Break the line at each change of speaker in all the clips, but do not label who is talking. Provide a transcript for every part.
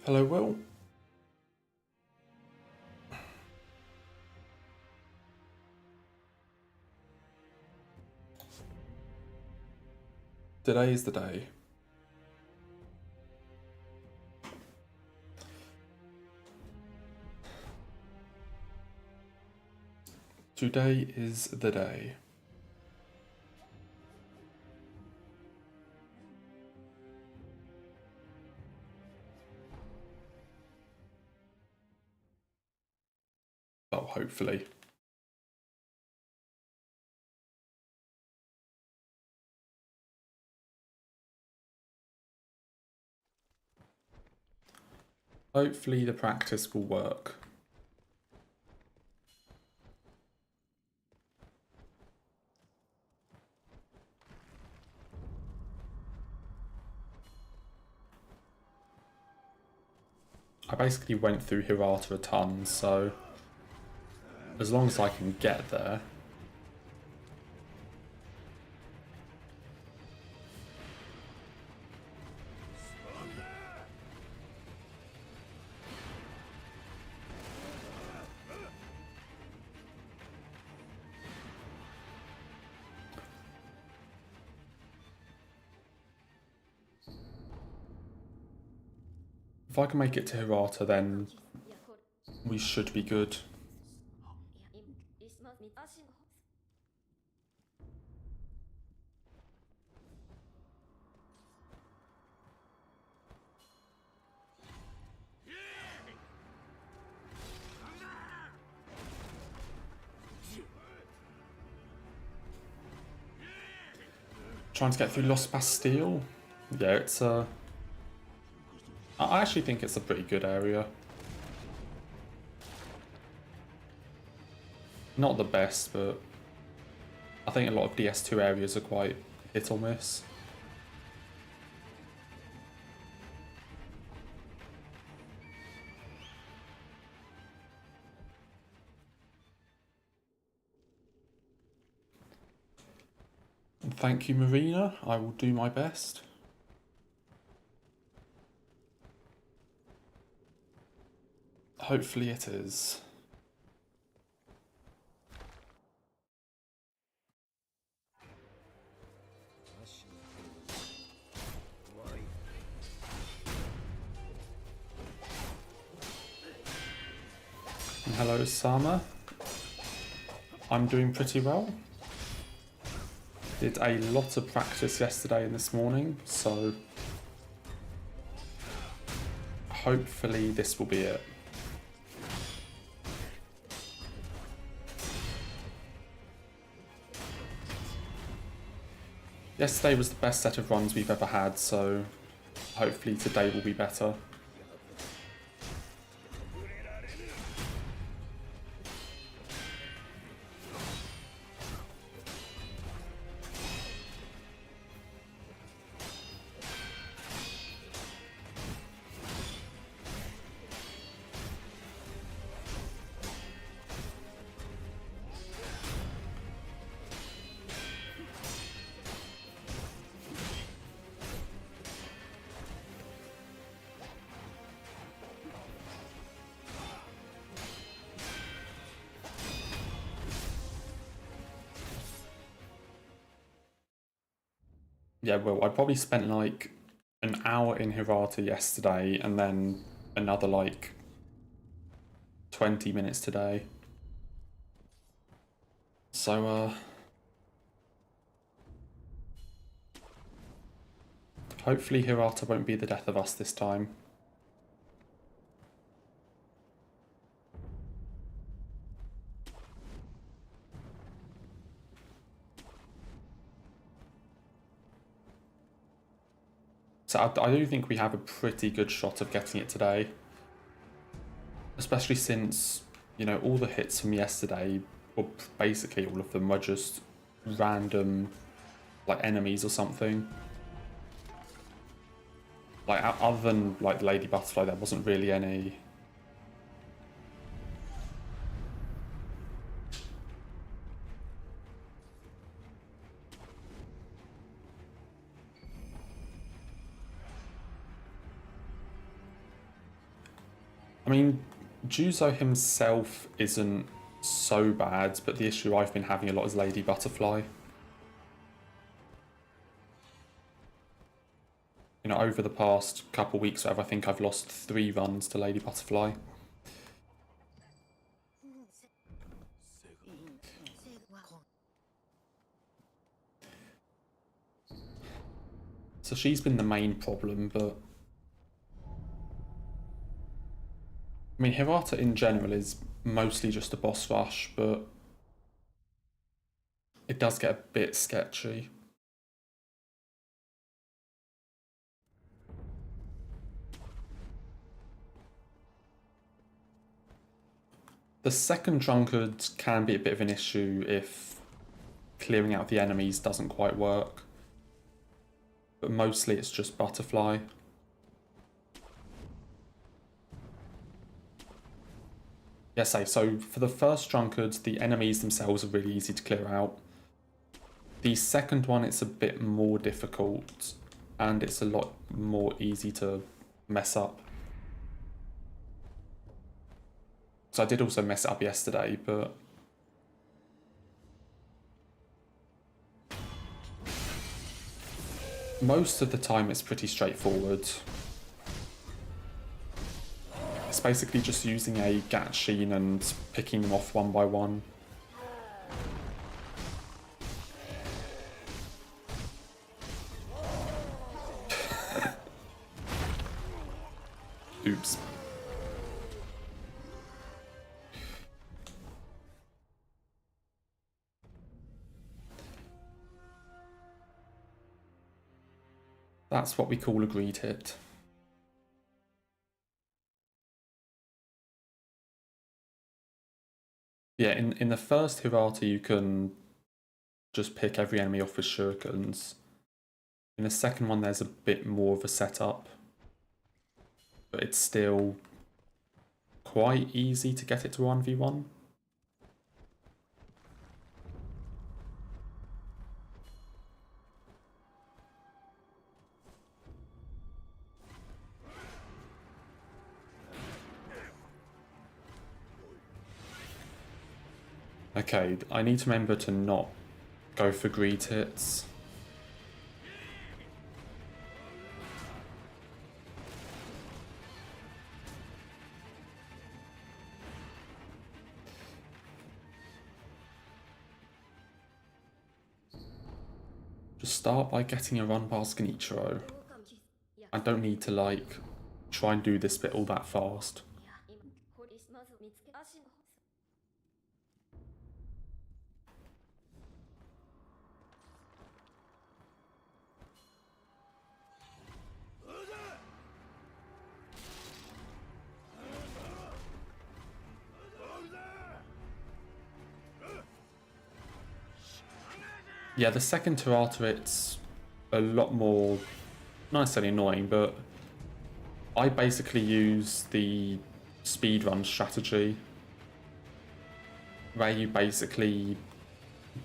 Hello, Will. Today is the day. Today is the day. Oh, hopefully. Hopefully the practice will work. I basically went through Hirata a ton, so as long as I can get there. If I can make it to Hirata, then we should be good. Trying to get through Lost Bastille. Yeah, it's I actually think it's a pretty good area. Not the best, but I think a lot of DS2 areas are quite hit or miss. And thank you, Marina. I will do my best. Hopefully it is. And hello, Sama. I'm doing pretty well. Did a lot of practice yesterday and this morning, so hopefully this will be it. Yesterday was the best set of runs we've ever had, so hopefully today will be better. Yeah, well, I probably spent like an hour in Hirata yesterday and then another like 20 minutes today. So, hopefully Hirata won't be the death of us this time. So I do think we have a pretty good shot of getting it today. Especially since, you know, all the hits from yesterday, or basically all of them, were just random, like, enemies or something. Like, other than, like, Lady Butterfly, there wasn't really any. mean, Juzo himself isn't so bad, but the issue I've been having a lot is Lady Butterfly. You know, over the past couple weeks, I think I've lost 3 runs to Lady Butterfly. So she's been the main problem, but I mean, Hirata in general is mostly just a boss rush, but it does get a bit sketchy. The second drunkard can be a bit of an issue if clearing out the enemies doesn't quite work, but mostly it's just Butterfly. Yes, so for the first drunkard, the enemies themselves are really easy to clear out. The second one, it's a bit more difficult, and it's a lot more easy to mess up. So I did also mess it up yesterday, but most of the time it's pretty straightforward. It's basically just using a Gatsheen and picking them off one by one. Oops. That's what we call a greed hit. Yeah, in the first Hirata you can just pick every enemy off with shurikens. In the second one there's a bit more of a setup, but it's still quite easy to get it to 1v1. Okay, I need to remember to not go for greed hits. Just start by getting a run past Genichiro. I don't need to, like, try and do this bit all that fast. Yeah, the second Hirata, it's a lot more, not necessarily annoying, but I basically use the speedrun strategy, where you basically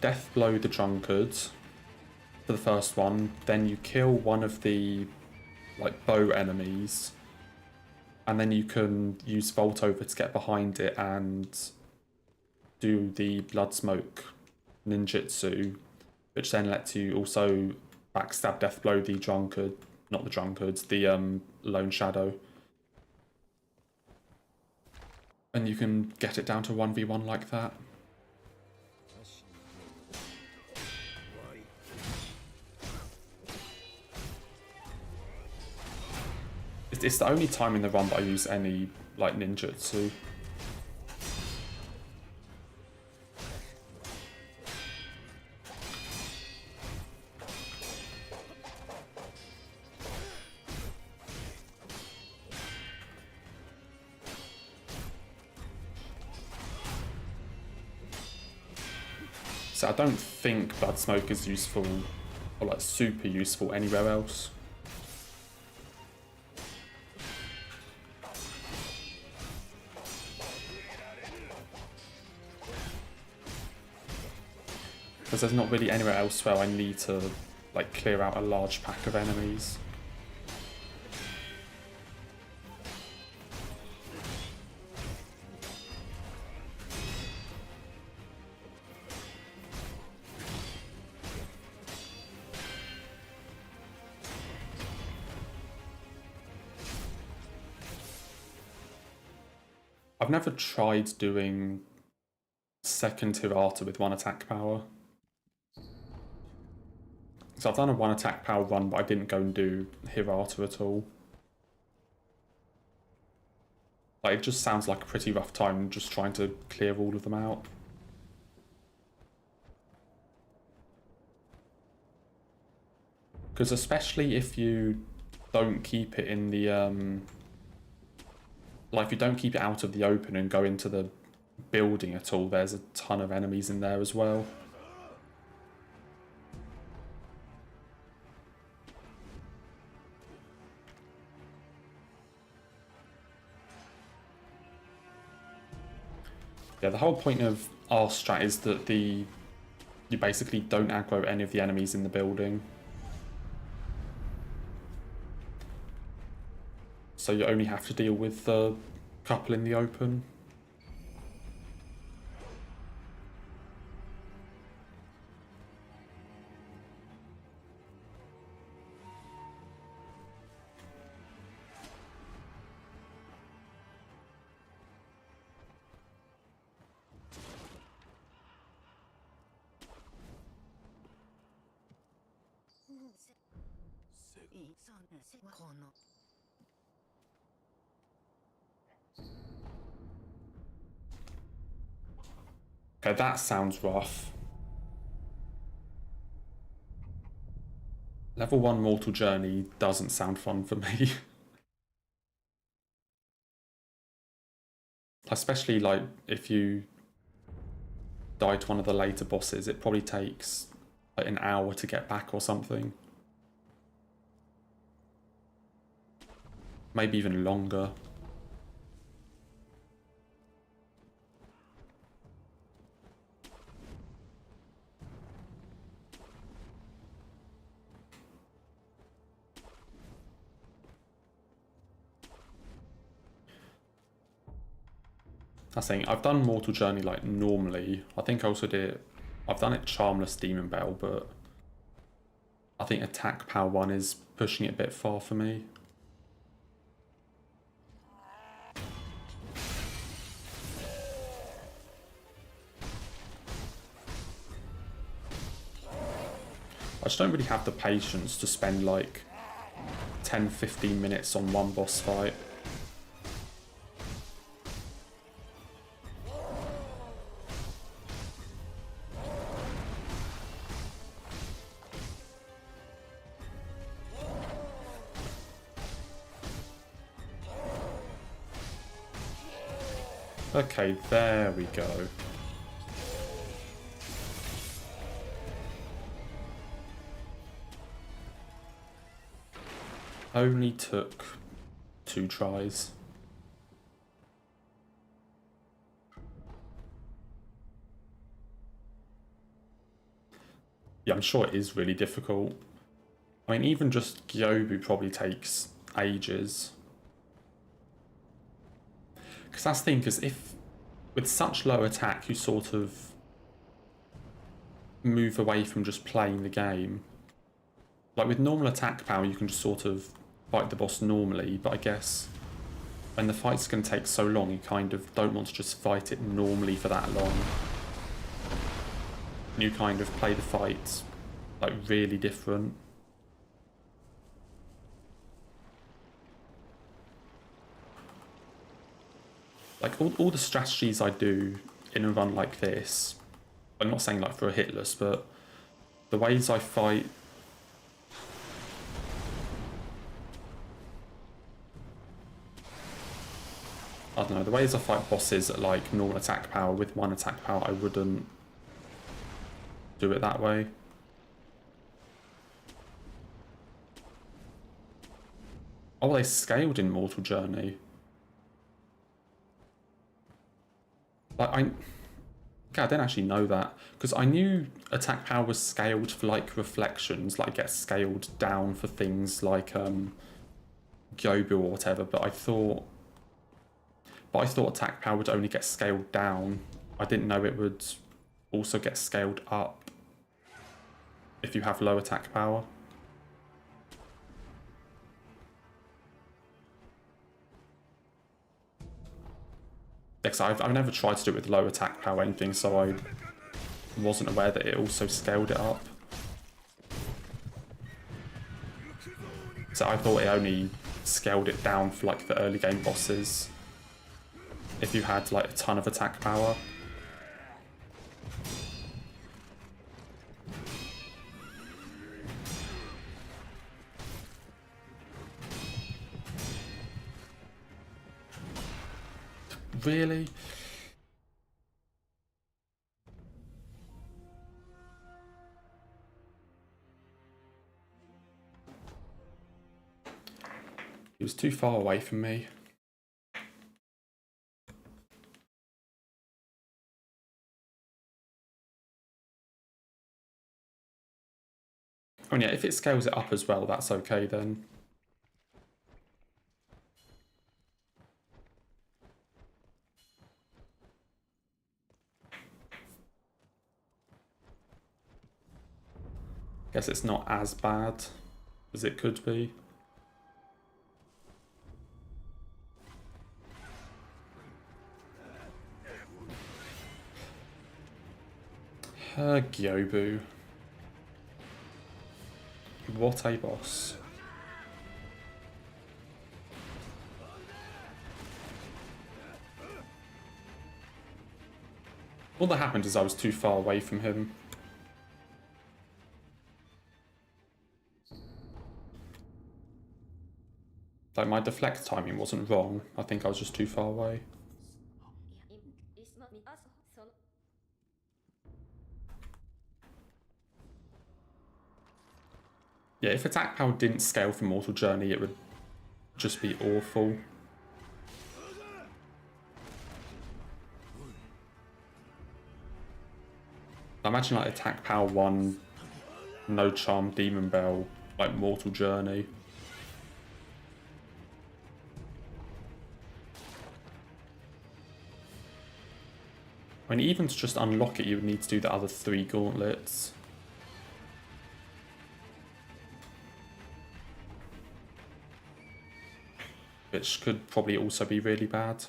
death blow the drunkard for the first one, then you kill one of the like bow enemies, and then you can use Vault Over to get behind it and do the blood smoke ninjutsu, which then lets you also backstab death blow the drunkard, not the drunkards, the lone shadow. And you can get it down to 1v1 like that. It's the only time in the run that I use any like ninjutsu. So I don't think blood smoke is useful, or like super useful anywhere else. Because there's not really anywhere else where I need to like clear out a large pack of enemies. I've never tried doing second Hirata with one attack power. So I've done a one attack power run, but I didn't go and do Hirata at all. Like, it just sounds like a pretty rough time just trying to clear all of them out. Because especially if you don't keep it in the, like if you don't keep it out of the open and go into the building at all, there's a ton of enemies in there as well. Yeah, the whole point of our strat is that you basically don't aggro any of the enemies in the building. So you only have to deal with the couple in the open. Okay, that sounds rough. Level 1 Mortal Journey doesn't sound fun for me. Especially, like, if you die to one of the later bosses, it probably takes like an hour to get back or something. Maybe even longer. I think I've done Mortal Journey like normally. I think I also did. I've done it Charmless Demon Bell, but I think Attack Power 1 is pushing it a bit far for me. I just don't really have the patience to spend like 10-15 minutes on one boss fight. Okay, there we go. Only took 2 tries. Yeah, I'm sure it is really difficult. I mean, even just Gyobu probably takes ages. Because that's the thing, because if with such low attack you sort of move away from just playing the game. Like with normal attack power you can just sort of fight the boss normally, but I guess when the fight's going to take so long you kind of don't want to just fight it normally for that long. You kind of play the fight like really different. Like all the strategies I do in a run like this, I'm not saying like for a Hitless, but the ways I fight, I don't know, the ways I fight bosses at like normal attack power with one attack power, I wouldn't do it that way. Oh, they scaled in Mortal Journey. Like okay, I didn't actually know that, because I knew attack power was scaled for like reflections, like it gets scaled down for things like Gyobu or whatever, but I thought attack power would only get scaled down. I didn't know it would also get scaled up if you have low attack power. Because I've never tried to do it with low attack power or anything, so I wasn't aware that it also scaled it up. So I thought it only scaled it down for like the early game bosses if you had like a ton of attack power. Really? He was too far away from me. Oh yeah, if it scales it up as well, that's okay then. Guess it's not as bad as it could be. Gyobu. What a boss. All that happened is I was too far away from him. Like, my deflect timing wasn't wrong. I think I was just too far away. Yeah, if attack power didn't scale for Mortal Journey, it would just be awful. I imagine like attack power 1, no charm, Demon Bell, like Mortal Journey. I mean, even to just unlock it, you would need to do the other 3 gauntlets. Which could probably also be really bad.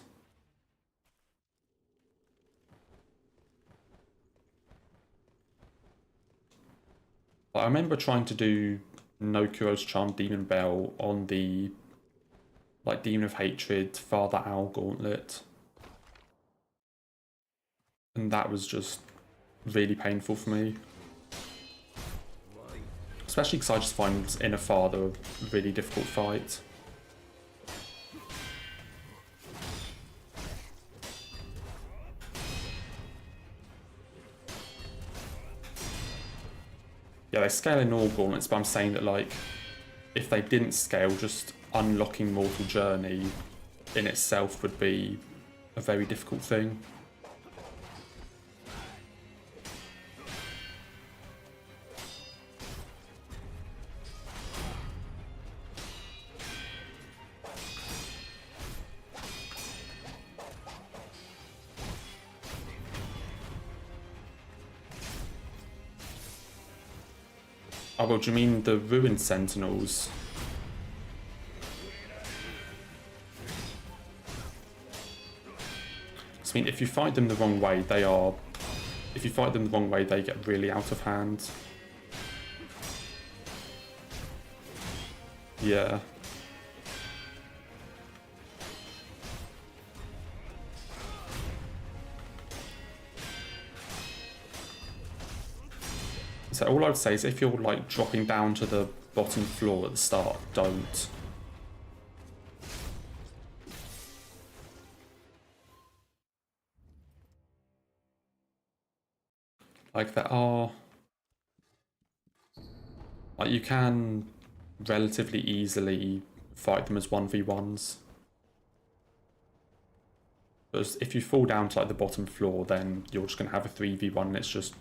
But I remember trying to do Nokuro's Charm Demon Bell on the like Demon of Hatred Father Owl Gauntlet. And that was just really painful for me. Especially because I just find Inner Father a really difficult fight. Yeah, they scale in all gauntlets, but I'm saying that, like, if they didn't scale, just unlocking Mortal Journey in itself would be a very difficult thing. Oh, well, do you mean the Ruined Sentinels? I mean, if you fight them the wrong way, they are... If you fight them the wrong way, they get really out of hand. Yeah. So all I would say is if you're like dropping down to the bottom floor at the start, don't. Like there are... Like you can relatively easily fight them as 1v1s. But if you fall down to like the bottom floor, then you're just going to have a 3v1 and it's just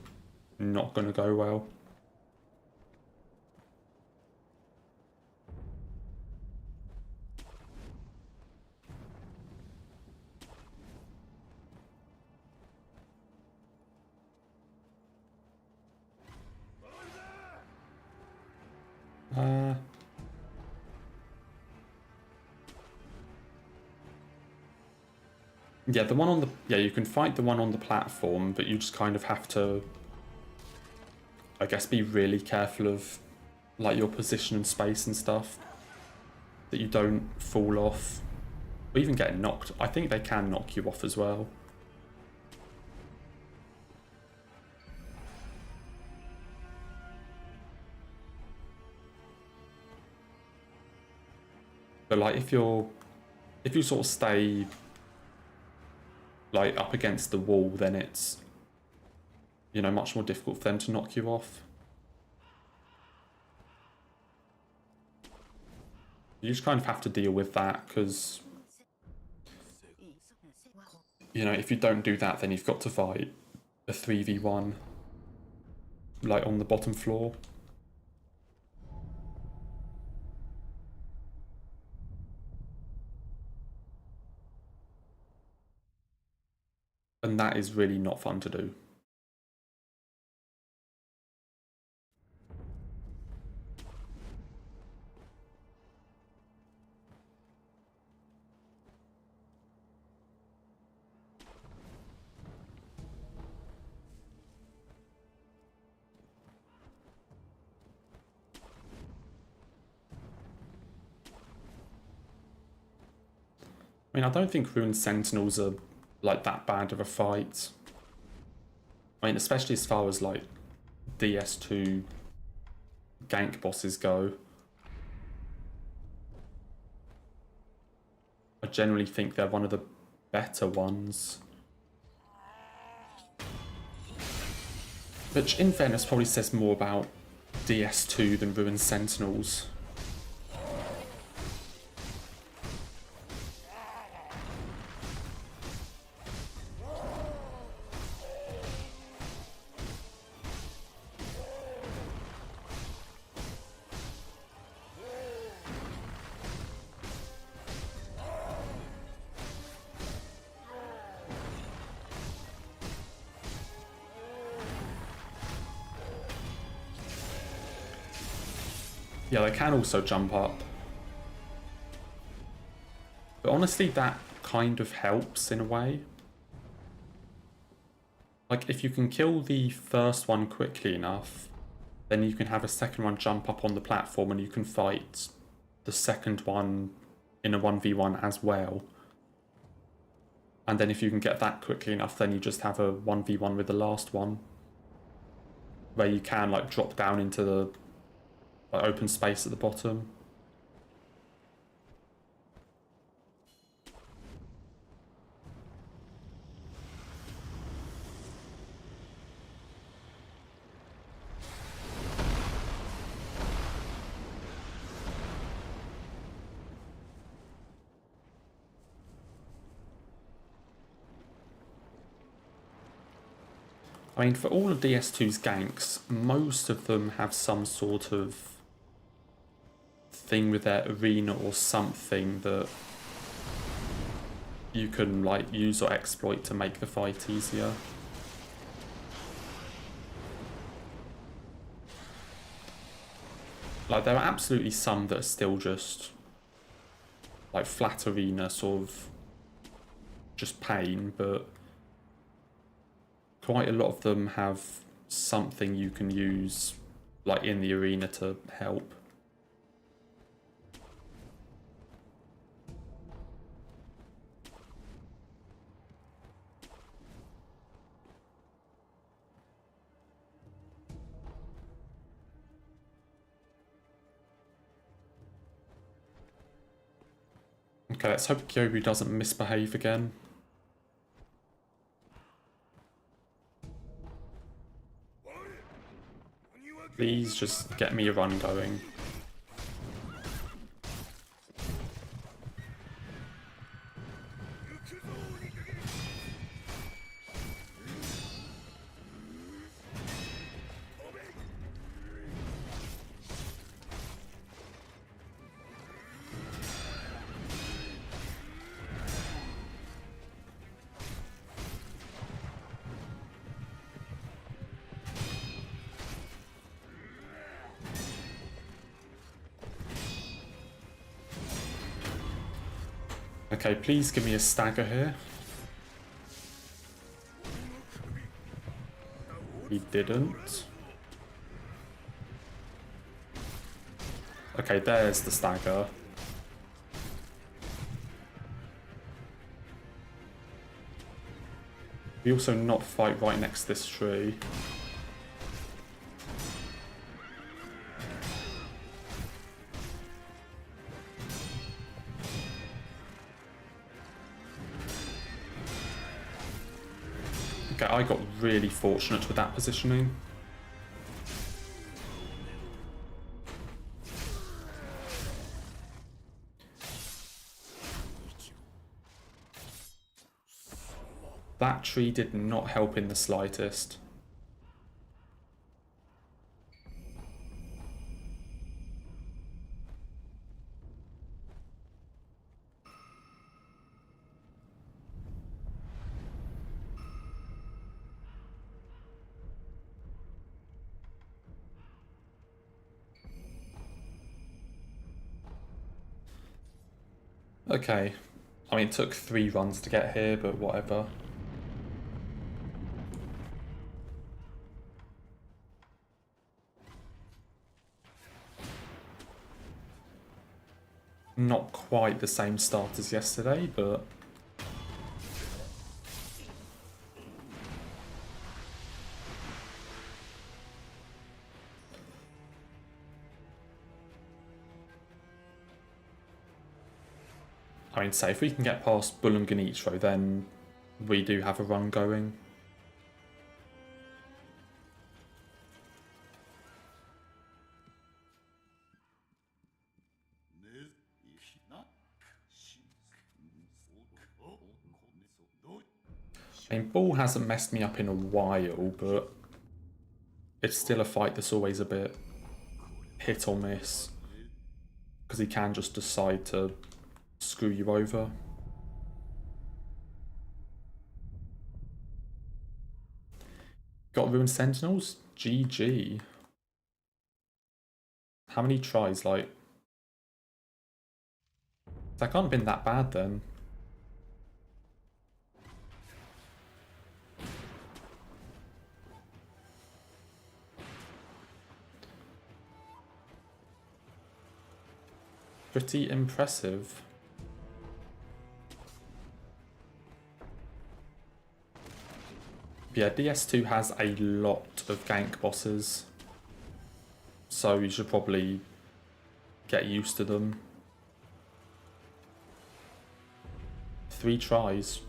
not going to go well. Yeah, the one on the... Yeah, you can fight the one on the platform, but you just kind of have to, I guess, be really careful of, like, your position and space and stuff. That you don't fall off. Or even get knocked. I think they can knock you off as well. But, like, if you sort of stay, like, up against the wall, then it's, you know, much more difficult for them to knock you off. You just kind of have to deal with that, because, you know, if you don't do that, then you've got to fight a 3v1, like, on the bottom floor. And that is really not fun to do. I mean, I don't think Ruined Sentinels are, like, that bad of a fight. I mean, especially as far as, like, DS2 gank bosses go. I generally think they're one of the better ones. Which, in fairness, probably says more about DS2 than Ruined Sentinels. Yeah, they can also jump up. But honestly, that kind of helps in a way. Like, if you can kill the first one quickly enough, then you can have a second one jump up on the platform and you can fight the second one in a 1v1 as well. And then if you can get that quickly enough, then you just have a 1v1 with the last one. Where you can, like, drop down into the, like, open space at the bottom. I mean, for all of DS2's ganks, most of them have some sort of thing with their arena or something that you can, like, use or exploit to make the fight easier. Like, there are absolutely some that are still just, like, flat arena, sort of just pain, but quite a lot of them have something you can use, like, in the arena to help. Okay, let's hope Kyobu doesn't misbehave again. Please just get me a run going. Okay, please give me a stagger here. He didn't. Okay, there's the stagger. We also not fight right next to this tree. Okay, I got really fortunate with that positioning. That tree did not help in the slightest. Okay. I mean, it took 3 runs to get here, but whatever. Not quite the same start as yesterday, but... I mean, say, if we can get past Bulunganitro, then we do have a run going. I mean, Ball hasn't messed me up in a while, but it's still a fight that's always a bit hit or miss. Because he can just decide to screw you over. Got Ruined Sentinels? GG. How many tries, like... That can't have been that bad then. Pretty impressive. Yeah, DS2 has a lot of gank bosses, so you should probably get used to them. 3 tries.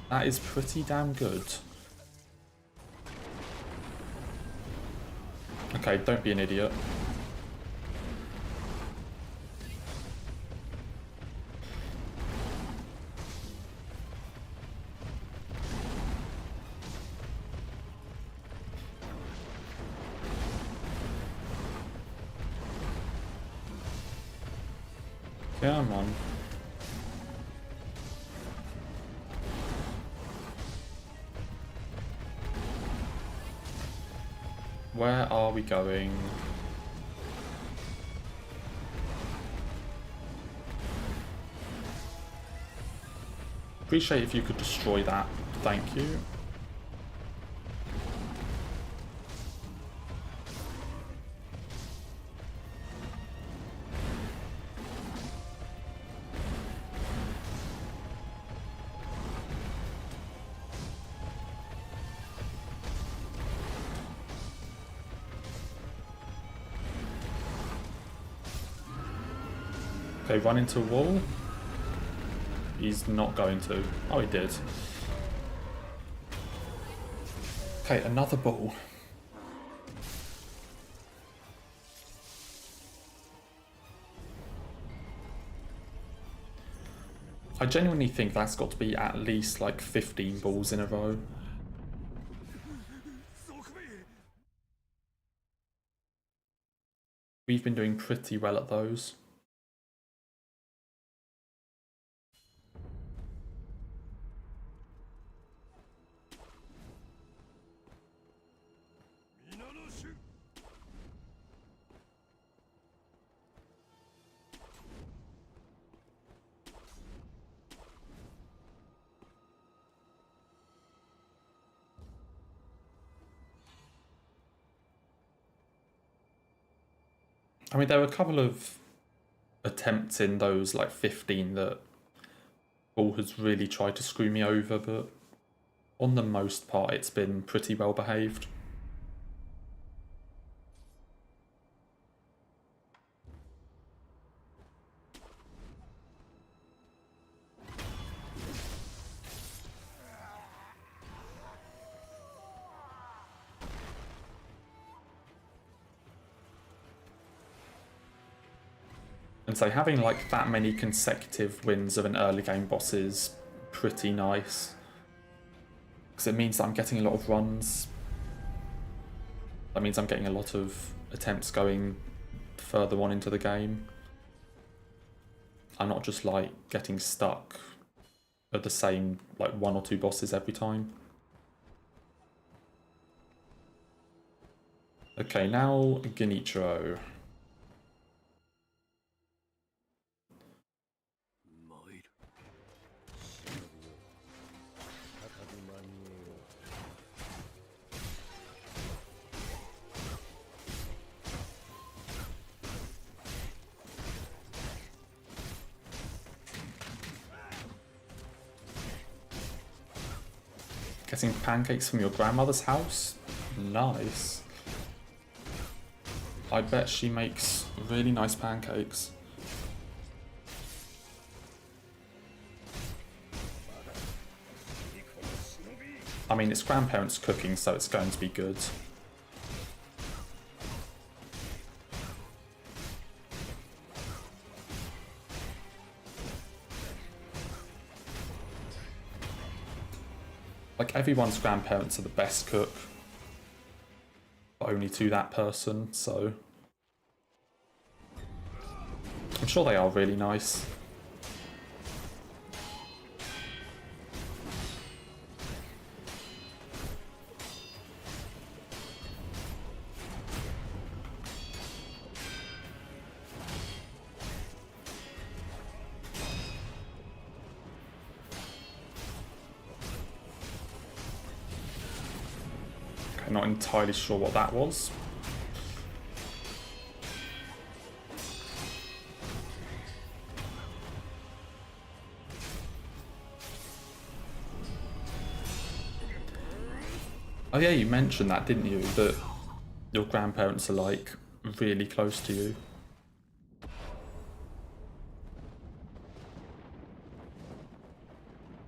That is pretty damn good. Okay, don't be an idiot. Come on. Where are we going? Appreciate if you could destroy that. Thank you. Okay, run into a wall. He's not going to. Oh, he did. Okay, another ball. I genuinely think that's got to be at least like 15 balls in a row. We've been doing pretty well at those. I mean, there were a couple of attempts in those like 15 that Bull has really tried to screw me over, but on the most part, it's been pretty well behaved. And so having like that many consecutive wins of an early game boss is pretty nice. Because it means that I'm getting a lot of runs. That means I'm getting a lot of attempts going further on into the game. I'm not just like getting stuck at the same like 1 or 2 bosses every time. Okay, now Genichiro. Getting pancakes from your grandmother's house? Nice. I bet she makes really nice pancakes. I mean, it's grandparents cooking, so it's going to be good. Like, everyone's grandparents are the best cook, but only to that person, so... I'm sure they are really nice. Okay, not entirely sure what that was. Oh yeah, you mentioned that, didn't you? That your grandparents are like really close to you.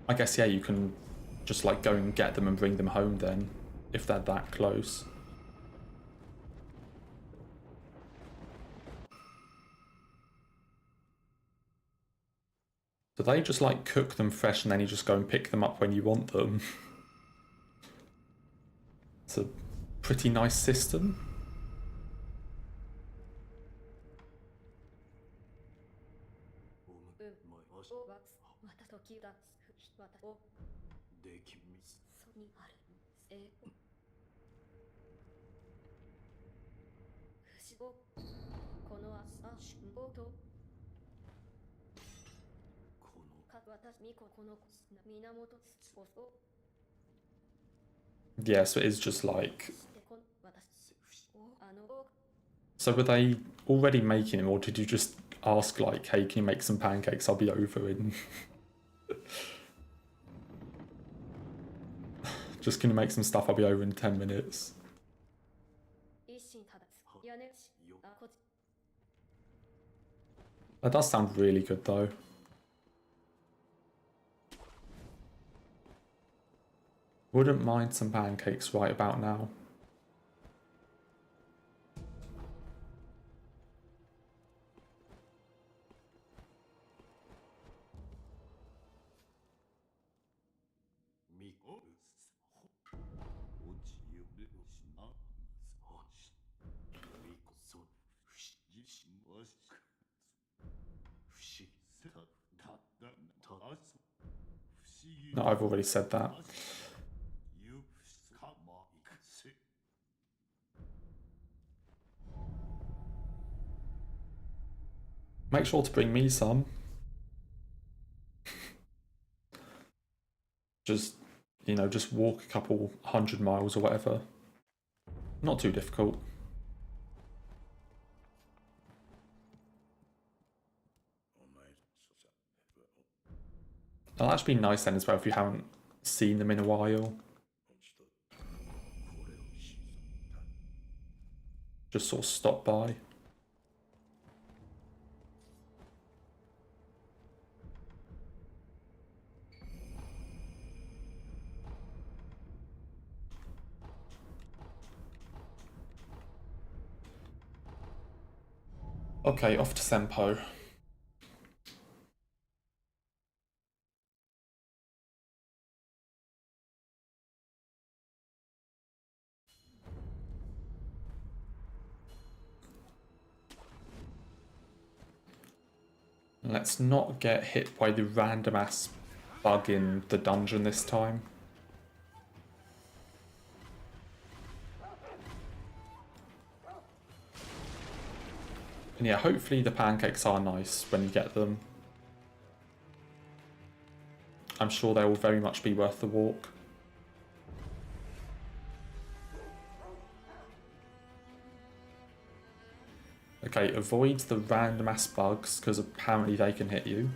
I guess, yeah, you can just like go and get them and bring them home then, if they're that close. Do they just like cook them fresh and then you just go and pick them up when you want them? It's a pretty nice system. Yeah, so it is just like... So were they already making them, or did you just ask like, hey, can you make some pancakes? I'll be over in... Just can you make some stuff? I'll be over in 10 minutes. That does sound really good though. Wouldn't mind some pancakes right about now. No, I've already said that. Make sure to bring me some. Just, you know, just walk a couple 100 miles or whatever. Not too difficult. That'll actually be nice then as well if you haven't seen them in a while. Just sort of stop by. Okay, off to Senpo. Let's not get hit by the random ass bug in the dungeon this time. And yeah, hopefully the pancakes are nice when you get them. I'm sure they will very much be worth the walk. Okay, avoid the random ass bugs because apparently they can hit you.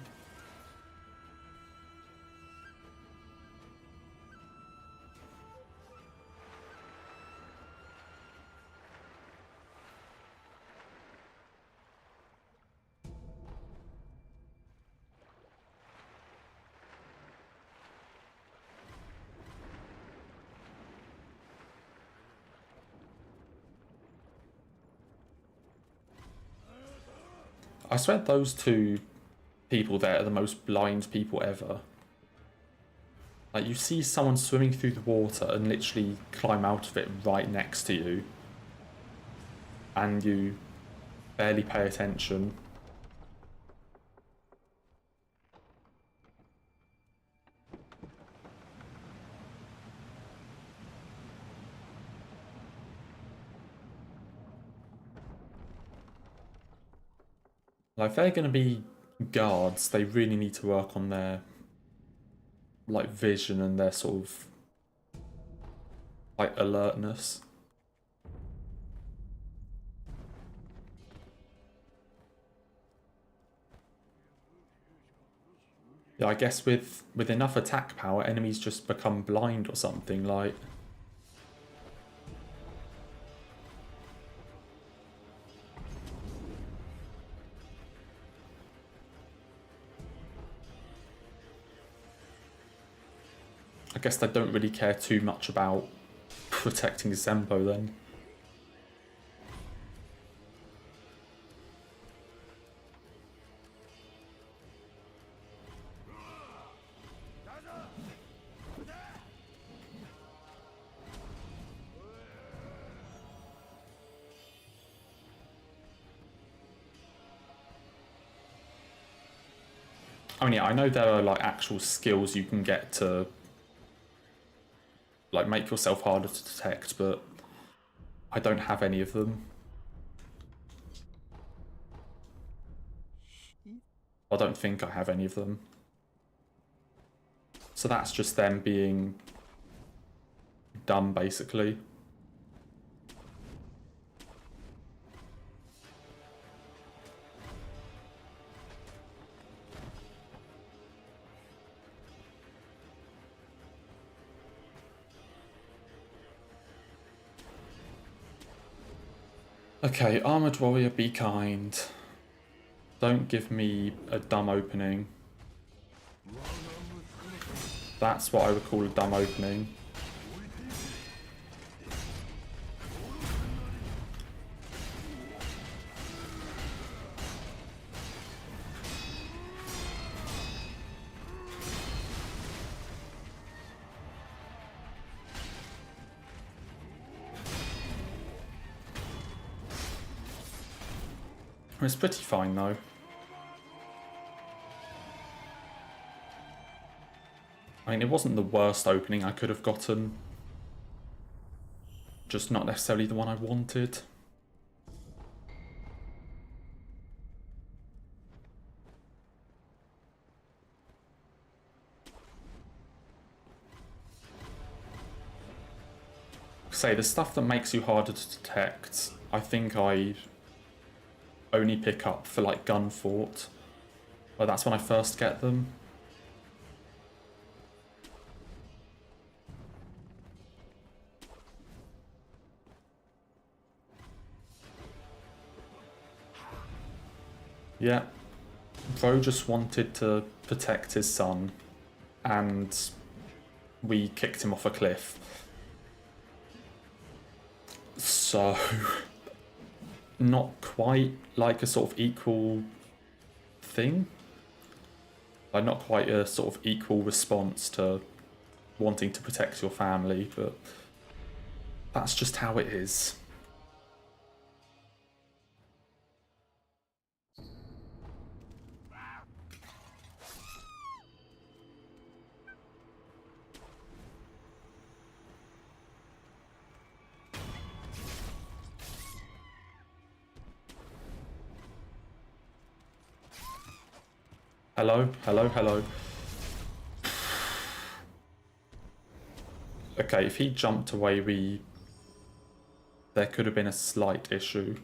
I swear those two people there are the most blind people ever. Like, you see someone swimming through the water and literally climb out of it right next to you. And you barely pay attention. Like, if they're going to be guards, they really need to work on their, like, vision and their sort of, like, alertness. Yeah, I guess with enough attack power, enemies just become blind or something, like... I guess they don't really care too much about protecting Zempo then. I mean, yeah, I know there are like actual skills you can get to like make yourself harder to detect, but I don't have any of them. I don't think I have any of them. So that's just them being dumb, basically. Okay, Armored Warrior, be kind. Don't give me a dumb opening. That's what I would call a dumb opening. It's pretty fine though. I mean, it wasn't the worst opening I could have gotten. Just not necessarily the one I wanted. Say, the stuff that makes you harder to detect, I think I only pick up for like Gun Fort. Well, that's when I first get them. Yeah. Bro just wanted to protect his son, and we kicked him off a cliff. So, not quite like a sort of equal thing. Like, not quite a sort of equal response to wanting to protect your family, but that's just how it is. Hello, hello, hello. Okay, if he jumped away, there could have been a slight issue.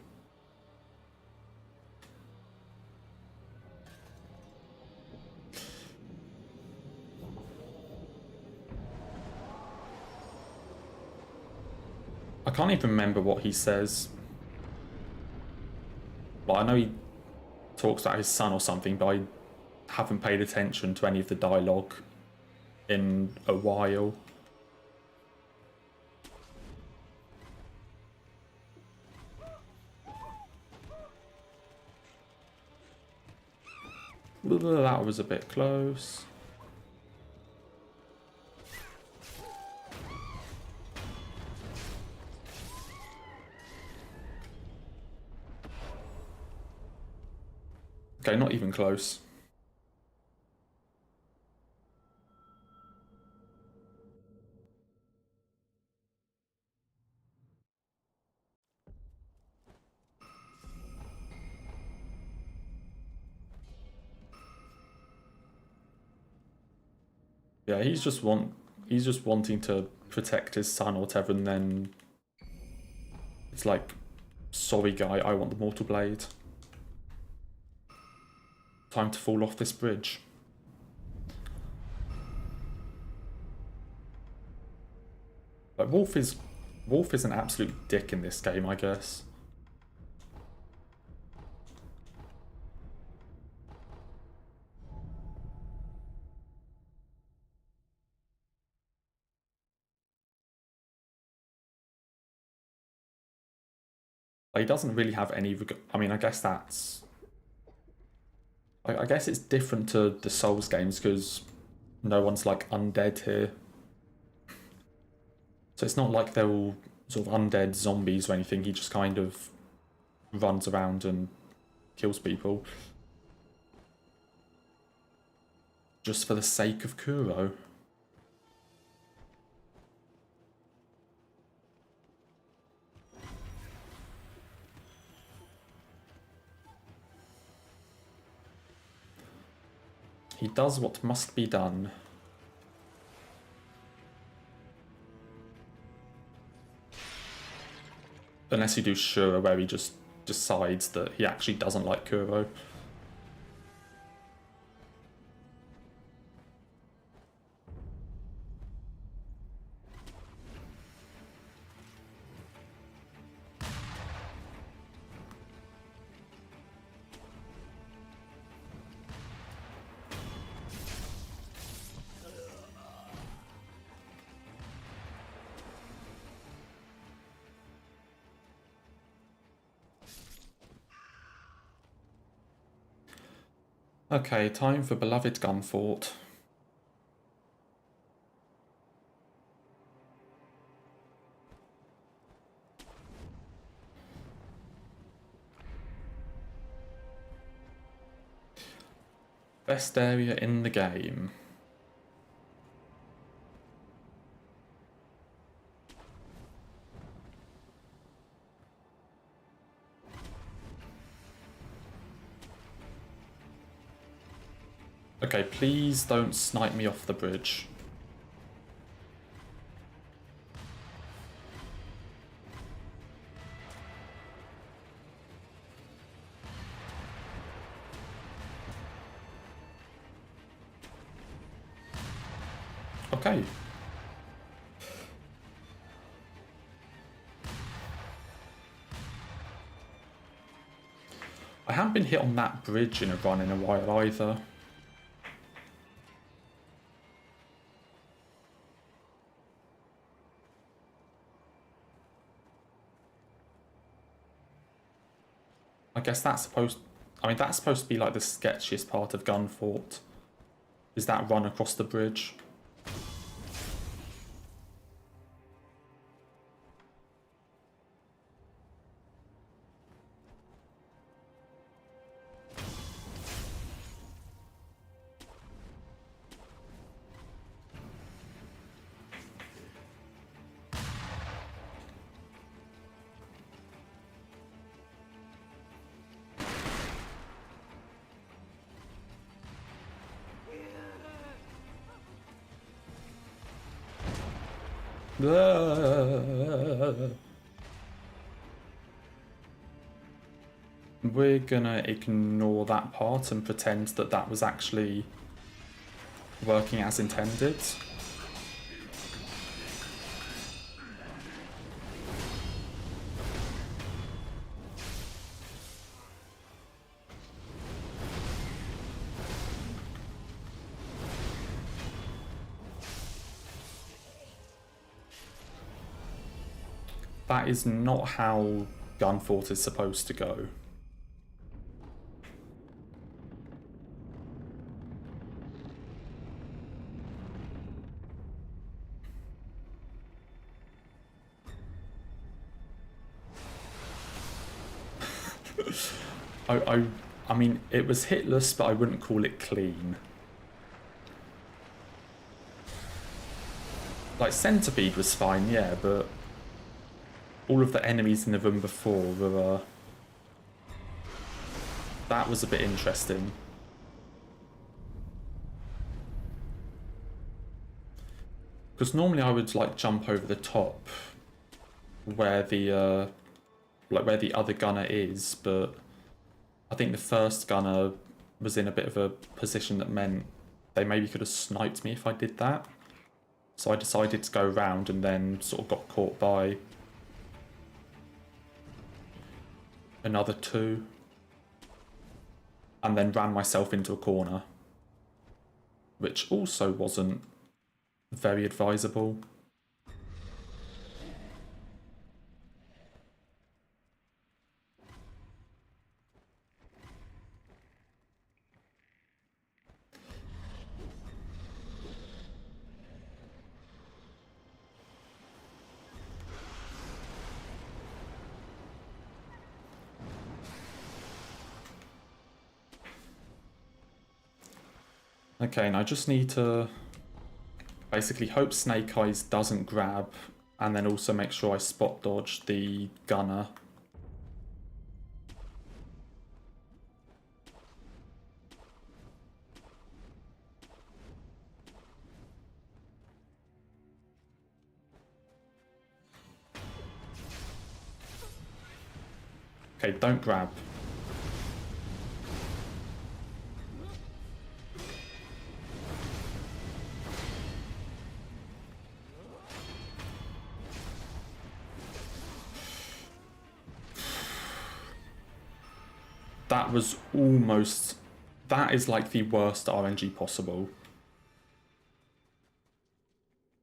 I can't even remember what he says. Well, I know he talks about his son or something, but I haven't paid attention to any of the dialogue in a while. That was a bit close. Okay, not even close. Yeah, he's just wanting to protect his son or whatever, and then it's like, sorry guy, I want the Mortal Blade. Time to fall off this bridge. Like, Wolf is an absolute dick in this game, I guess. Like, he doesn't really have any. I mean, I guess that's. I guess it's different to the Souls games because no one's like undead here. So it's not like they're all sort of undead zombies or anything. He just kind of runs around and kills people. Just for the sake of Kuro. He does what must be done. Unless you do Shura, where he just decides that he actually doesn't like Kuro. Okay, time for Beloved Gunfort. Best area in the game. Okay, please don't snipe me off the bridge. Okay. haven't been hit on that bridge in a run in a while either. I guess that's supposed... I mean, that's supposed to be like the sketchiest part of Gunfort. Is that run across the bridge. We're gonna ignore that part and pretend that that was actually working as intended. That is not how Gunfort is supposed to go. I mean, it was hitless, but I wouldn't call it clean. Like, Centipede was fine, yeah, but all of the enemies in the room before were, that was a bit interesting. Because normally I would, like, jump over the top where the, like, where the other gunner is, but I think the first gunner was in a bit of a position that meant they maybe could have sniped me if I did that. So I decided to go around and then sort of got caught by another two. And then ran myself into a corner. Which also wasn't very advisable. Okay, and I just need to basically hope Snake Eyes doesn't grab, and then also make sure I spot dodge the gunner. Okay, don't grab. That was almost... That is like the worst RNG possible.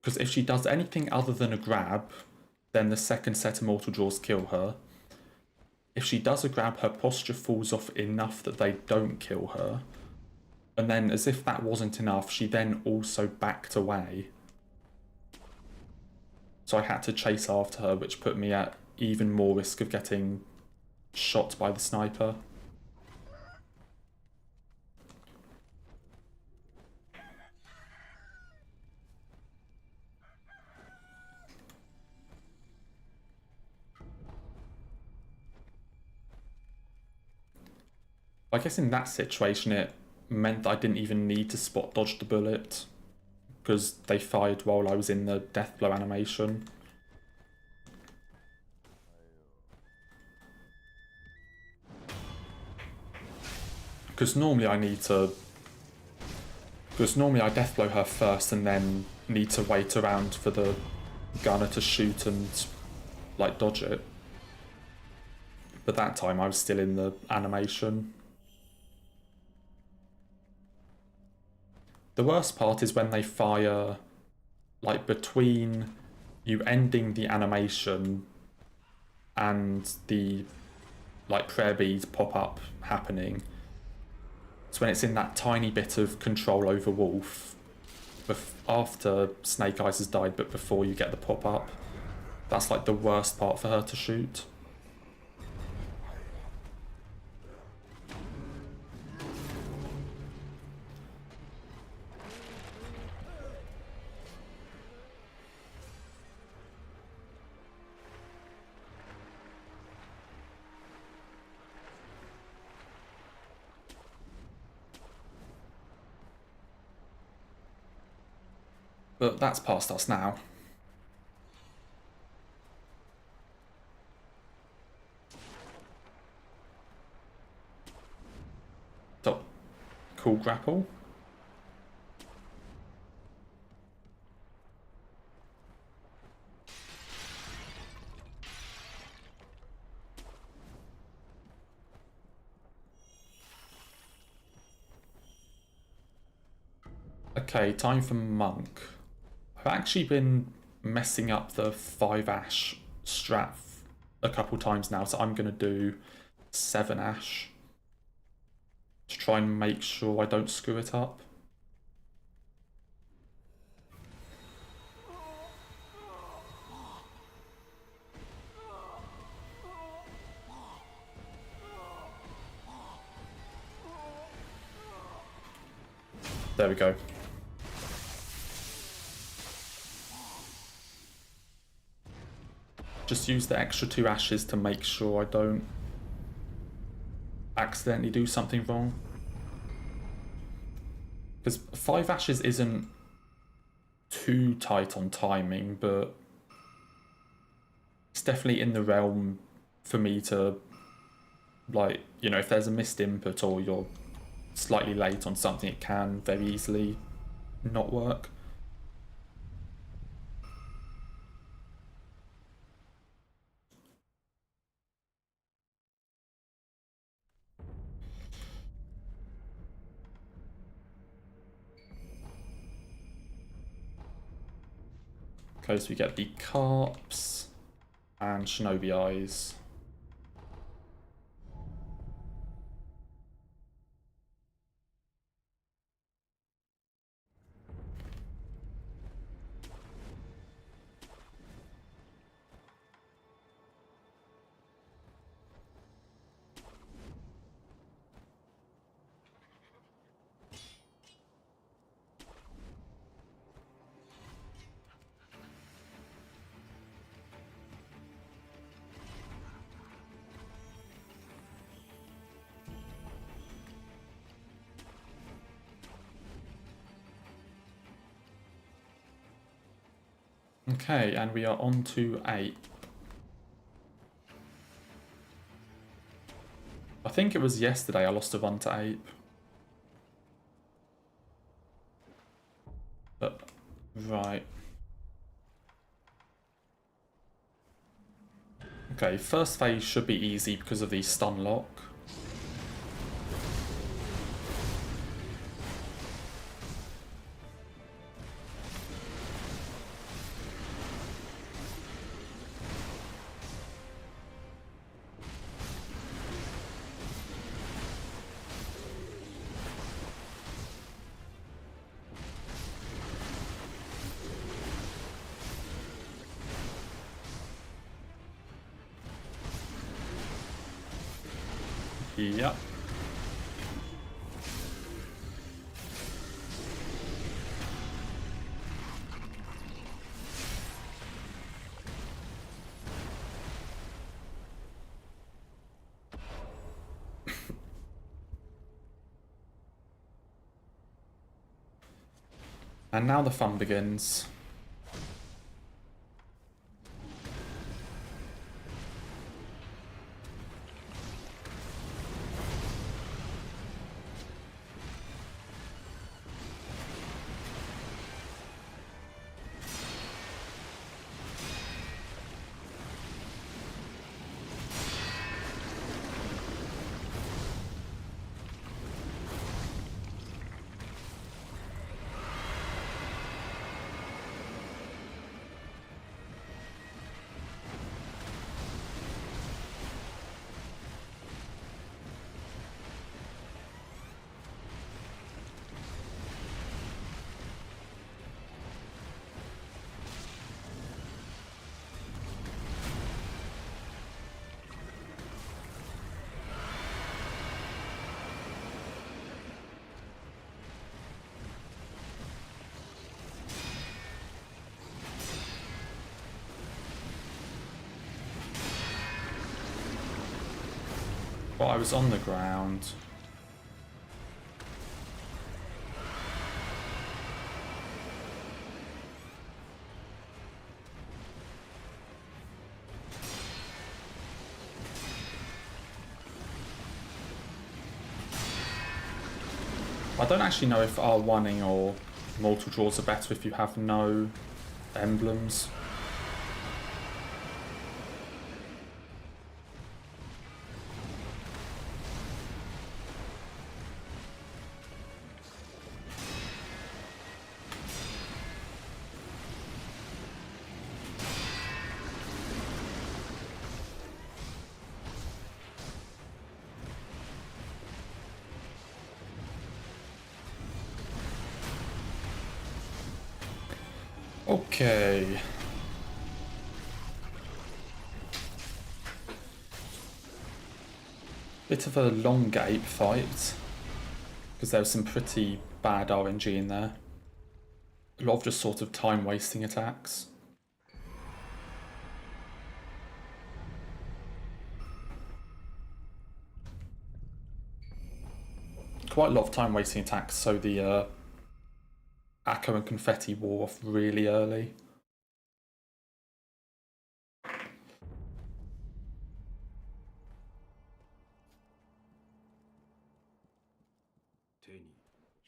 Because if she does anything other than a grab, then the second set of mortal draws kill her. If she does a grab, her posture falls off enough that they don't kill her. And then, as if that wasn't enough, she then also backed away. So I had to chase after her, which put me at even more risk of getting shot by the sniper. I guess in that situation it meant that I didn't even need to spot dodge the bullet, because they fired while I was in the death blow animation. Because normally I need to... Because normally I death blow her first and then need to wait around for the gunner to shoot and, like, dodge it. But that time I was still in the animation. The worst part is when they fire, like, between you ending the animation and the, like, prayer beads pop up happening. It's when it's in that tiny bit of control over Wolf, after Snake Eyes has died, but before you get the pop-up. That's, like, the worst part for her to shoot. But that's past us now. So, cool grapple. Okay, time for Monk. I've actually been messing up the 5 Ash strat a couple times now, so I'm going to do 7 Ash to try and make sure I don't screw it up. There we go. Just use the extra 2 ashes to make sure I don't accidentally do something wrong. Because 5 ashes isn't too tight on timing, but it's definitely in the realm for me to, like, you know, if there's a missed input or you're slightly late on something, it can very easily not work. Okay, so we get the Carps and Shinobi Eyes. Okay, and we are on to 8. I think it was yesterday I lost a run to 8. But, right. Okay, first phase should be easy because of the stun lock. Yep. And now the fun begins. I was on the ground. I don't actually know if R1ing or mortal draws are better if you have no emblems. Okay. Bit of a long gape fight, because there was some pretty bad RNG in there. A lot of just sort of time-wasting attacks. Quite a lot of time-wasting attacks, so the Acco and Confetti wore off really early.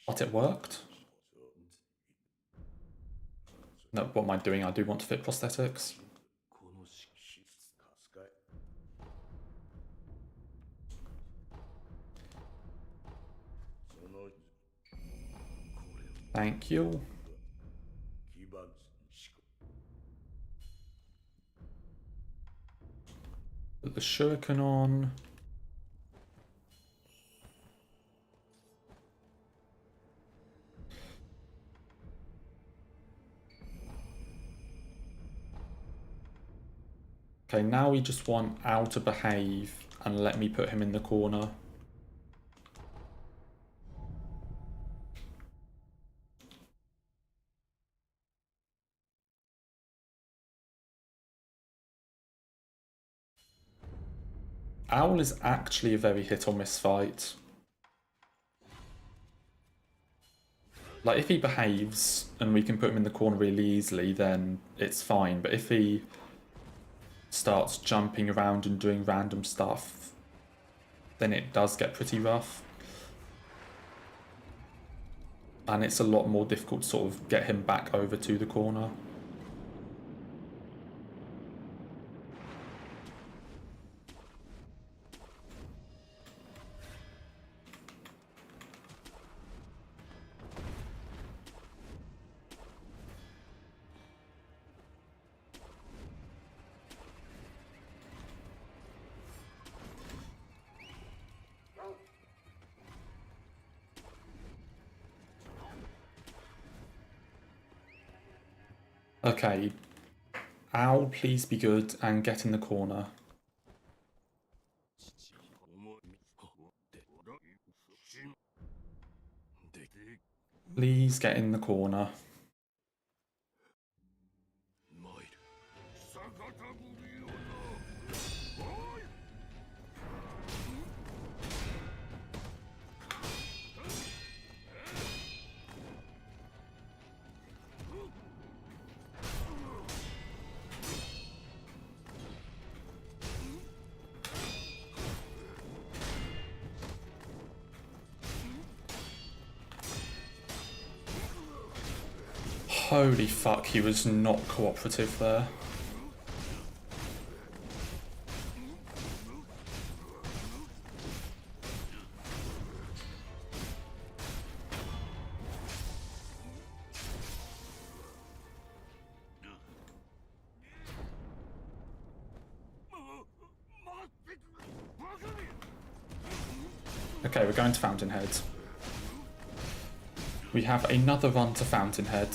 But it worked. No, what am I doing? I do want to fit prosthetics. Thank you. Put the shuriken on. Okay, now we just want Al to behave and let me put him in the corner. Owl is actually a very hit or miss fight. Like, if he behaves and we can put him in the corner really easily, then it's fine. But if he starts jumping around and doing random stuff, then it does get pretty rough. And it's a lot more difficult to sort of get him back over to the corner. Okay, Owl, please be good and get in the corner. Please get in the corner. Holy fuck, he was not cooperative there. Okay, we're going to Fountainhead. We have another run to Fountainhead.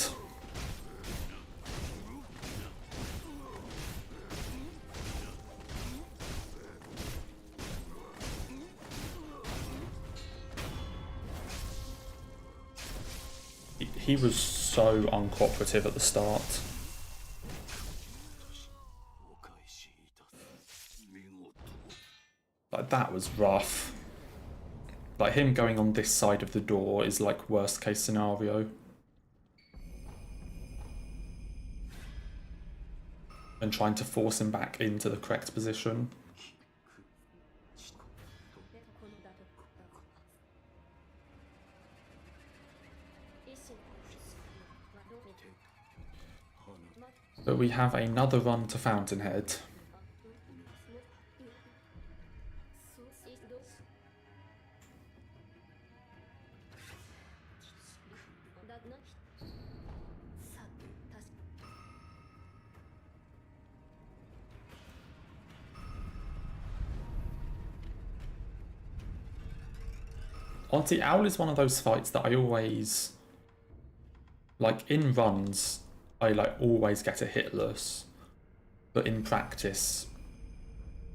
He was so uncooperative at the start. Like, Like, that was rough. Like, him going on this side of the door is like worst case scenario. And trying to force him back into the correct position. But we have another run to Fountainhead. Honestly, Owl is one of those fights that I always... Like, in runs, I like always get a hitless. But in practice,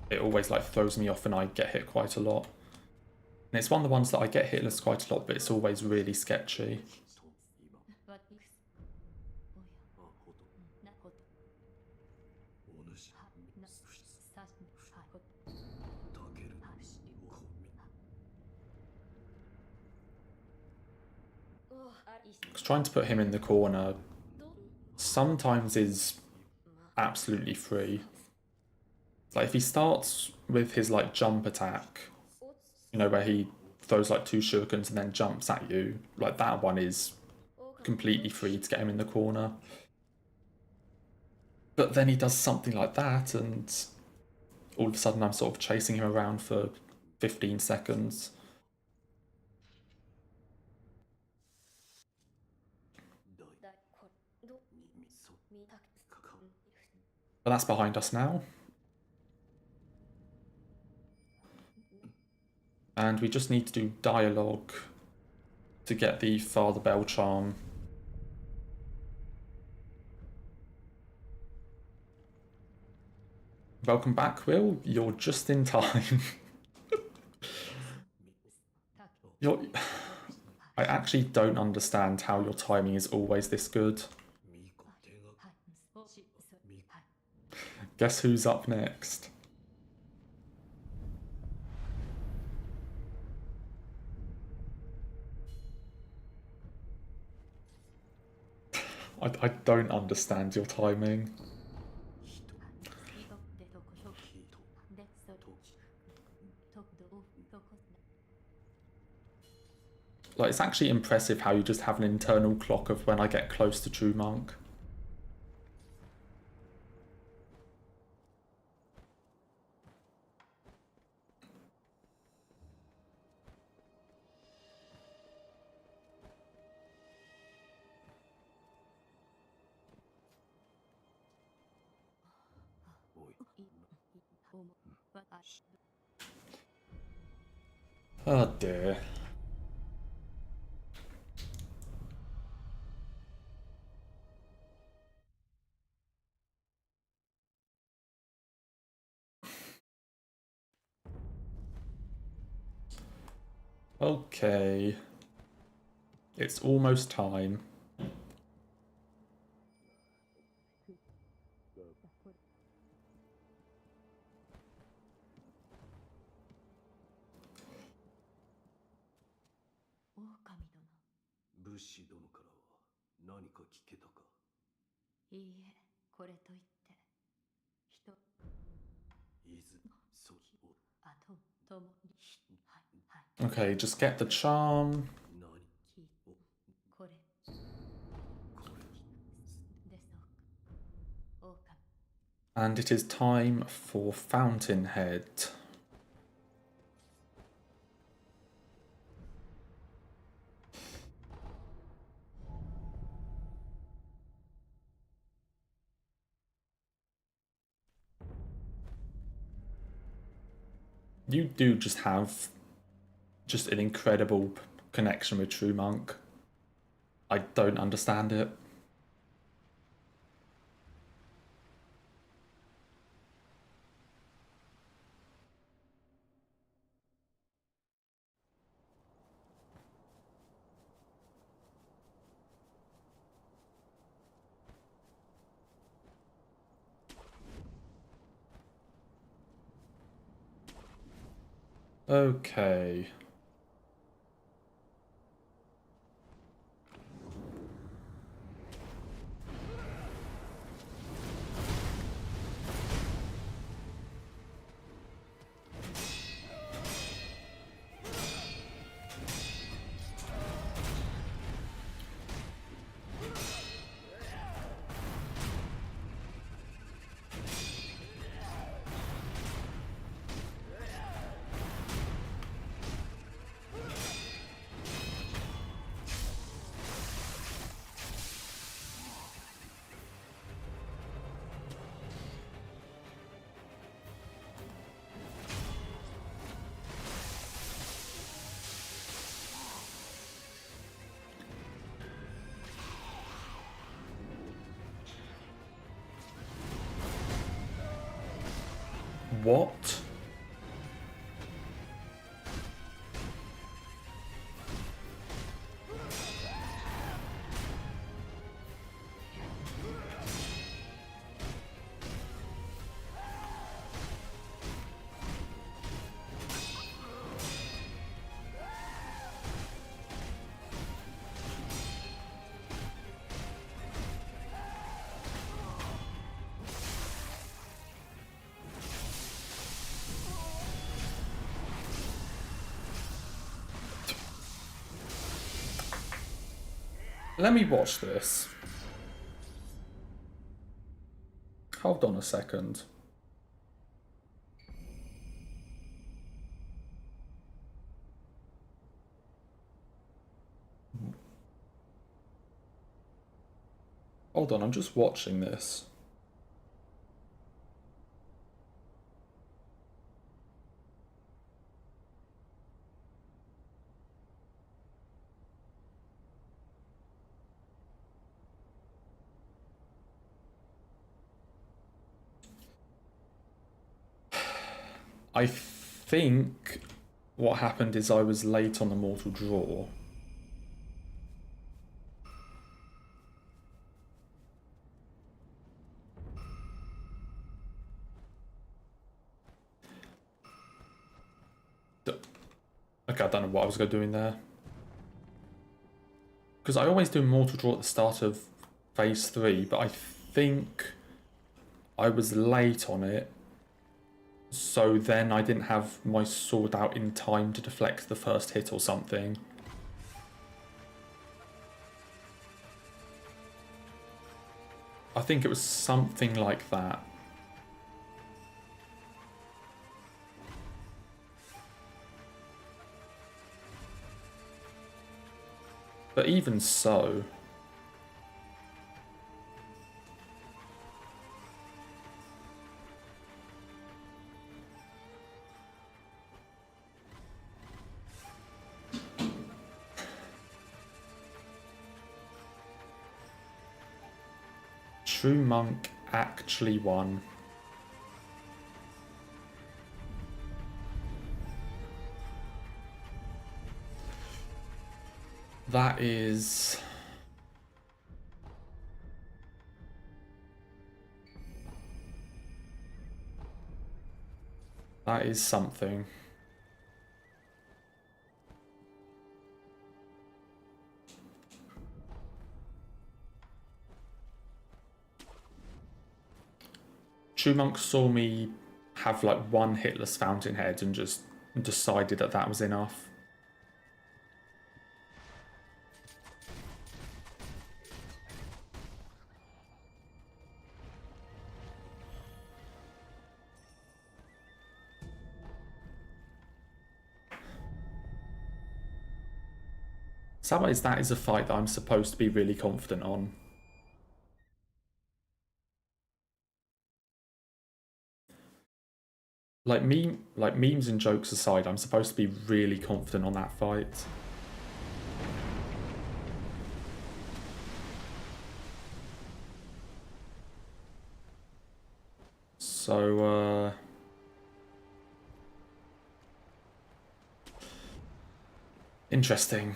it always like throws me off and I get hit quite a lot. And it's one of the ones that I get hitless quite a lot, but it's always really sketchy. Because trying to put him in the corner sometimes is absolutely free. Like, if he starts with his like jump attack, you know, where he throws like 2 shurikens and then jumps at you, like that one is completely free to get him in the corner. But then he does something like that and all of a sudden I'm sort of chasing him around for 15 seconds. But that's behind us now. And we just need to do dialogue to get the Father Bell charm. Welcome back, Will. You're just in time. I actually don't understand how your timing is always this good. Guess who's up next? I don't understand your timing. Like, it's actually impressive how you just have an internal clock of when I get close to True Monk. Oh dear. Okay. It's almost time. Okay, just get the charm. And it is time for Fountainhead. You do just have just an incredible connection with True Monk. I don't understand it. Okay. What? Let me watch this. Hold on a second. Hold on, I'm just watching this. I think what happened is I was late on the mortal draw. Okay, I don't know what I was going to do in there. Because I always do mortal draw at the start of phase 3, but I think I was late on it. So then I didn't have my sword out in time to deflect the first hit or something. I think it was something like that. But even so... True Monk actually won. That is... That is something. True Monk saw me have like one hitless fountainhead and just decided that that was enough. Someways that is a fight that I'm supposed to be really confident on. Like memes and jokes aside, I'm supposed to be really confident on that fight. So, interesting.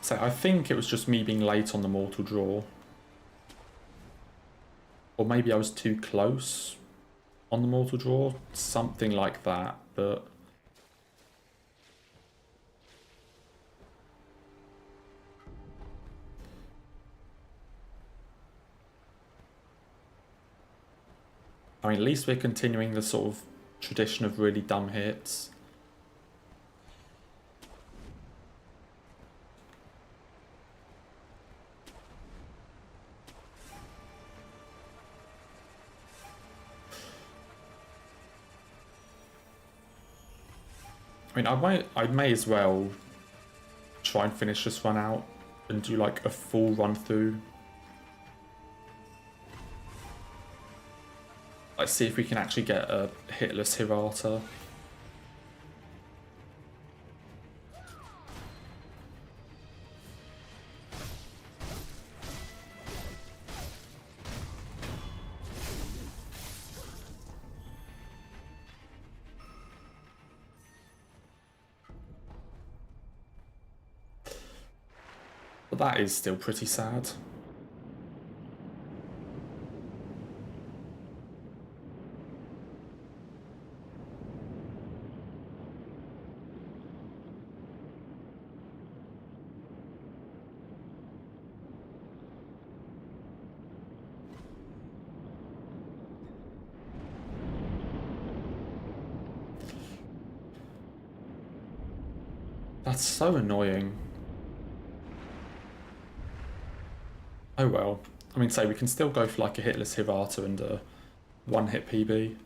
So I think it was just me being late on the mortal draw. Or maybe I was too close on the mortal draw. Something like that, but... I mean, at least we're continuing the sort of tradition of really dumb hits. I mean, I may as well try and finish this one out and do like a full run through. Like, see if we can actually get a hitless Hirata. But that is still pretty sad. That's so annoying. Oh well. I mean, say we can still go for like a hitless Hirata and a one-hit PB.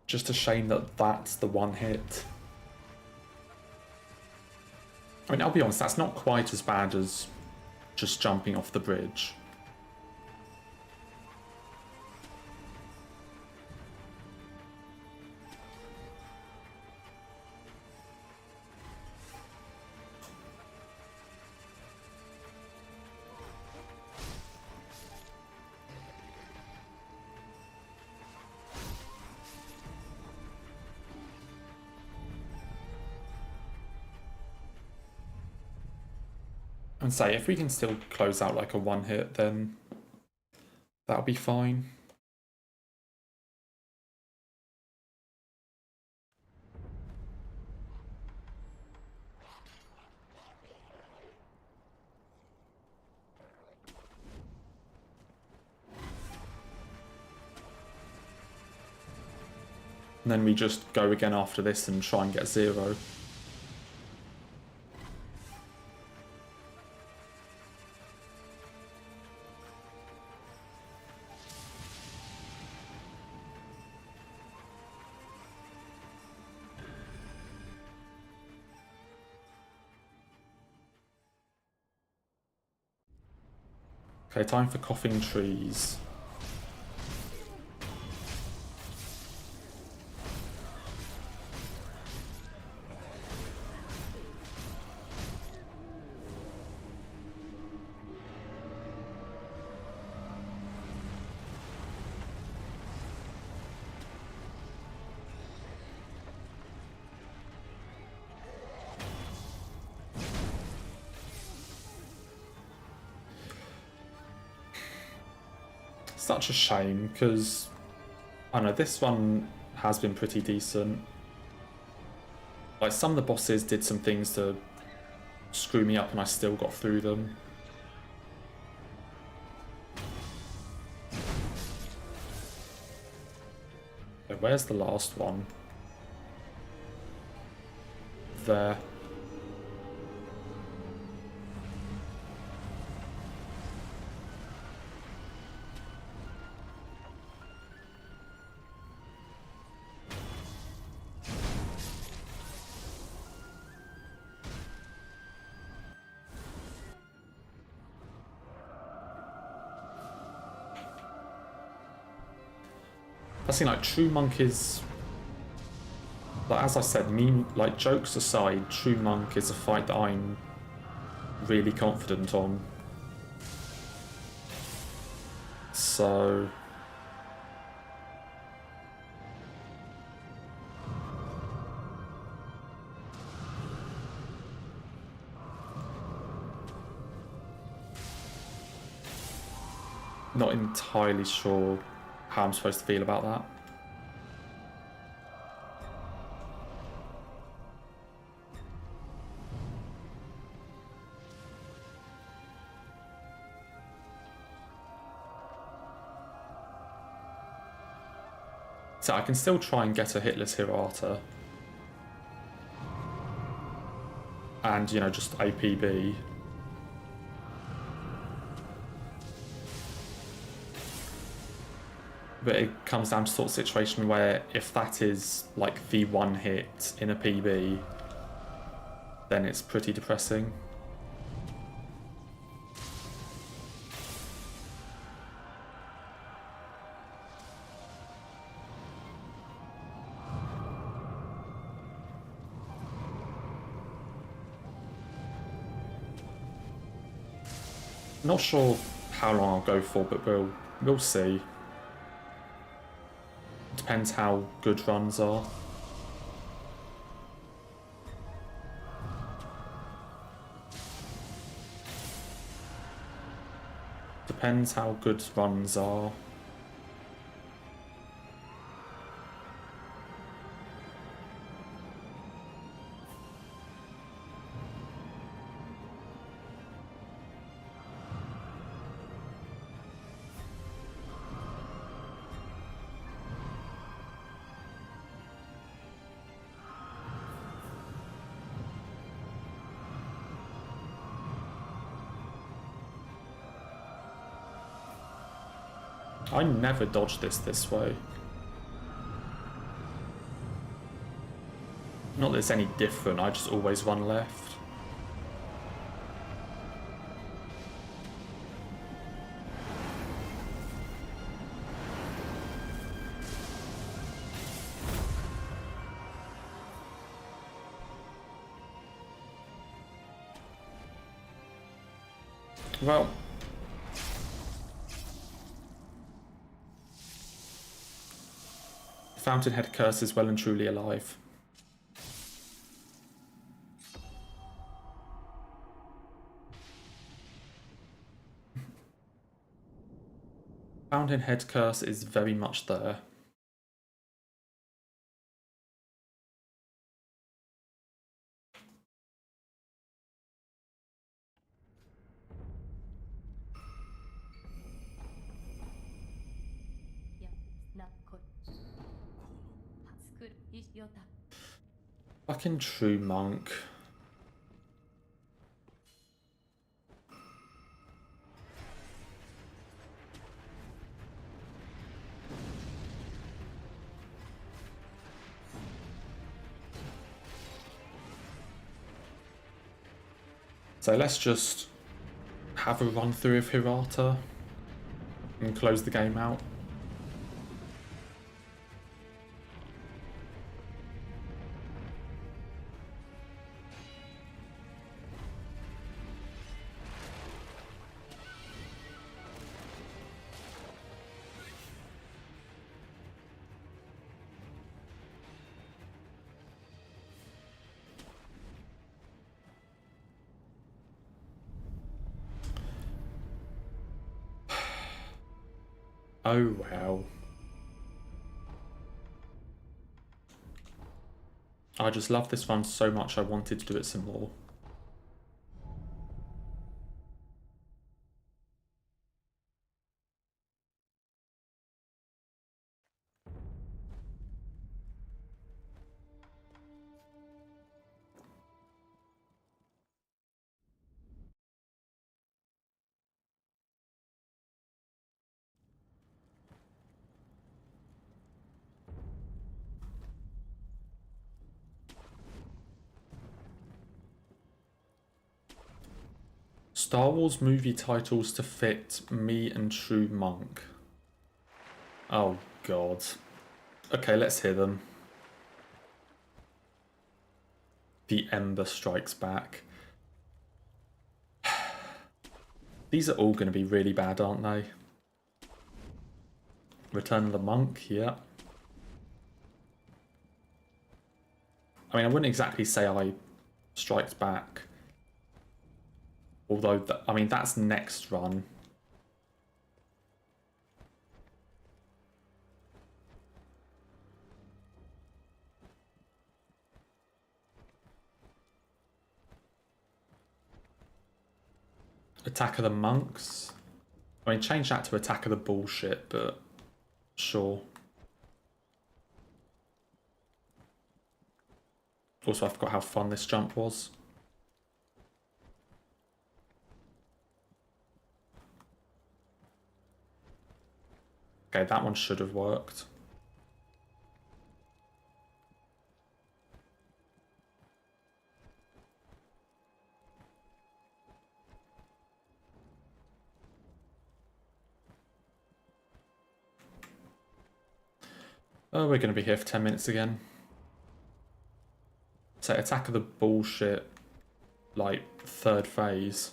Just a shame that that's the one hit. I mean, I'll be honest, that's not quite as bad as just jumping off the bridge. And say, if we can still close out like a one hit, then that'll be fine. And then we just go again after this and try and get 0. Okay, time for coughing trees. Such a shame, because I don't know, this one has been pretty decent. Like, some of the bosses did some things to screw me up and I still got through them. Okay, where's the last one? There. I think, like, True Monk is, like, as I said, like, jokes aside, True Monk is a fight that I'm really confident on. so... Not entirely sure how I'm supposed to feel about that. So I can still try and get a hitless Hirata. And, you know, just APB. But it comes down to sort of situation where if that is like the one hit in a PB, then it's pretty depressing. Not sure how long I'll go for, but we'll see. Depends how good runs are. Depends how good runs are. I never dodge this way. Not that it's any different, I just always run left. Well, Fountainhead Curse is well and truly alive. Fountainhead Curse is very much there. Fucking true monk. So let's just have a run through of Hirata and close the game out. Oh wow. I just love this one so much I wanted to do it some more. Star Wars movie titles to fit me and True Monk. Oh god. Okay, let's hear them. The Ember Strikes Back. These are all going to be really bad, aren't they? Return of the Monk, yeah. I mean, I wouldn't exactly say I strikes back. Although, I mean, that's next run. Attack of the Monks. I mean, change that to Attack of the Bullshit, but sure. Also, I forgot how fun this jump was. Okay, that one should have worked. Oh, we're going to be here for 10 minutes again. So, Attack of the Bullshit, like, third phase.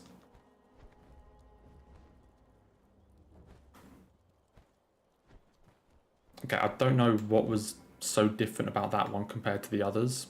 Okay, I don't know what was so different about that one compared to the others.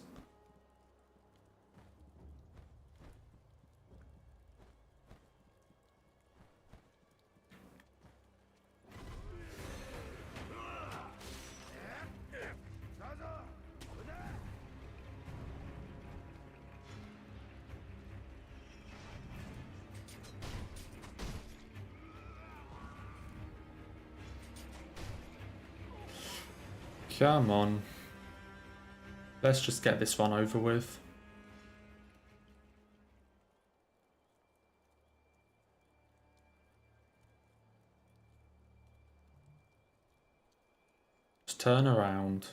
Come on. Let's just get this one over with. Just turn around.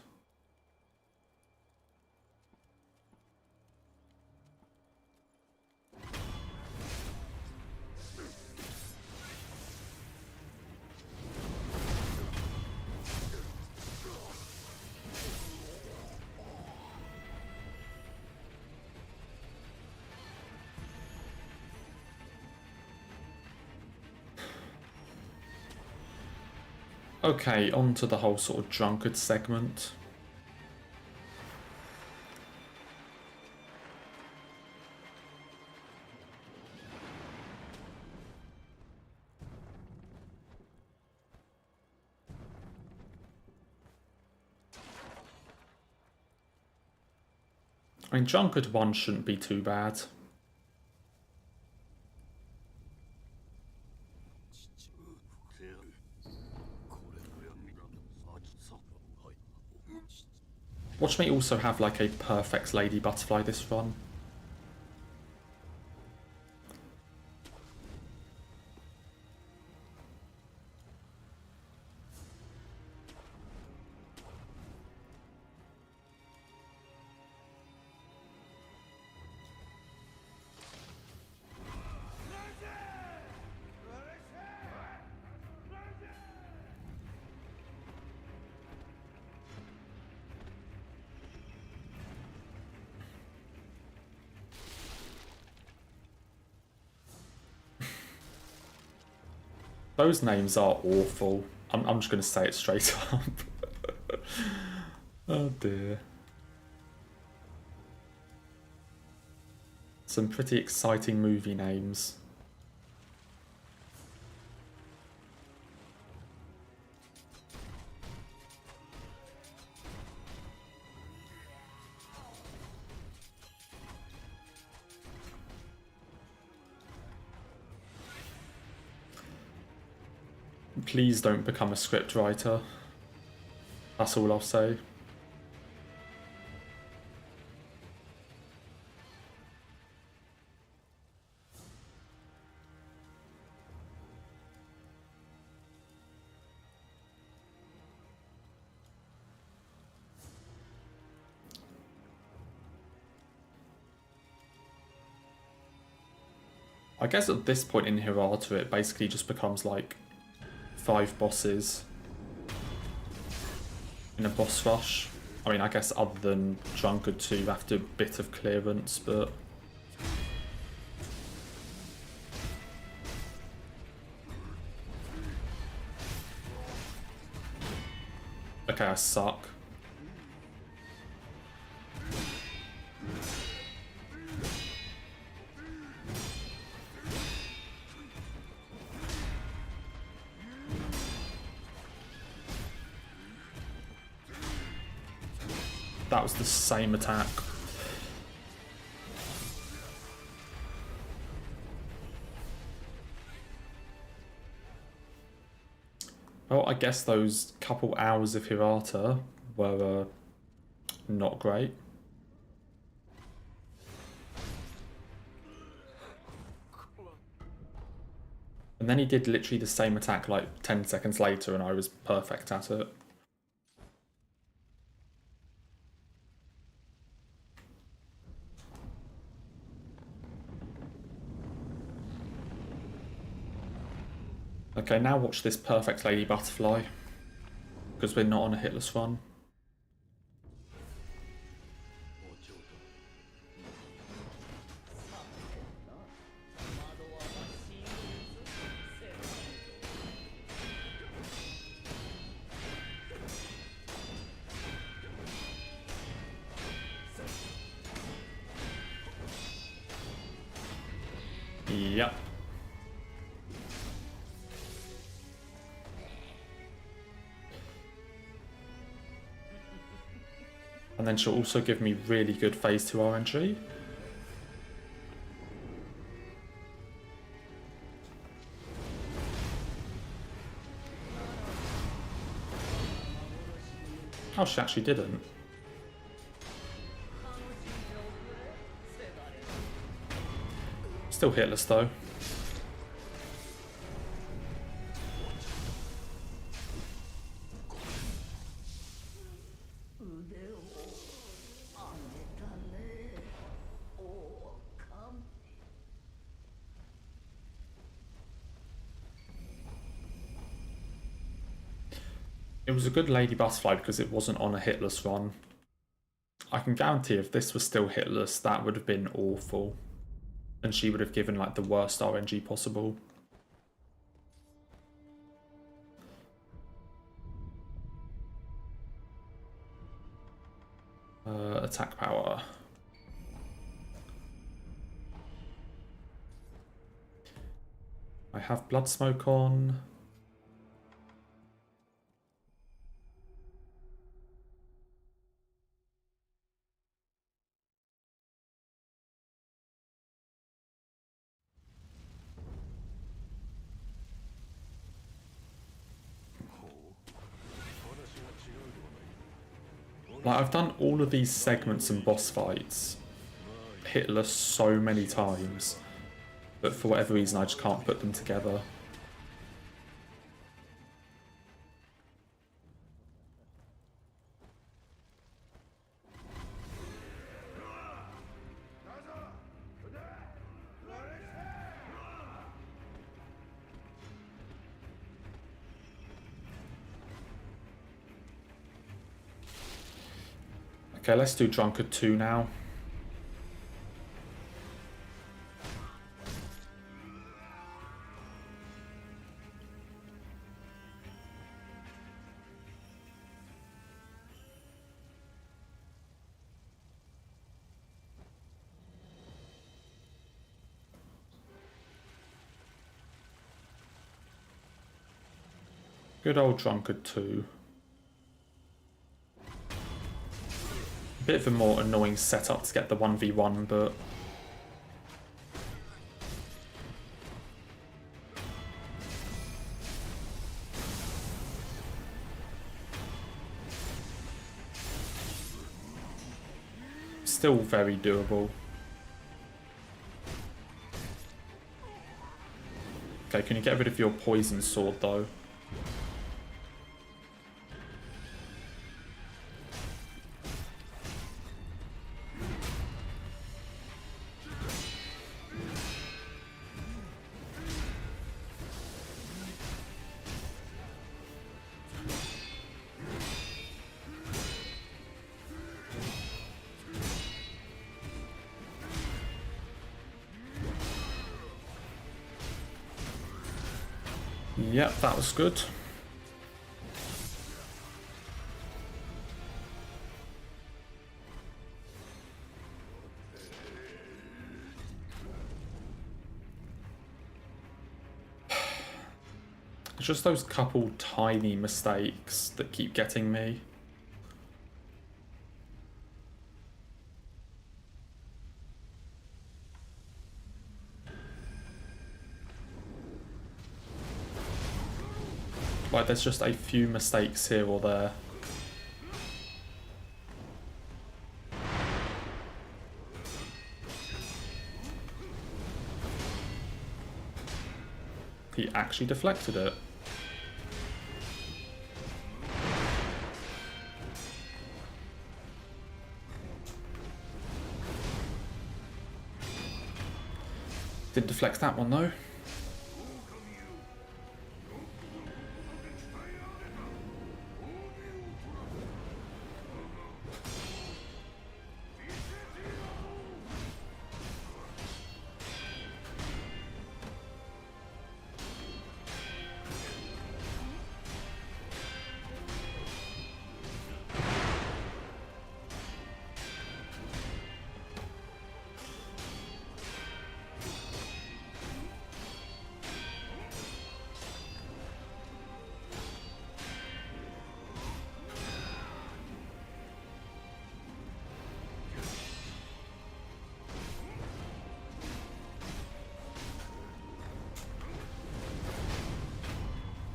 Okay, on to the whole sort of drunkard segment. I mean, drunkard 1 shouldn't be too bad. Watch me also have like a perfect Lady Butterfly this run. Those names are awful. I'm just going to say it straight up. Oh dear. Some pretty exciting movie names. Please don't become a scriptwriter. That's all I'll say. I guess at this point in Hirata it basically just becomes like 5 bosses in a boss rush. I mean, I guess other than Drunkard 2 after a bit of clearance, but... Okay, I suck. That was the same attack. Well, I guess those couple hours of Hirata were not great. And then he did literally the same attack like 10 seconds later and I was perfect at it. Okay, now watch this perfect Lady Butterfly. Because we're not on a hitless run. Yep. And then she'll also give me really good phase 2 RNG. Oh, she actually didn't. Still hitless though. It was a good Lady Butterfly because it wasn't on a hitless run. I can guarantee if this was still hitless, that would have been awful. And she would have given like the worst RNG possible. Attack power. I have Blood Smoke on. Like, I've done all of these segments and boss fights hitless so many times, but for whatever reason I just can't put them together. Okay, let's do Drunkard 2 now. Good old Drunkard 2. Bit of a more annoying setup to get the 1v1, but still very doable. Okay, can you get rid of your poison sword though? Yep, that was good. just those couple tiny mistakes that keep getting me. Like, there's just a few mistakes here or there. He actually deflected it. Didn't deflect that one though.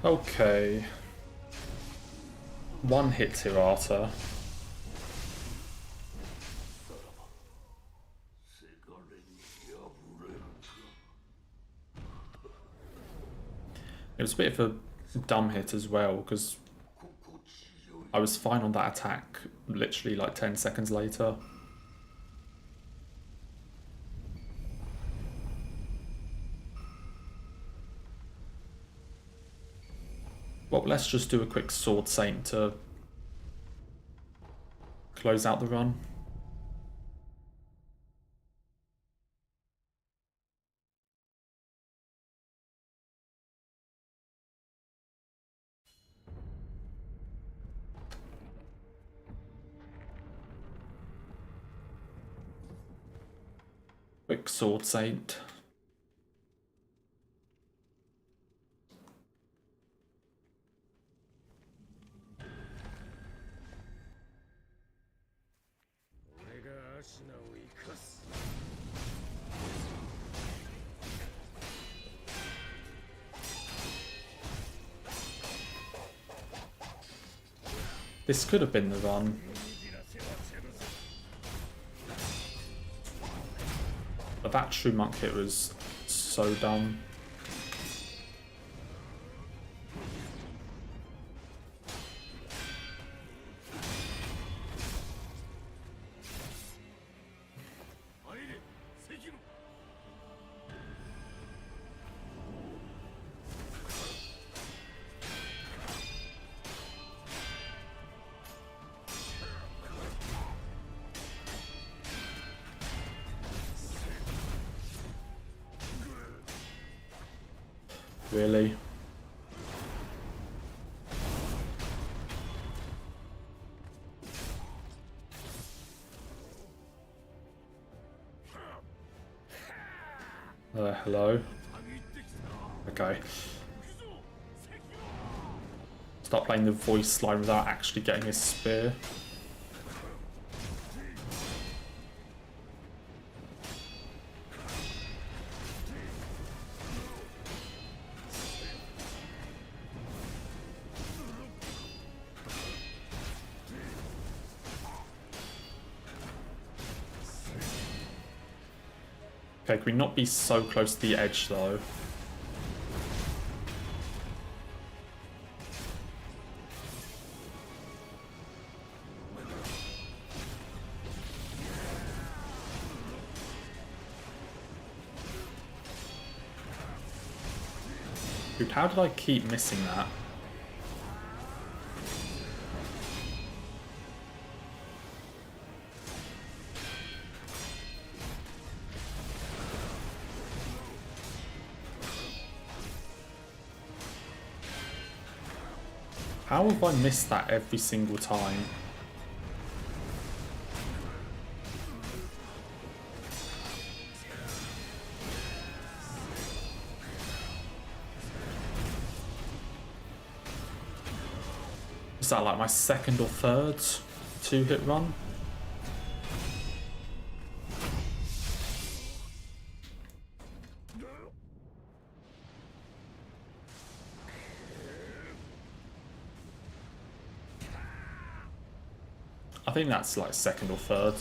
Okay. One hit Hirata. It was a bit of a dumb hit as well, because I was fine on that attack literally like 10 seconds later. Well, let's just do a quick Sword Saint to close out the run. Quick Sword Saint. This could have been the run. But that True Monk hit was so dumb. Really? Hello? Okay. Start playing the voice line without actually getting his spear. Okay, can we not be so close to the edge though? Dude, how did I keep missing that? How have I missed that every single time? Is that like my second or third 2-hit run? I think that's like second or third.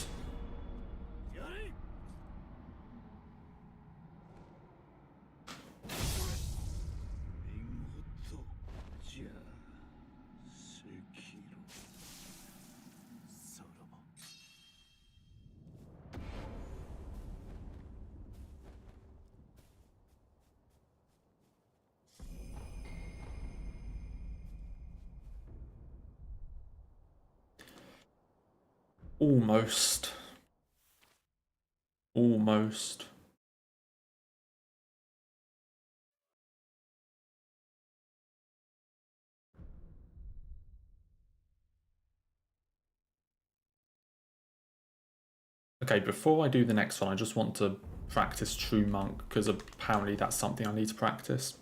Almost. Almost. Okay, before I do the next one, I just want to practice True Monk, because apparently that's something I need to practice.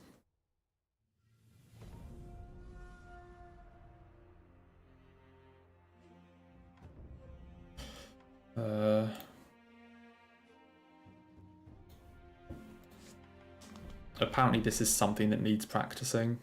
Apparently this is something that needs practicing.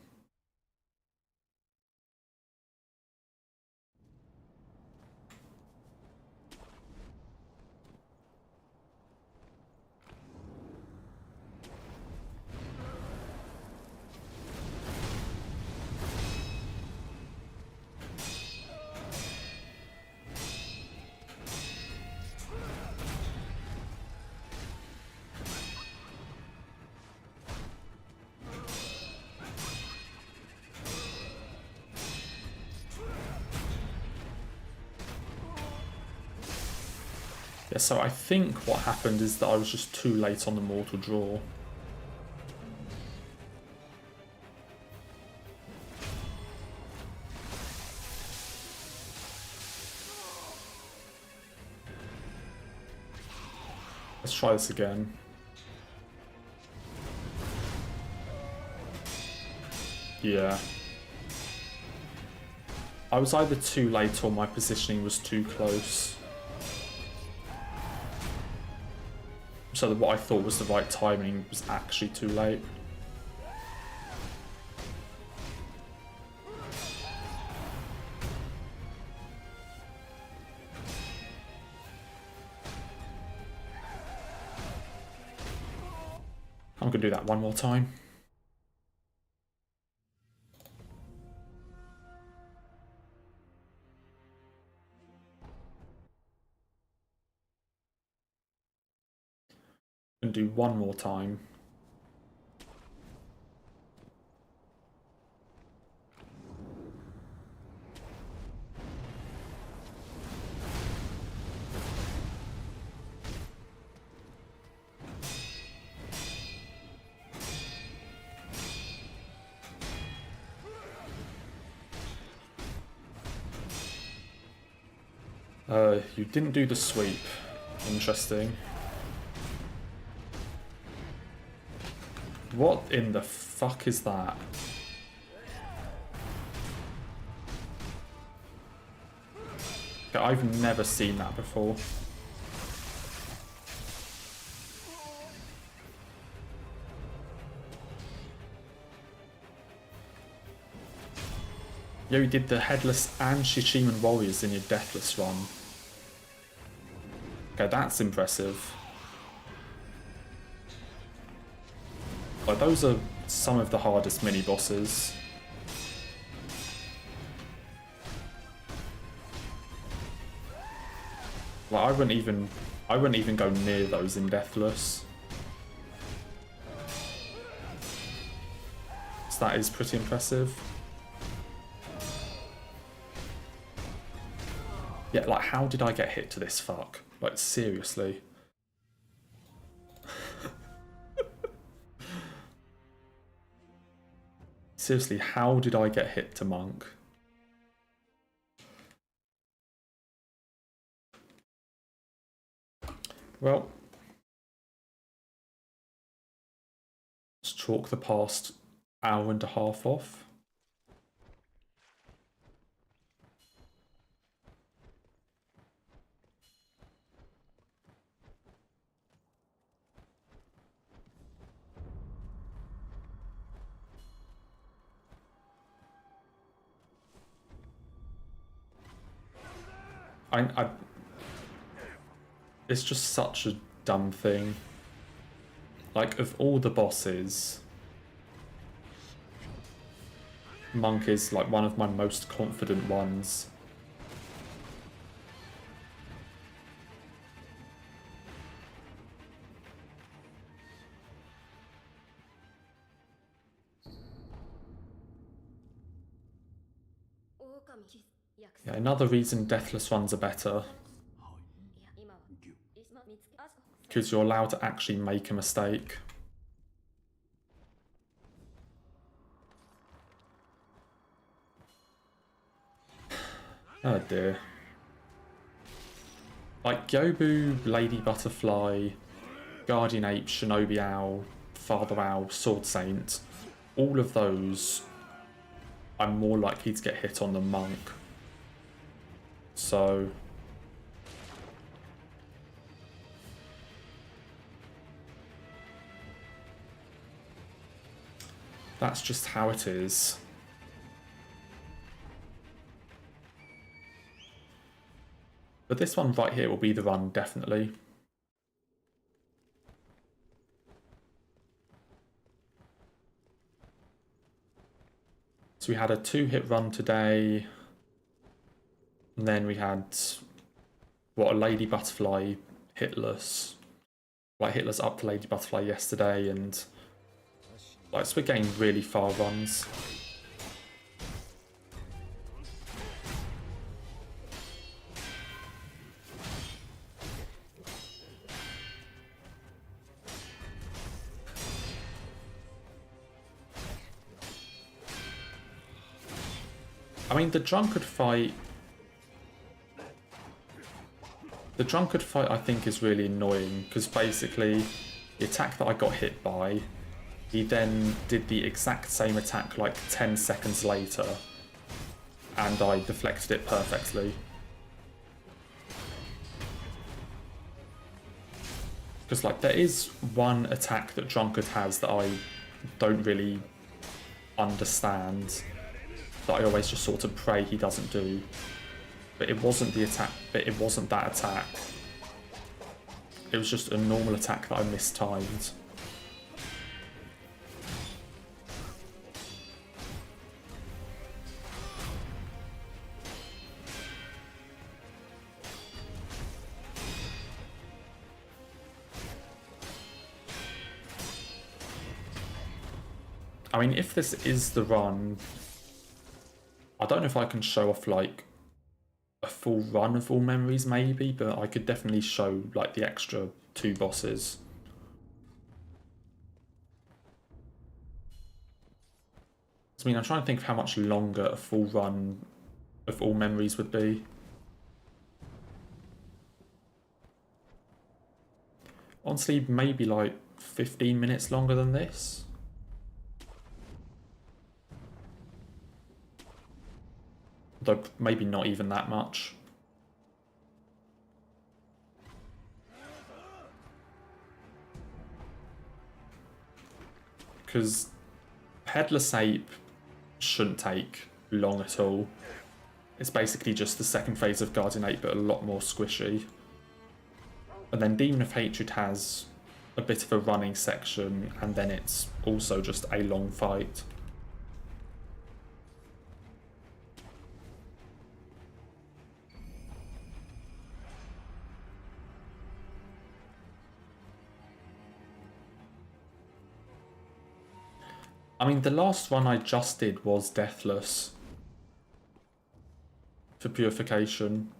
Yeah, so I think what happened is that I was just too late on the mortal draw. Let's try this again. Yeah. I was either too late or my positioning was too close. So that what I thought was the right timing was actually too late. I'm gonna do that one more time. And do one more time. You didn't do the sweep. Interesting. What in the fuck is that? Okay, I've never seen that before. Yo, you did the Headless and Shishiman Warriors in your Deathless run. Okay, that's impressive. Like, those are some of the hardest mini-bosses. Like, I wouldn't even go near those in Deathless. So that is pretty impressive. Yeah, like, how did I get hit to this fuck? Like, seriously. Seriously, how did I get hit to Monk? Well, let's chalk the past hour and a half off. I it's just such a dumb thing. Like, of all the bosses, Monk is like one of my most confident ones. Yeah, another reason Deathless runs are better. Because you're allowed to actually make a mistake. Oh dear. Like Gyobu, Lady Butterfly, Guardian Ape, Shinobi Owl, Father Owl, Sword Saint, all of those I'm more likely to get hit on than Monk. So that's just how it is. But this one right here will be the run, definitely. So we had a 2-hit run today. And then we had, what, a Lady Butterfly, Hitless. Like, Hitless up to Lady Butterfly yesterday, and like, so we're getting really far runs. I mean, the drunkard fight I think is really annoying, because basically the attack that I got hit by, he then did the exact same attack like 10 seconds later, and I deflected it perfectly. Because like, there is one attack that Drunkard has that I don't really understand, that I always just sort of pray he doesn't do. But it wasn't the attack, but it wasn't that attack. It was just a normal attack that I mistimed. I mean, if this is the run, I don't know if I can show off like a full run of all memories maybe, but I could definitely show like the extra 2 bosses. I mean, I'm trying to think of how much longer a full run of all memories would be. Honestly, maybe like 15 minutes longer than this. Though maybe not even that much. Because Headless Ape shouldn't take long at all. It's basically just the second phase of Guardian Ape, but a lot more squishy. And then Demon of Hatred has a bit of a running section, and then it's also just a long fight. I mean, the last one I just did was Deathless for Purification.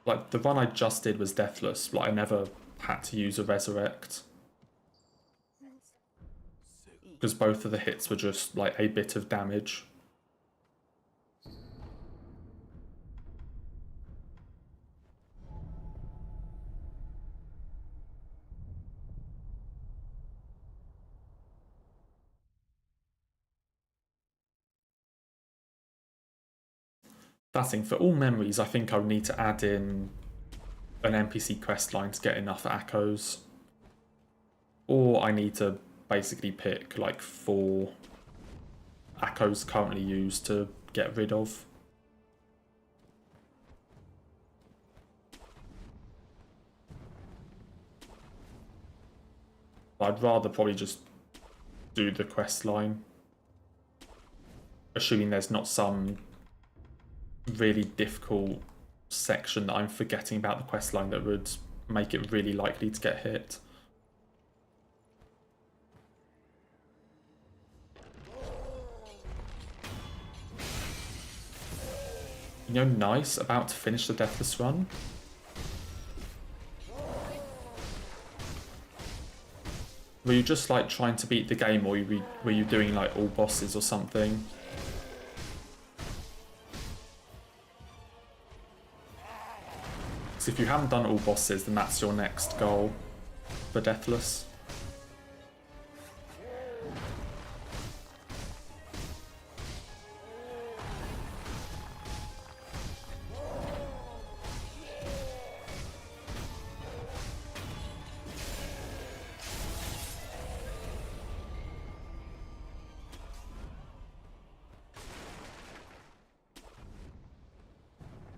Like, the run I just did was Deathless, like I never had to use a Resurrect. Because both of the hits were just like a bit of damage. That thing, for all memories, I think I would need to add in an NPC quest line to get enough Echoes. Or I need to basically pick like 4 Echoes currently used to get rid of. I'd rather probably just do the quest line. Assuming there's not some really difficult section that I'm forgetting about the quest line that would make it really likely to get hit. You know, nice, about to finish the Deathless run. Were you just like trying to beat the game, or were you doing like all bosses or something? So if you haven't done all bosses, then that's your next goal for Deathless.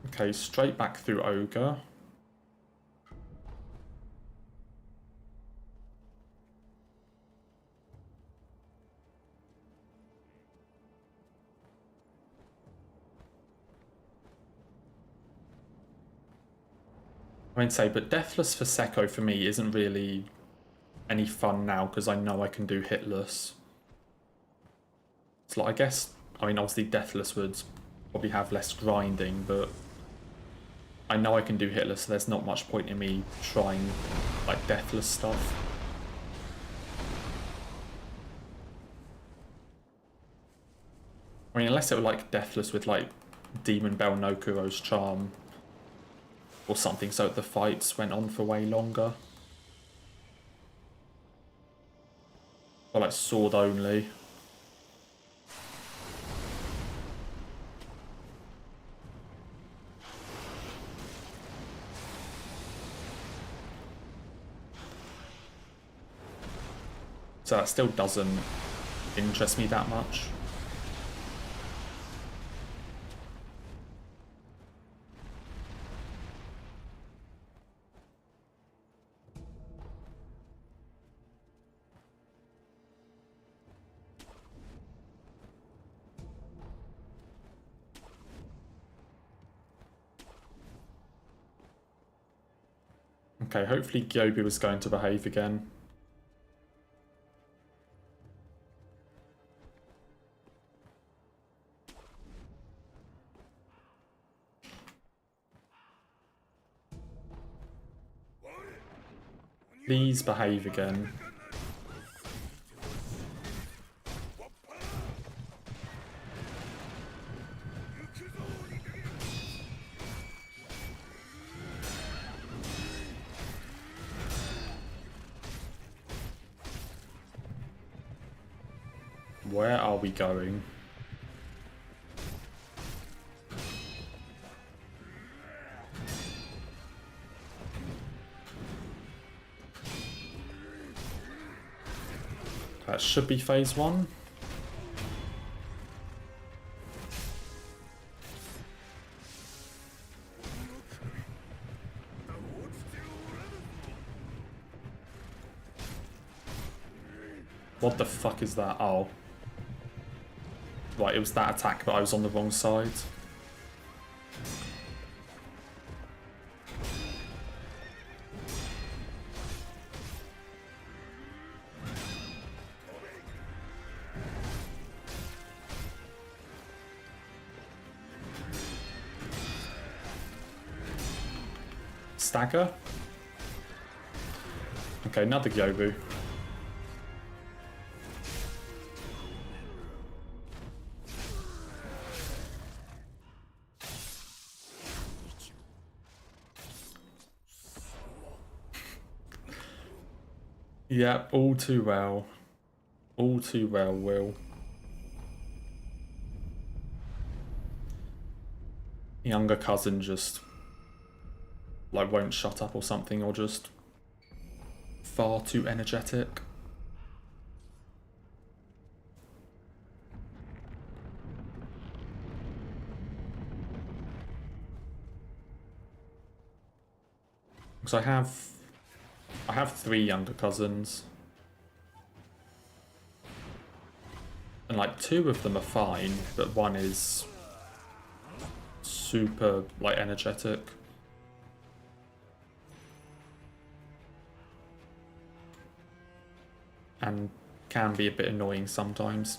Okay, straight back through Ogre. I mean, but Deathless for Sekiro for me isn't really any fun now because I know I can do Hitless. It's like, I guess, I mean, obviously Deathless would probably have less grinding, but I know I can do Hitless, so there's not much point in me trying, like, Deathless stuff. I mean, unless it were, like, Deathless with, like, Demon Bell no Kuro's Charm or something, so the fights went on for way longer. Or, like, sword only. So that still doesn't interest me that much. Okay, hopefully Gyobu is going to behave again. Please behave again. Where are we going? That should be phase 1. What the fuck is that? Oh. Right, it was that attack, but I was on the wrong side. Stagger? Okay, another Gyobu. Yeah, all too well. All too well, Will. Younger cousin just like won't shut up or something, or just far too energetic. Because I have 3 younger cousins. And like 2 of them are fine, but 1 is super like energetic. And can be a bit annoying sometimes.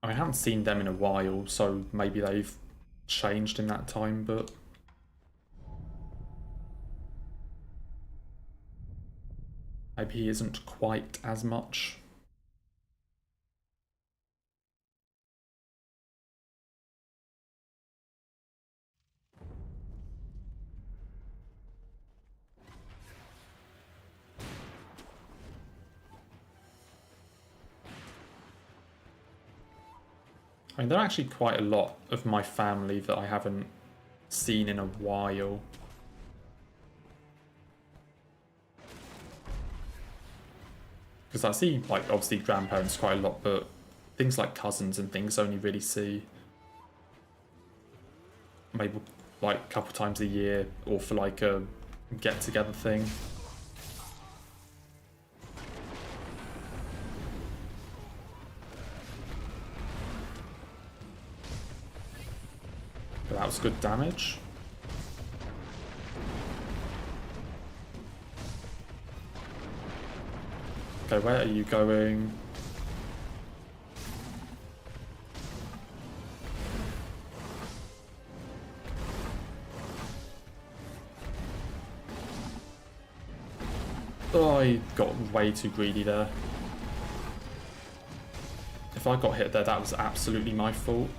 I haven't seen them in a while, so maybe they've changed in that time, but maybe he isn't quite as much. I mean, there are actually quite a lot of my family that I haven't seen in a while. Because I see, like, obviously grandparents quite a lot, but things like cousins and things only really see maybe like a couple times a year or for like a get-together thing. But that was good damage. Okay, where are you going? Oh, I got way too greedy there. If I got hit there, that was absolutely my fault.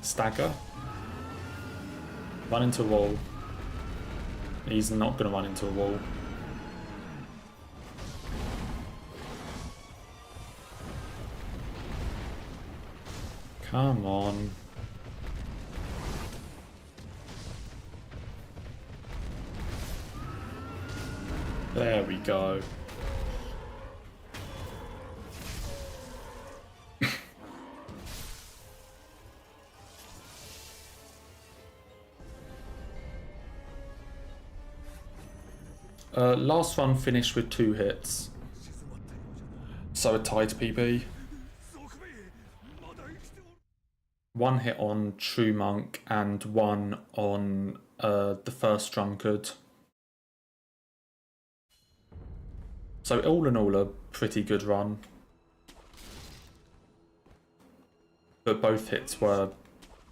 Stagger. Run into a wall. He's not going to run into a wall. Come on. There we go. Last one finished with 2 hits. So a tied PB. 1 hit on True Monk and 1 on the first Drunkard. So all in all, a pretty good run. But both hits were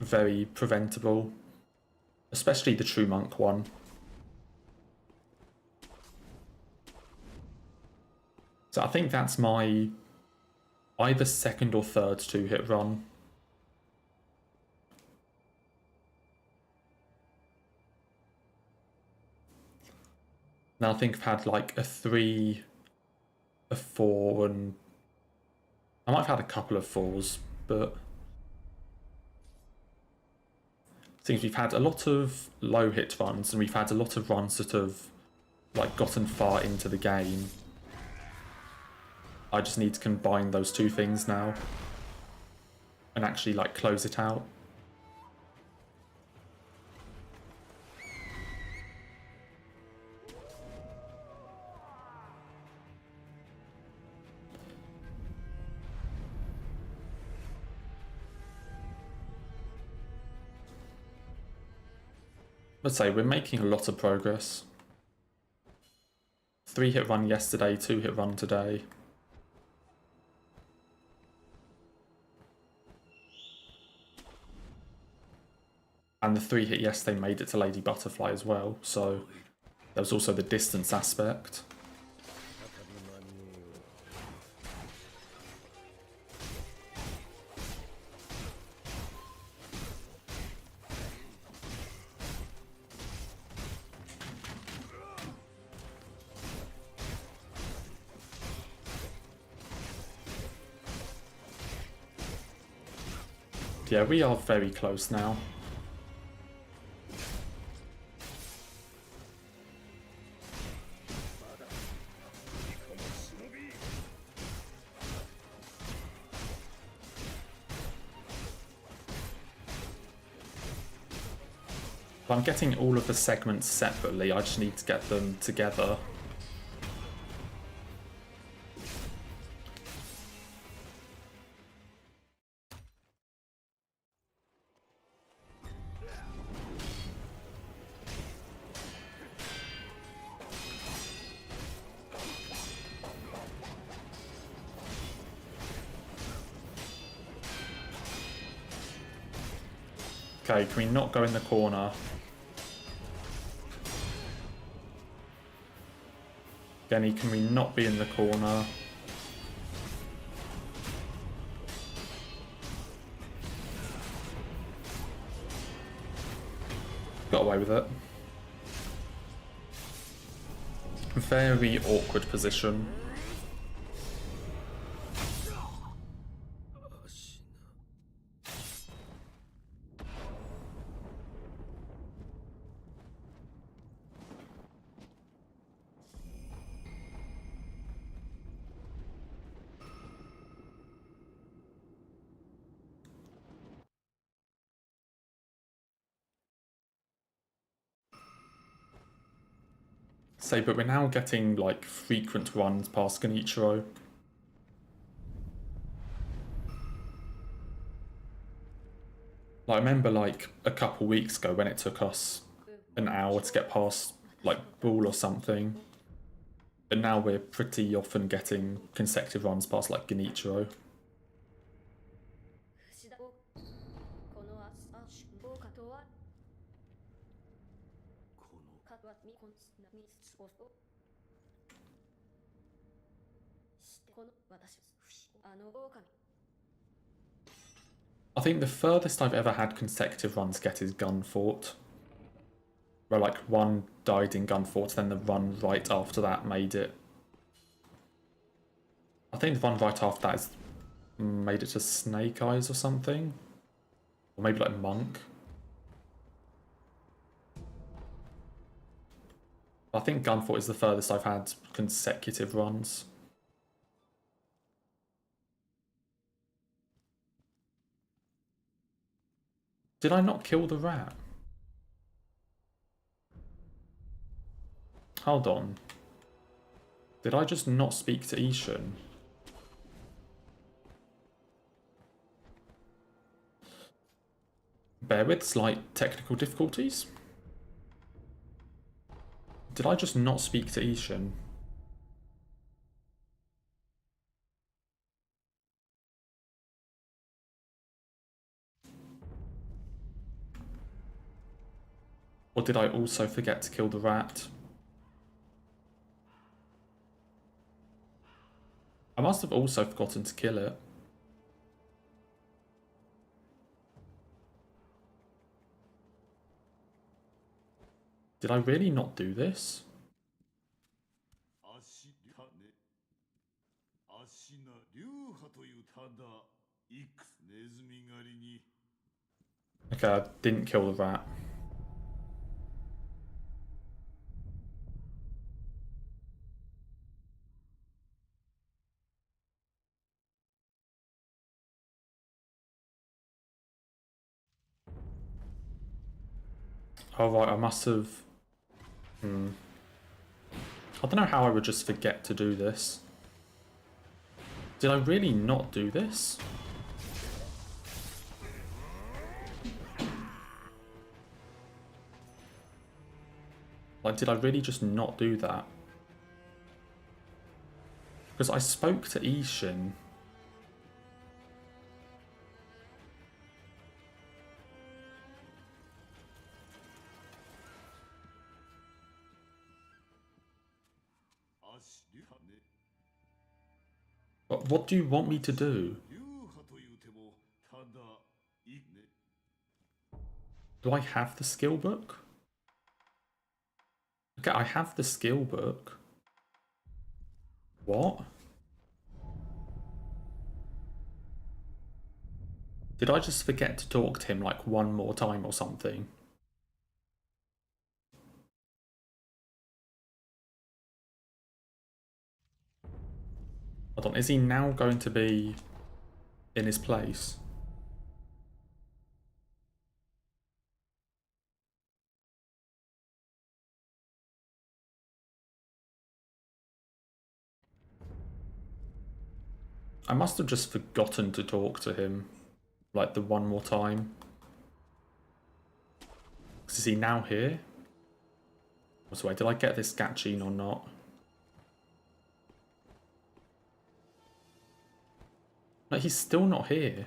very preventable. Especially the True Monk one. So I think that's my either second or third 2-hit run. Now I think I've had like a 3, a 4, and I might have had a couple of 4s, but it seems we've had a lot of low hit runs and we've had a lot of runs that have like gotten far into the game. I just need to combine those 2 things now and actually like close it out. Let's say we're making a lot of progress. 3-hit run yesterday, 2-hit run today. And the 3-hit yesterday made it to Lady Butterfly as well, so there was also the distance aspect. Yeah, we are very close now. I'm getting all of the segments separately, I just need to get them together. Okay, can we not go in the corner? Genny, can we not be in the corner? Got away with it. Very awkward position. So, but we're now getting like frequent runs past Genichiro. Like, I remember like a couple weeks ago when it took us an hour to get past like Bull or something. But now we're pretty often getting consecutive runs past like Genichiro. I think the furthest I've ever had consecutive runs get is Gunfort. Where like one died in Gunfort, then the run right after that made it. I think the one right after that is made it to Snake Eyes or something. Or maybe like Monk. I think Gunfort is the furthest I've had consecutive runs. Did I not kill the rat? Hold on. Did I just not speak to Ishin? Bear with slight technical difficulties. Did I just not speak to Ishin? Or did I also forget to kill the rat? I must have also forgotten to kill it. Did I really not do this? Okay, I didn't kill the rat. Oh right, I must have... I don't know how I would just forget to do this. Did I really not do this? Like, did I really just not do that? Because I spoke to Ishin. But what do you want me to do? Do I have the skill book? Okay, I have the skill book. What? Did I just forget to talk to him like one more time or something? Hold on, is he now going to be in his place? I must have just forgotten to talk to him, like the one more time. Is he now here? So wait, did I get this Gatchin or not? Like, he's still not here.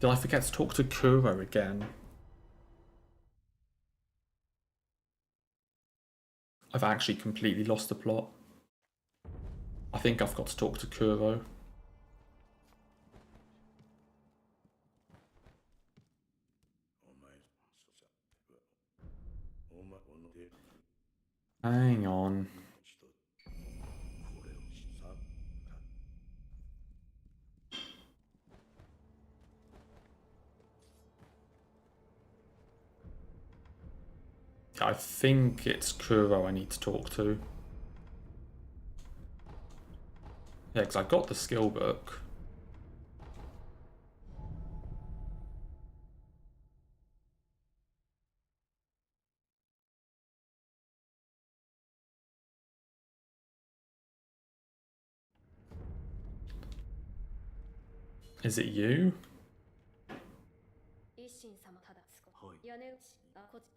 Did I forget to talk to Kuro again? I've actually completely lost the plot. I think I've got to talk to Kuro. Hang on. I think it's Kuro I need to talk to. Yeah, because I got the skill book. Is it you?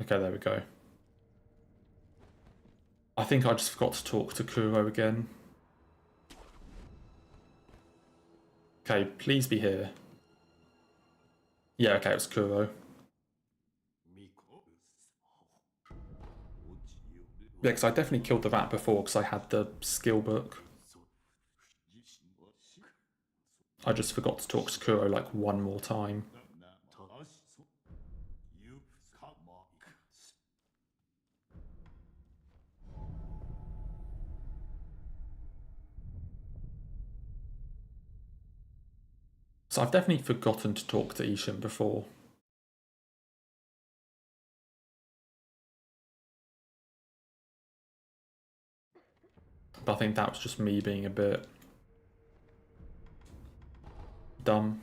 Okay, there we go. I think I just forgot to talk to Kuro again. Okay, please be here. Yeah, okay, it was Kuro. Yeah, because I definitely killed the rat before because I had the skill book. I just forgot to talk to Kuro like one more time. So I've definitely forgotten to talk to Ishin before. But I think that was just me being a bit dumb.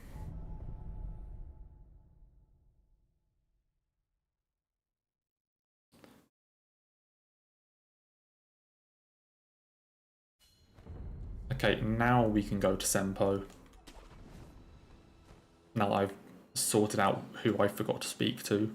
Okay, now we can go to Senpo. Now that I've sorted out who I forgot to speak to.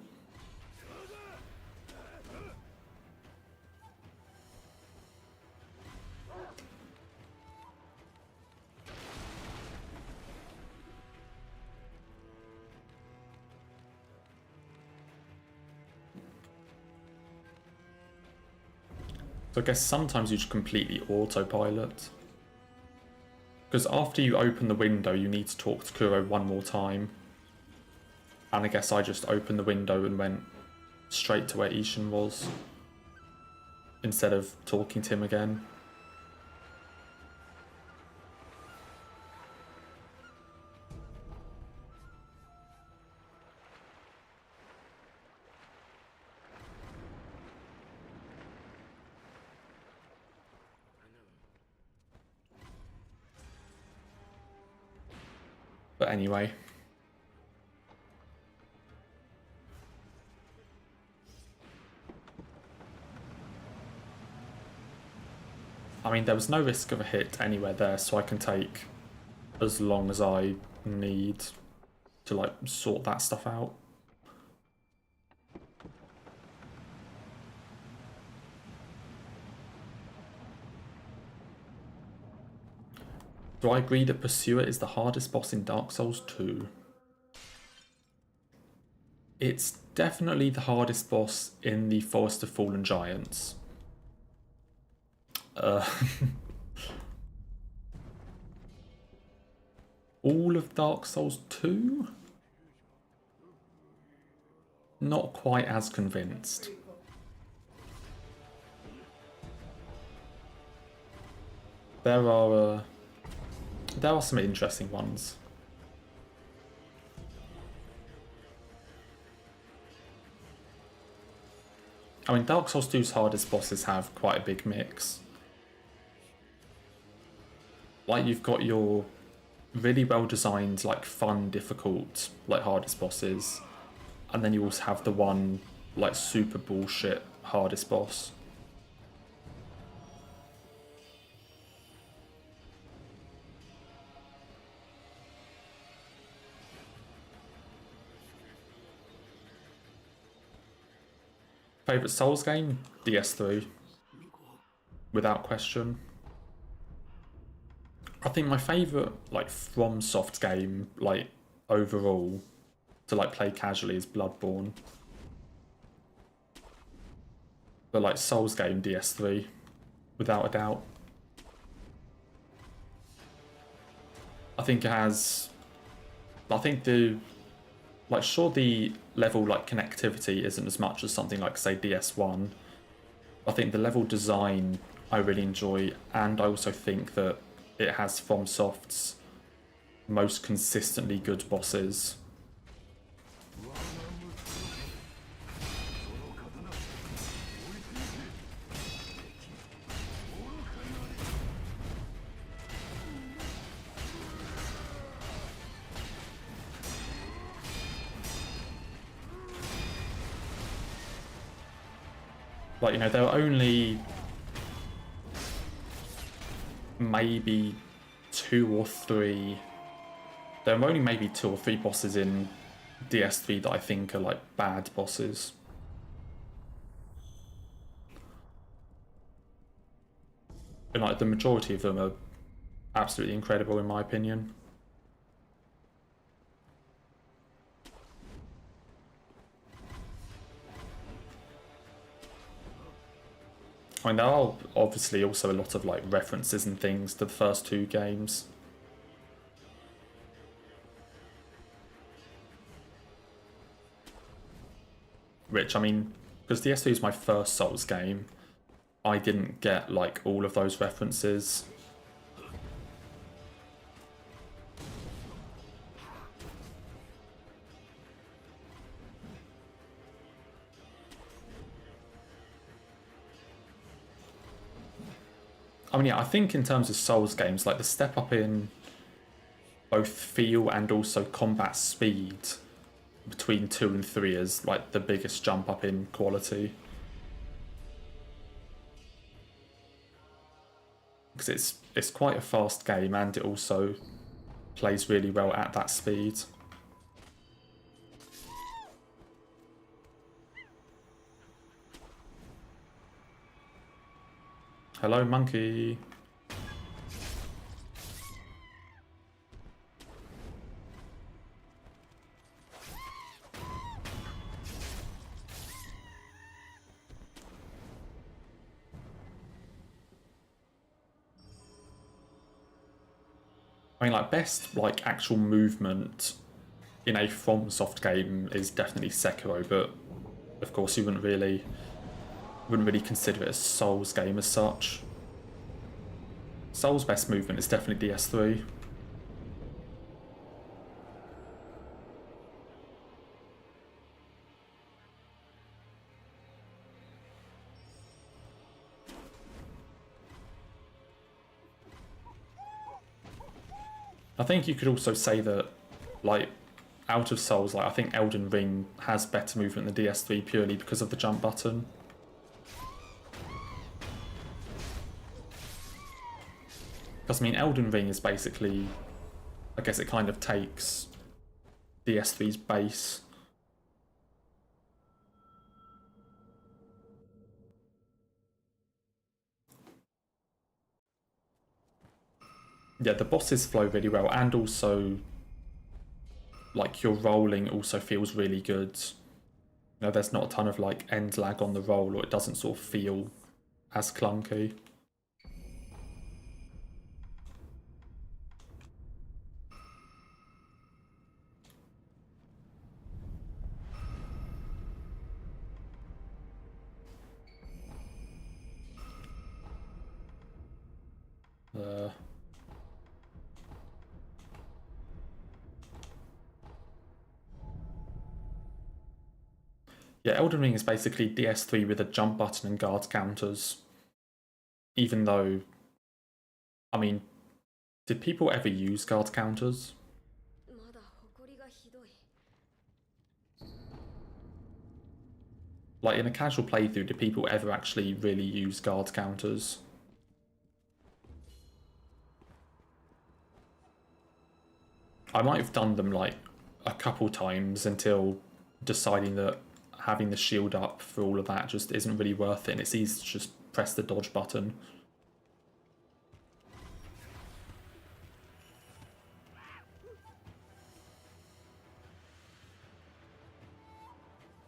So I guess sometimes you just completely autopilot. Because after you open the window, you need to talk to Kuro one more time. And I guess I just opened the window and went straight to where Ishin was, instead of talking to him again. But anyway. I mean, there was no risk of a hit anywhere there, so I can take as long as I need to, like, sort that stuff out. Do I agree that Pursuer is the hardest boss in Dark Souls 2? It's definitely the hardest boss in the Forest of Fallen Giants. All of Dark Souls 2? Not quite as convinced. there are some interesting ones. I mean, Dark Souls 2's hardest bosses have quite a big mix. Like, you've got your really well-designed, like, fun, difficult, like, hardest bosses. And then you also have the one, like, super bullshit hardest boss. Favourite Souls game? DS3. Without question. I think my favourite, like, FromSoft game, like, overall, to, like, play casually is Bloodborne. But, like, Souls game, DS3. Without a doubt. I think it has... I think the... Like, sure, the level, like, connectivity isn't as much as something like, say, DS1. I think the level design I really enjoy, and I also think that it has FromSoft's most consistently good bosses. Like, you know, there are only maybe two or three bosses in DS3 that I think are, like, bad bosses. And, like, the majority of them are absolutely incredible in my opinion. I mean, there are obviously also a lot of, like, references and things to the first two games. Which, I mean, because DS2 is my first Souls game, I didn't get, like, all of those references. I mean, yeah, I think in terms of Souls games, like, the step up in both feel and also combat speed between 2 and 3 is, like, the biggest jump up in quality. Because it's quite a fast game and it also plays really well at that speed. Hello, monkey. I mean, like, best, like, actual movement in a FromSoft game is definitely Sekiro, but of course you wouldn't really consider it a Souls game as such. Souls' best movement is definitely DS3. I think you could also say that, like, out of Souls, like, I think Elden Ring has better movement than DS3 purely because of the jump button. Because, I mean, Elden Ring is basically, I guess it kind of takes DS3's base. Yeah, the bosses flow really well, and also, like, your rolling also feels really good. You know, there's not a ton of, like, end lag on the roll, or it doesn't sort of feel as clunky. Yeah, Elden Ring is basically DS3 with a jump button and guard counters. Even though, I mean, did people ever use guard counters? Like, in a casual playthrough, did people ever actually really use guard counters? I might have done them, like, a couple times until deciding that having the shield up for all of that just isn't really worth it, and it's easy to just press the dodge button.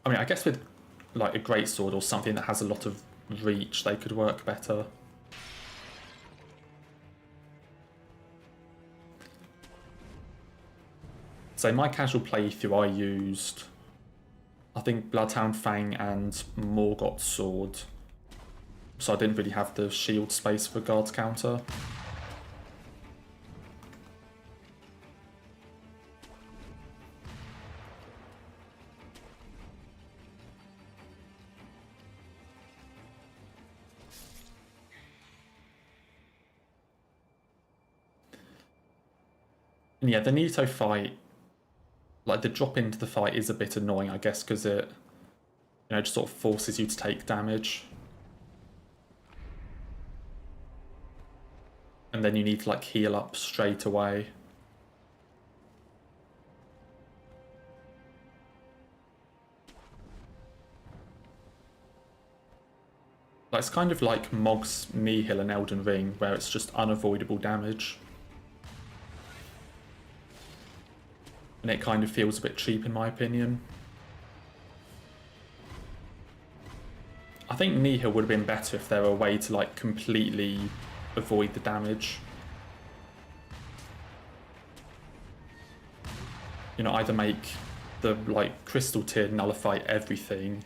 I mean, I guess with like a greatsword or something that has a lot of reach, they could work better. So my casual playthrough, I used, I think, Bloodhound Fang and Morgoth's sword. So I didn't really have the shield space for guard counter. And yeah, the Nito fight, like the drop into the fight is a bit annoying, I guess, because it, just sort of forces you to take damage. And then you need to like heal up straight away. Like, it's kind of like Mog's Nihil and Elden Ring, where it's just unavoidable damage. And it kind of feels a bit cheap in my opinion. I think Nihil would have been better if there were a way to like completely avoid the damage. Either make the like crystal tier nullify everything,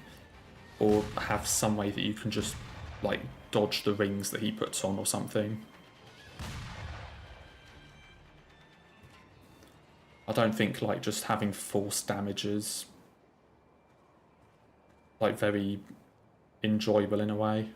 or have some way that you can just like dodge the rings that he puts on or something. I don't think like just having force damage is like very enjoyable in a way.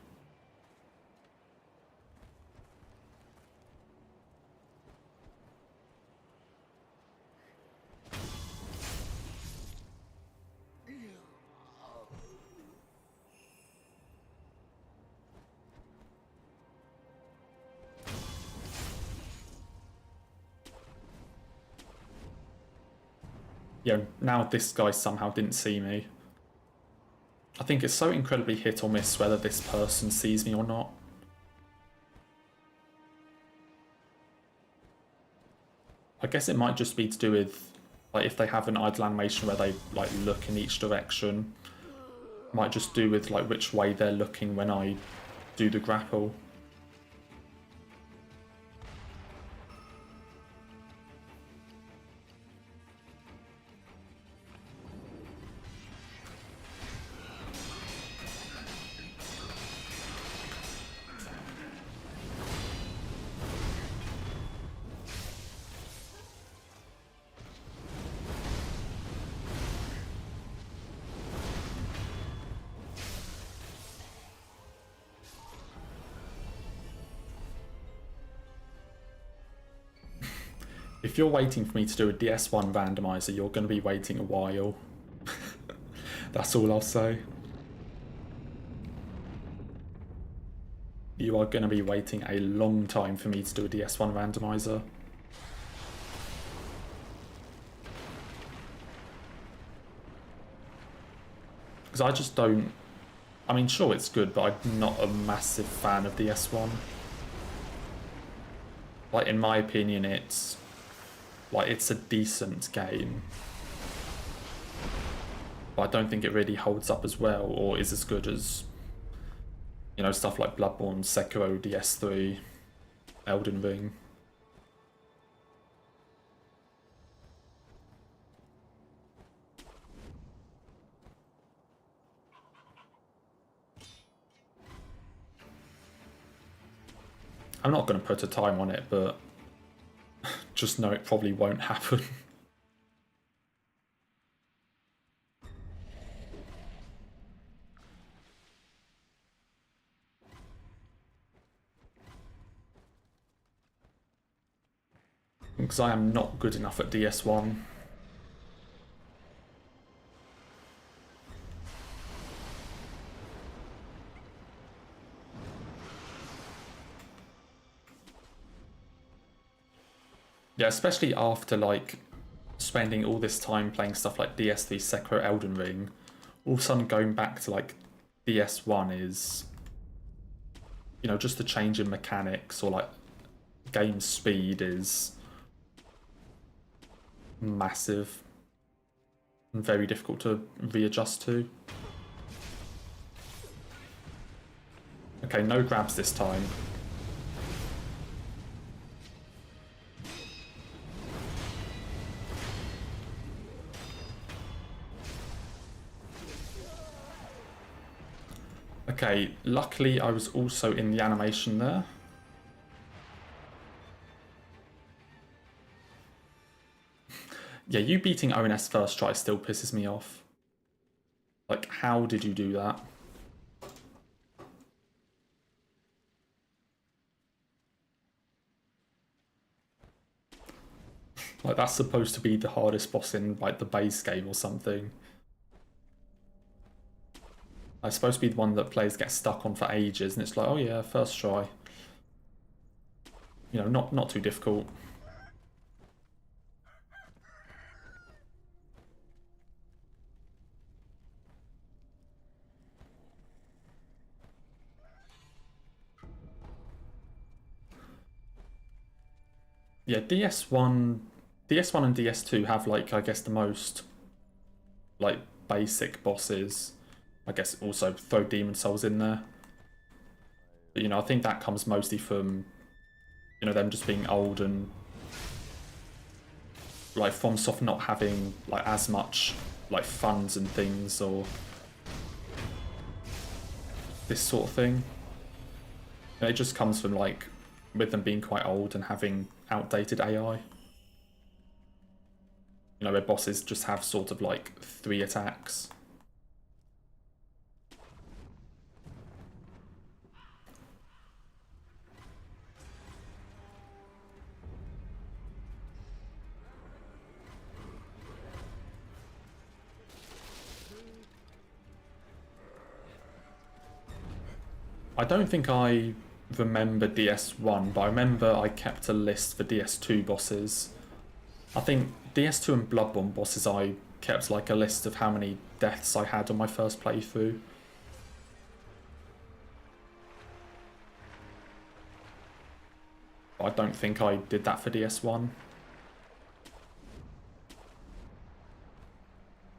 Yeah, now this guy somehow didn't see me. I think it's so incredibly hit or miss whether this person sees me or not. I guess it might just be to do with, like, if they have an idle animation where they, like, look in each direction. Might just do with, like, which way they're looking when I do the grapple. If you're waiting for me to do a DS1 randomizer, you're going to be waiting a while. That's all I'll say. You are going to be waiting a long time for me to do a DS1 randomizer. Because I just don't... I mean, sure, it's good, but I'm not a massive fan of the S1. Like, in my opinion, it's a decent game. But I don't think it really holds up as well, or is as good as, stuff like Bloodborne, Sekiro, DS3, Elden Ring. I'm not going to put a time on it, but just know it probably won't happen. Because I am not good enough at DS1. Yeah, especially after like spending all this time playing stuff like DS3, Sekiro, Elden Ring, all of a sudden going back to like DS1 is, you know, just a change in mechanics or like game speed is massive and very difficult to readjust to. Okay, no grabs this time. Okay, luckily I was also in the animation there. Yeah, you beating ONS first try still pisses me off. Like, how did you do that? Like, that's supposed to be the hardest boss in, like, the base game or something. It's supposed to be the one that players get stuck on for ages, and it's like, oh yeah, first try. You know, not too difficult. Yeah, DS1 and DS2 have, like, I guess the most, like, basic bosses. I guess also throw Demon Souls in there. But, you know, I think that comes mostly from, you know, them just being old and, like, FromSoft not having, like, as much, like, funds and things or this sort of thing. And it just comes from, like, with them being quite old and having outdated AI. You know, where bosses just have sort of like 3 attacks. I don't think I remember DS1, but I remember I kept a list for DS2 bosses. I think DS2 and Bloodborne bosses, I kept like a list of how many deaths I had on my first playthrough. I don't think I did that for DS1.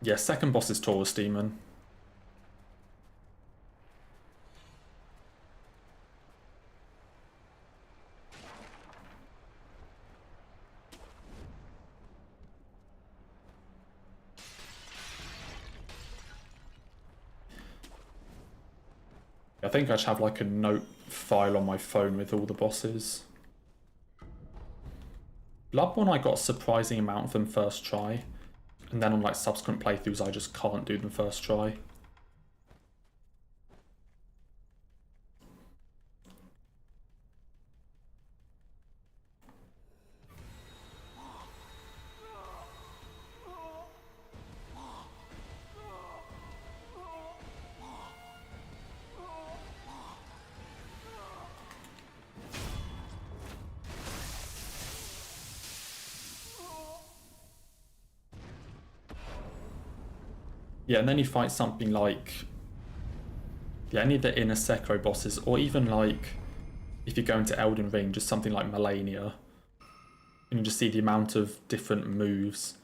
Yeah, second boss is Taurus Demon. I think I should have like a note file on my phone with all the bosses. Bloodborne I got a surprising amount of them first try, and then on like subsequent playthroughs I just can't do them first try. Yeah, and then you fight something like, yeah, any of the inner Sekiro bosses, or even like, if you go into Elden Ring, just something like Melania, and you just see the amount of different moves.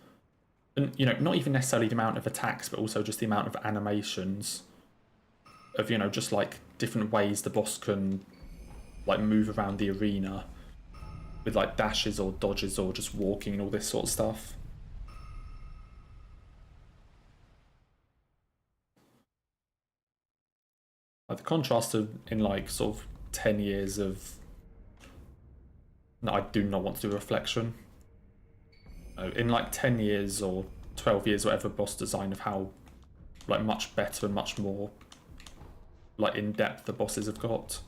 And, you know, not even necessarily the amount of attacks, but also just the amount of animations of, you know, just like different ways the boss can like move around the arena with like dashes or dodges or just walking and all this sort of stuff. Like the contrast of in like sort of 10 years of No, I do not want to do reflection. No, in like 10 years or 12 years, whatever boss design of how like much better and much more like in depth the bosses have got.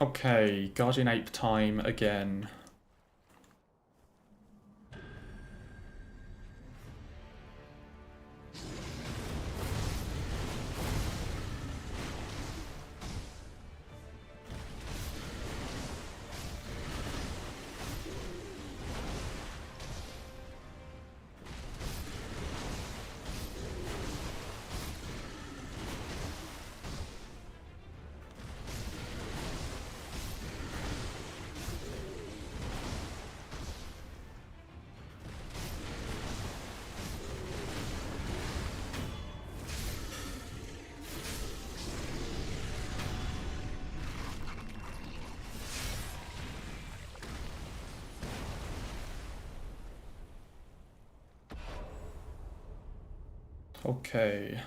Okay, Guardian Ape time again. Okay.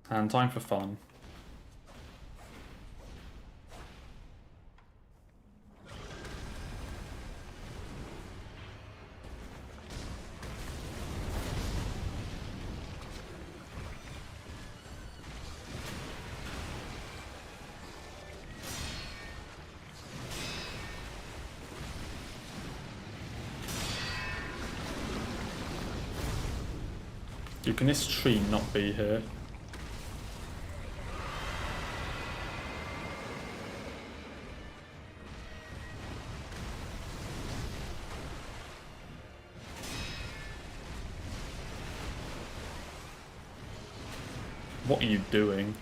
And time for fun. Can this tree not be here? What are you doing?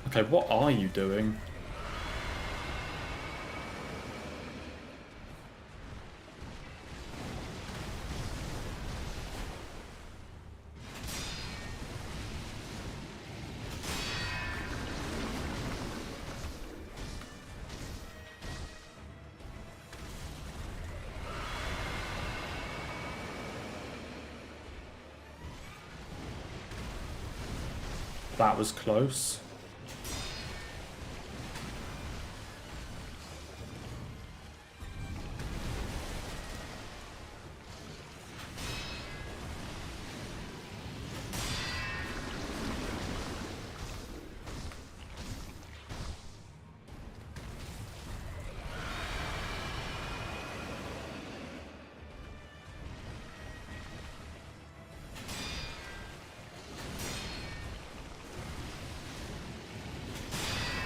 Okay, what are you doing? That was close.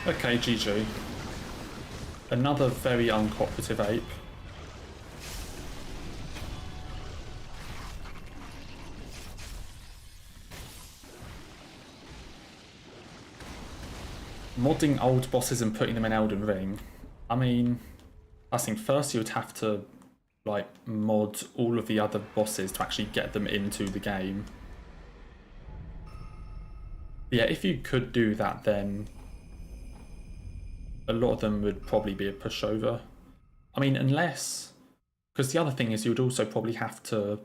Okay, GG. Another very uncooperative ape. Modding old bosses and putting them in Elden Ring. I mean, I think first you would have to like mod all of the other bosses to actually get them into the game. Yeah, if you could do that, then a lot of them would probably be a pushover. I mean, unless... Because the other thing is you would also probably have to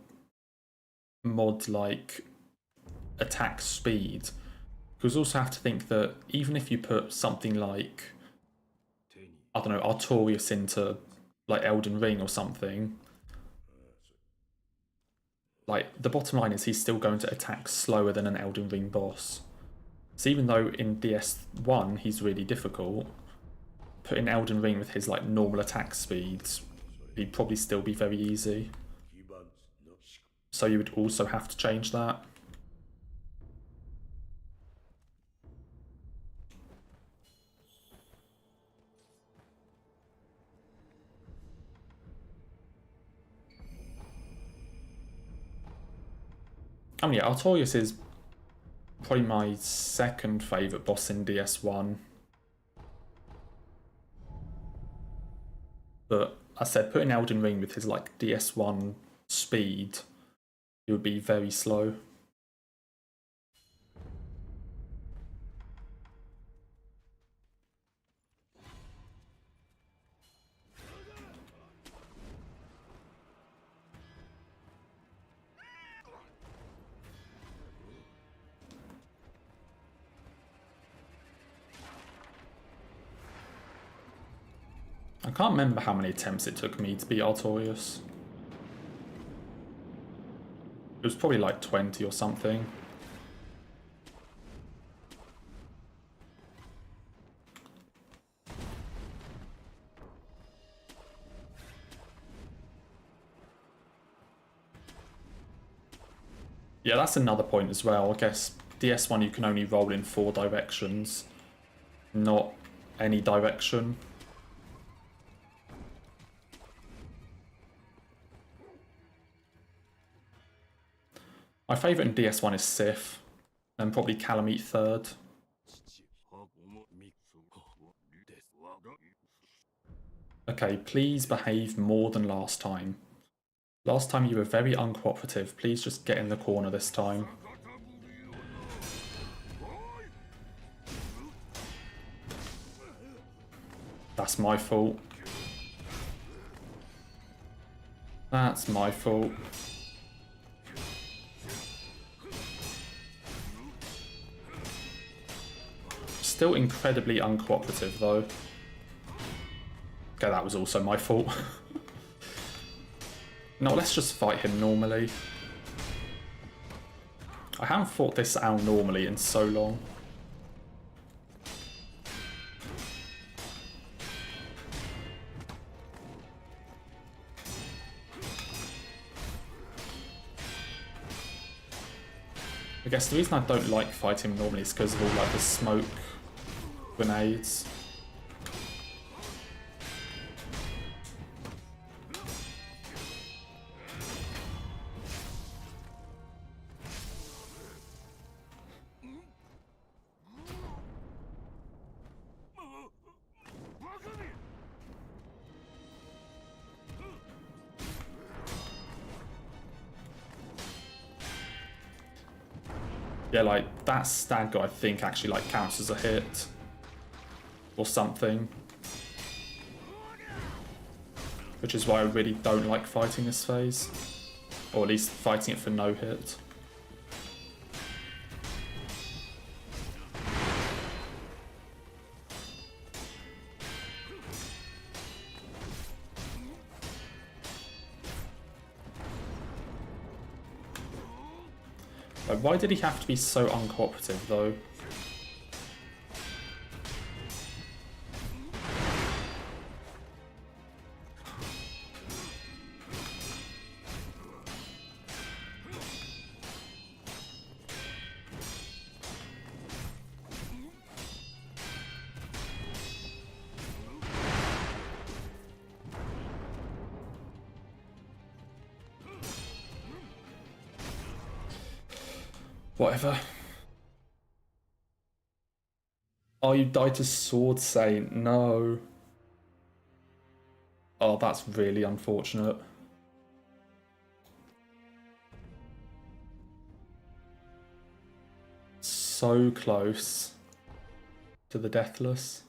mod, like, attack speed. Because you also have to think that even if you put something like, I don't know, Artorias into, like, Elden Ring or something, like, the bottom line is he's still going to attack slower than an Elden Ring boss. So even though in DS1 he's really difficult, putting Elden Ring with his like normal attack speeds he'd probably still be very easy. So you would also have to change that. I mean, yeah, Artorias is probably my second favourite boss in DS1. But I said, putting Elden Ring with his like DS1 speed, it would be very slow. I can't remember how many attempts it took me to beat Artorias. It was probably like 20 or something. Yeah, that's another point as well. I guess DS1 you can only roll in 4 directions, not any direction. My favourite in DS1 is Sif, and probably Calamite third. Okay, please behave more than last time. Last time you were very uncooperative. Please just get in the corner this time. That's my fault. That's my fault. Still incredibly uncooperative though. Okay, that was also my fault. No, let's just fight him normally. I haven't fought this owl normally in so long. I guess the reason I don't like fighting him normally is because of all like the smoke grenades. Yeah, like, that stagger I think actually like counts as a hit. Or something. Which is why I really don't like fighting this phase. Or at least fighting it for no hit. Like, why did he have to be so uncooperative though? Whatever. Oh, you died to Sword Saint. No. Oh, that's really unfortunate. So close to the Deathless.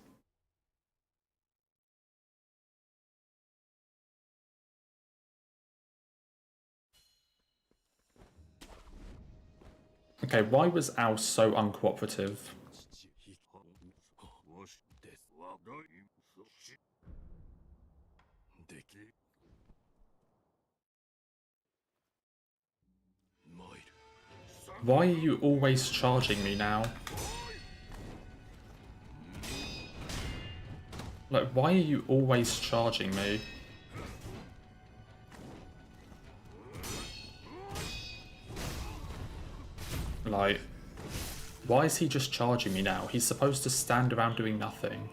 Okay, why was Al so uncooperative? Why are you always charging me now? Like, why are you always charging me? Like, why is he just charging me now? He's supposed to stand around doing nothing.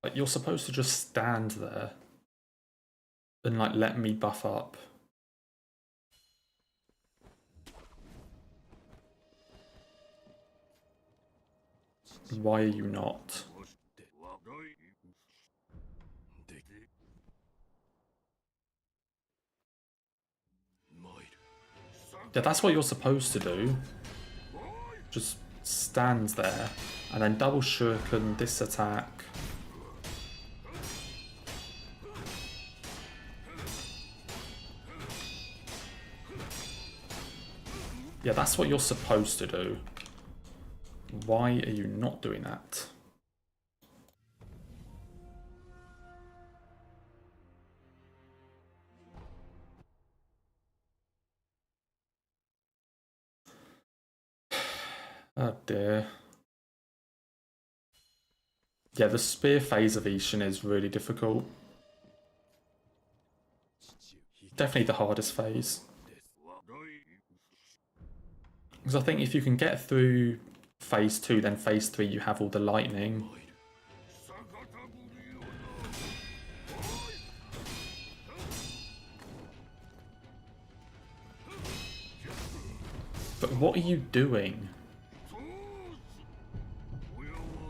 Like, you're supposed to just stand there and, like, let me buff up. Why are you not? Yeah, that's what you're supposed to do. Just stand there and then double shuriken this attack. Yeah, that's what you're supposed to do. Why are you not doing that? Oh dear. Yeah, the spear phase of Ishin is really difficult. Definitely the hardest phase. Because I think if you can get through phase 2, then phase 3 you have all the lightning. But what are you doing?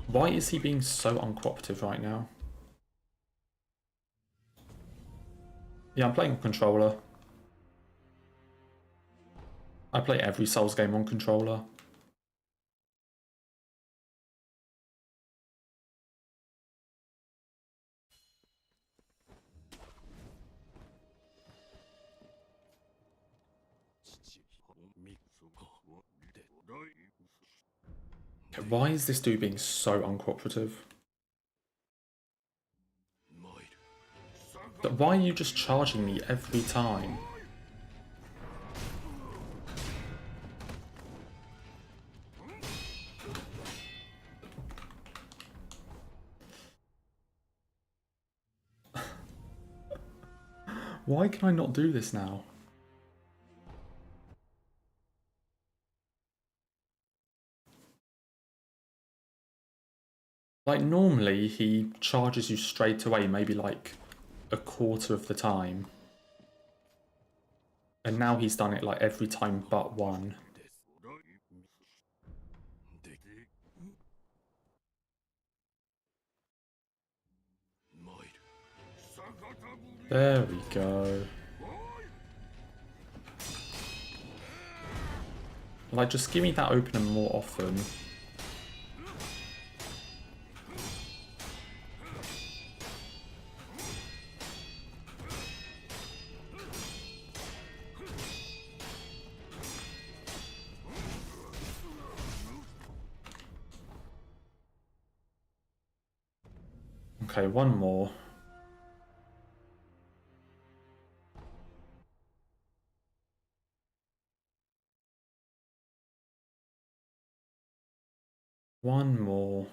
Why is he being so uncooperative right now? Yeah, I'm playing on controller. I play every Souls game on controller. Okay, why is this dude being so uncooperative? But why are you just charging me every time? Why can I not do this now? Like, normally he charges you straight away, maybe like a quarter of the time. And now he's done it like every time but one. There we go. Like, just give me that opener more often. Okay, one more. One more.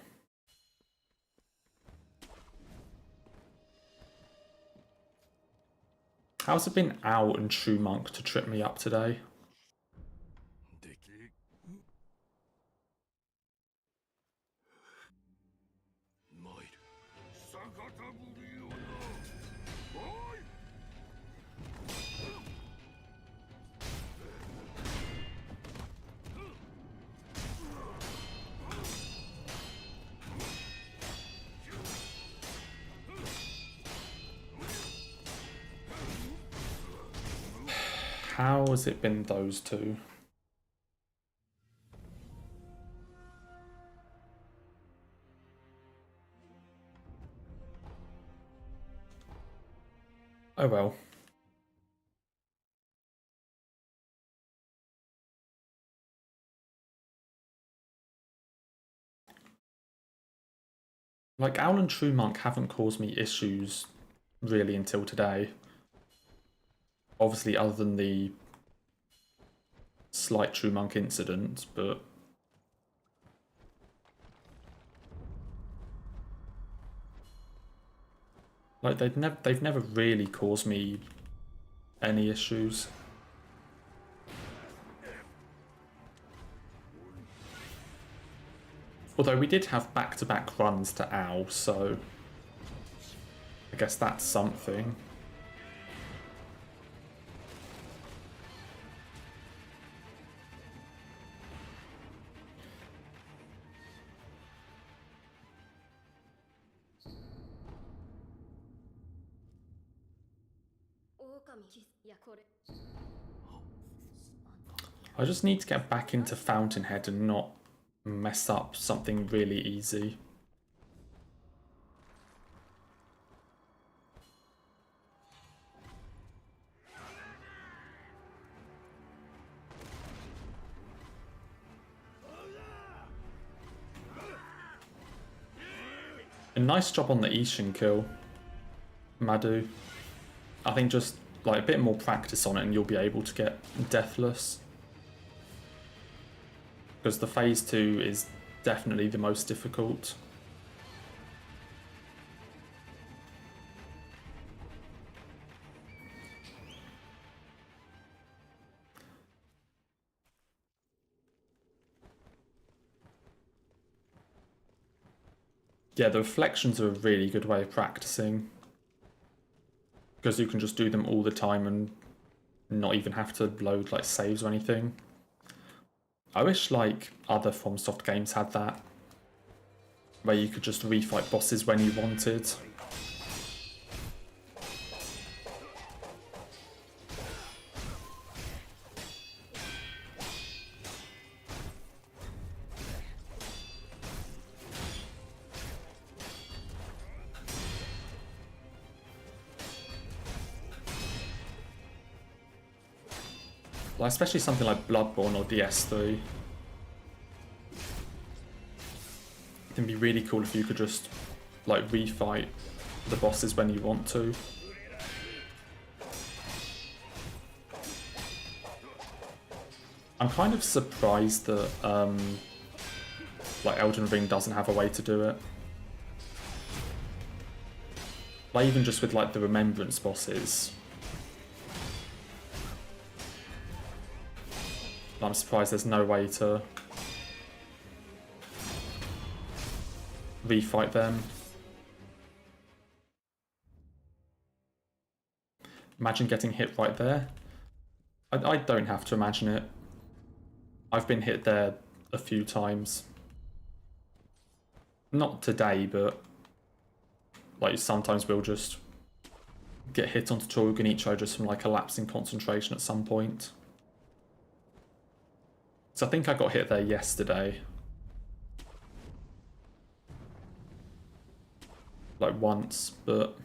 How's it been Owl and True Monk to trip me up today? How has it been those two? Oh well. Like, Owl and True Monk haven't caused me issues really until today. Obviously, other than the slight True Monk incident, but Like, they've never really caused me any issues. Although we did have back-to-back runs to Owl, so I guess that's something. I just need to get back into Fountainhead and not mess up something really easy. A nice job on the Ishin kill, Madhu. I think just like a bit more practice on it and you'll be able to get Deathless. Because the phase 2 is definitely the most difficult. Yeah, the reflections are a really good way of practicing. Because you can just do them all the time and not even have to load like saves or anything. I wish like other FromSoft games had that, where you could just refight bosses when you wanted. Like, especially something like Bloodborne or DS3. It'd be really cool if you could just like refight the bosses when you want to. I'm kind of surprised that like Elden Ring doesn't have a way to do it. Like even just with like the Remembrance bosses. I'm surprised there's no way to refight them. Imagine getting hit right there. I don't have to imagine it. I've been hit there a few times. Not today, but like sometimes we'll just get hit on Tutorial Genicho just from like a lapse in concentration at some point. So I think I got hit there yesterday. Like once, but...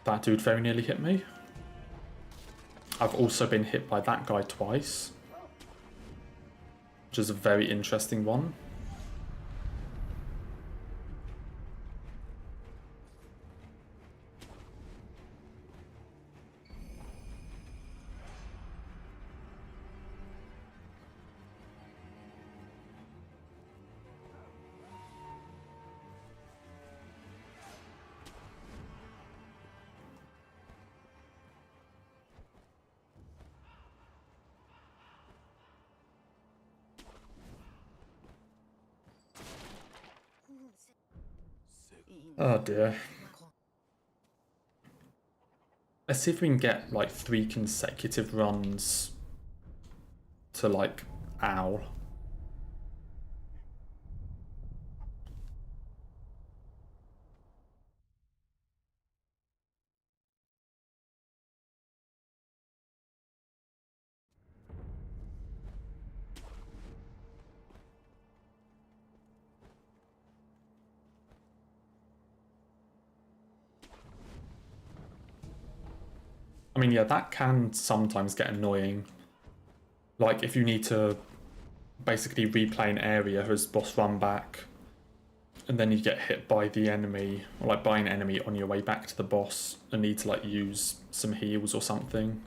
that dude very nearly hit me. I've also been hit by that guy twice, which is a very interesting one. Oh dear. Let's see if we can get like 3 consecutive runs to like Owl. I mean, yeah, that can sometimes get annoying. Like, if you need to basically replay an area as boss run back, And then you get hit by the enemy, or like by an enemy on your way back to the boss, and need to like use some heals or something.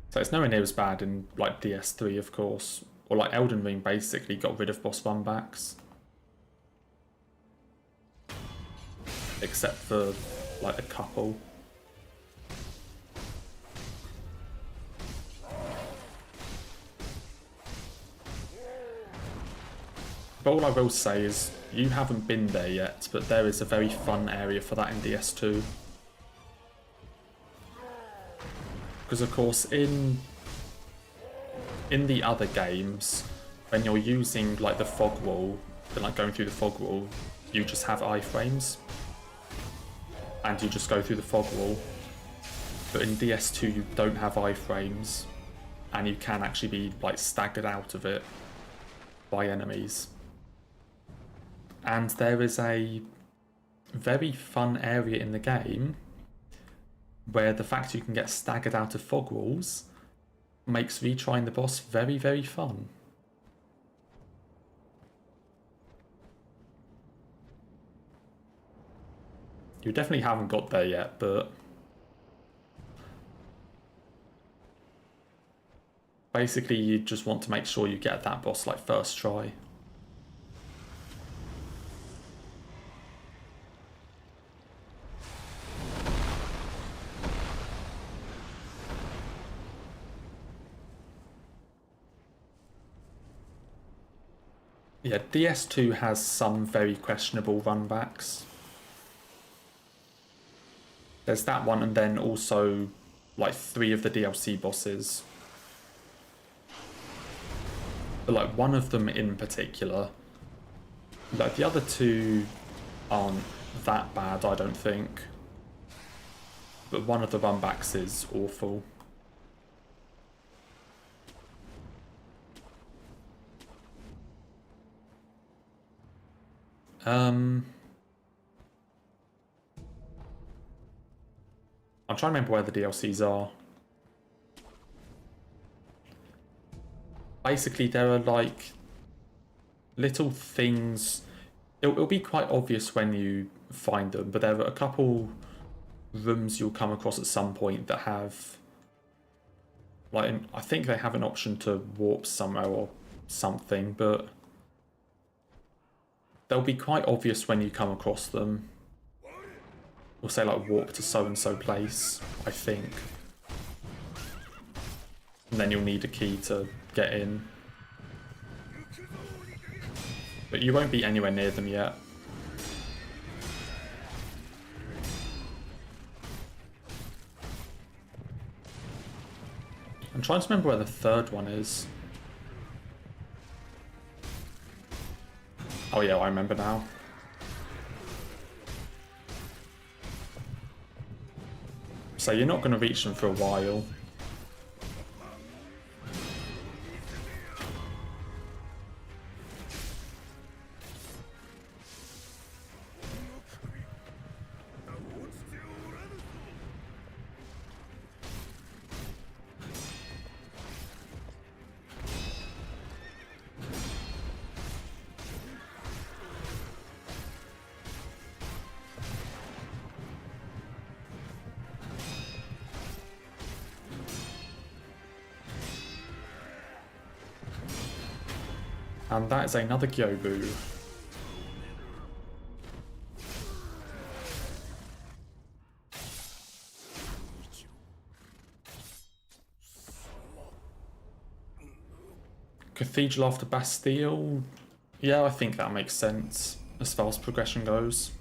So it's nowhere near as bad in like DS3, of course, or like Elden Ring basically got rid of boss runbacks, except for like a couple. But all I will say is, you haven't been there yet, but there is a very fun area for that in DS2. Because of course, in the other games, when you're using like the fog wall, and like going through the fog wall, you just have iframes. And you just go through the fog wall. But in DS2 you don't have iframes, and you can actually be like staggered out of it by enemies. And there is a very fun area in the game where the fact you can get staggered out of fog walls makes retrying the boss very, very fun. You definitely haven't got there yet, but basically you just want to make sure you get that boss like first try. Yeah, DS2 has some very questionable runbacks. There's that one, and then also like 3 of the DLC bosses. But like one of them in particular, like the other 2 aren't that bad, I don't think. But one of the runbacks is awful. I'm trying to remember where the DLCs are. Basically, there are like little things. It'll be quite obvious when you find them, but there are a couple rooms you'll come across at some point that have, like, I think they have an option to warp somewhere or something, but they'll be quite obvious when you come across them. We'll say like warp to so-and-so place, I think. And then you'll need a key to get in. But you won't be anywhere near them yet. I'm trying to remember where the 3rd one is. Oh yeah, I remember now. So you're not going to reach them for a while. And that is another Gyobu. Cathedral after Bastille? Yeah, I think that makes sense as far as progression goes.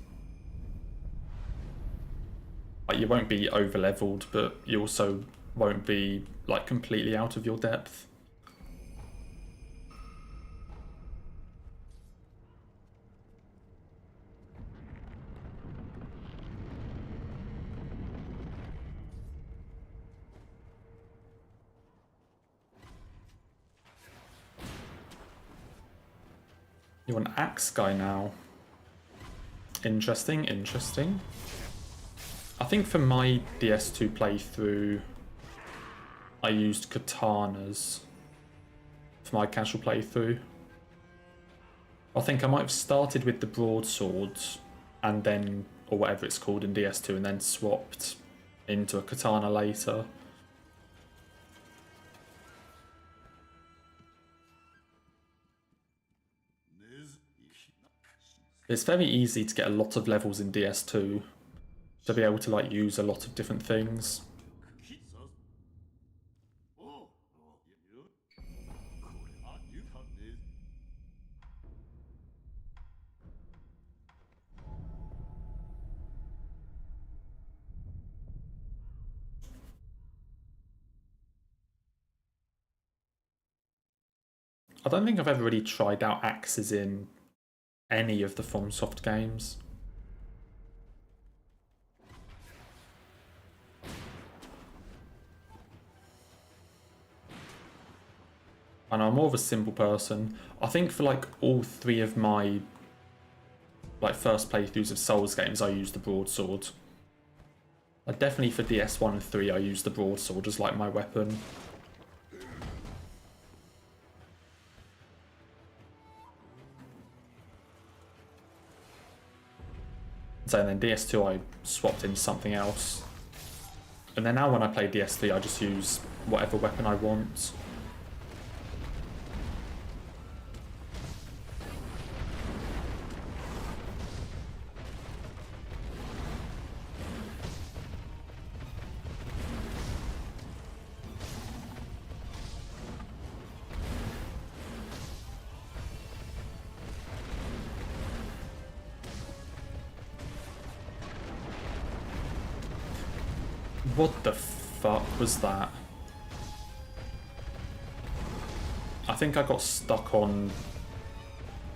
Like, you won't be over-leveled, but you also won't be like completely out of your depth. You're an axe guy now. Interesting, interesting. I think for my DS2 playthrough, I used katanas for my casual playthrough. I think I might have started with the broadswords and then, or whatever it's called in DS2, and then swapped into a katana later. It's very easy to get a lot of levels in DS2 to be able to like use a lot of different things. I don't think I've ever really tried out axes in any of the FromSoft games. And I'm more of a simple person. I think for like all three of my like first playthroughs of Souls games, I used the broadsword. Like definitely for DS1 and 3, I used the broadsword as like my weapon. So then DS2 I swapped into something else. And then now when I play DS3 I just use whatever weapon I want. What the fuck was that? I think I got stuck on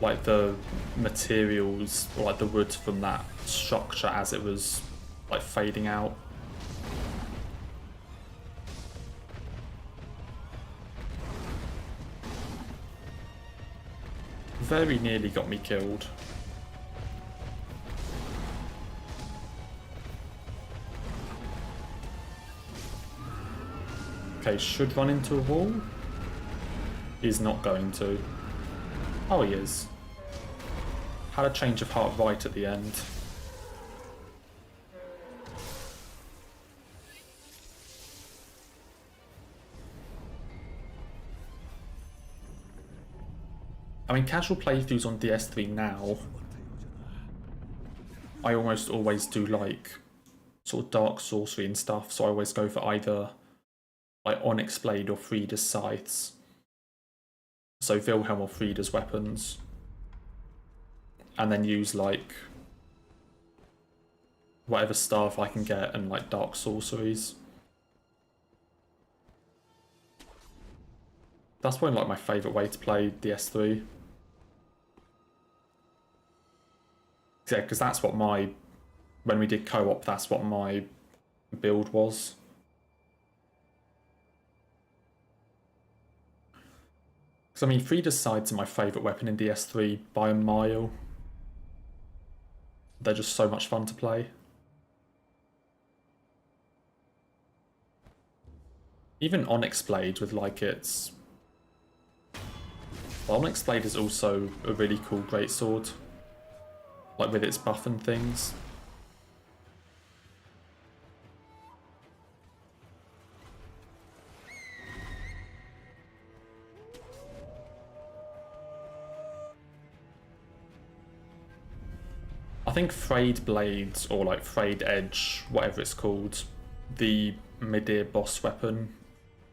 like the materials or like the wood from that structure as it was like fading out. Very nearly got me killed. Okay, should run into a wall. He's not going to. Oh, he is. Had a change of heart right at the end. I mean, casual playthroughs on DS3 now, I almost always do like sort of dark sorcery and stuff, so I always go for either like Onyx Blade or Frida's Scythes. So Wilhelm or Frida's weapons. And then use like whatever staff I can get and like dark sorceries. That's probably like my favourite way to play DS3. Yeah, because that's what when we did co-op, that's what my build was. Because I mean, Frida's Scythes are my favourite weapon in DS3 by a mile. They're just so much fun to play. Even Onyx Blade with like its... Well, Onyx Blade is also a really cool greatsword. Like with its buff and things. I think Frayed Blades, or like Frayed Edge, whatever it's called, the mid-ear boss weapon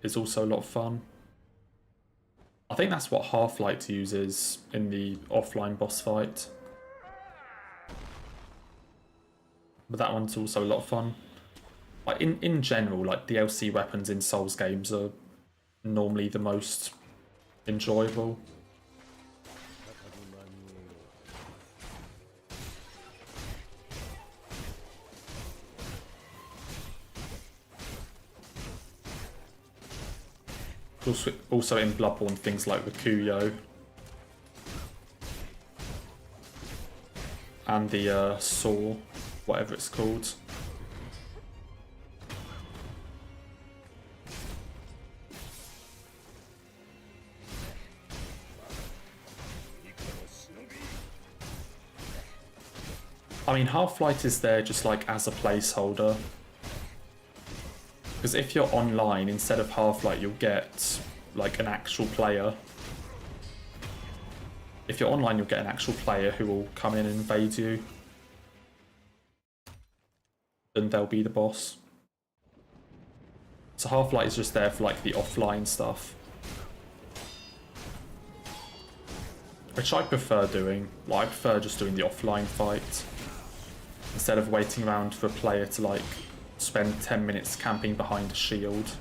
is also a lot of fun. I think that's what Half-Light uses in the offline boss fight. But that one's also a lot of fun. Like in general, like DLC weapons in Souls games are normally the most enjoyable. Also in Bloodborne, things like Rikuyo and the saw, whatever it's called. I mean, Half-Light is there just like as a placeholder. Because if you're online, instead of Half-Light, you'll get like an actual player. If you're online, you'll get an actual player who will come in and invade you. And they'll be the boss. So Half-Light is just there for like the offline stuff. Which I prefer doing. Like, I prefer just doing the offline fight. Instead of waiting around for a player to like spend 10 minutes camping behind a shield.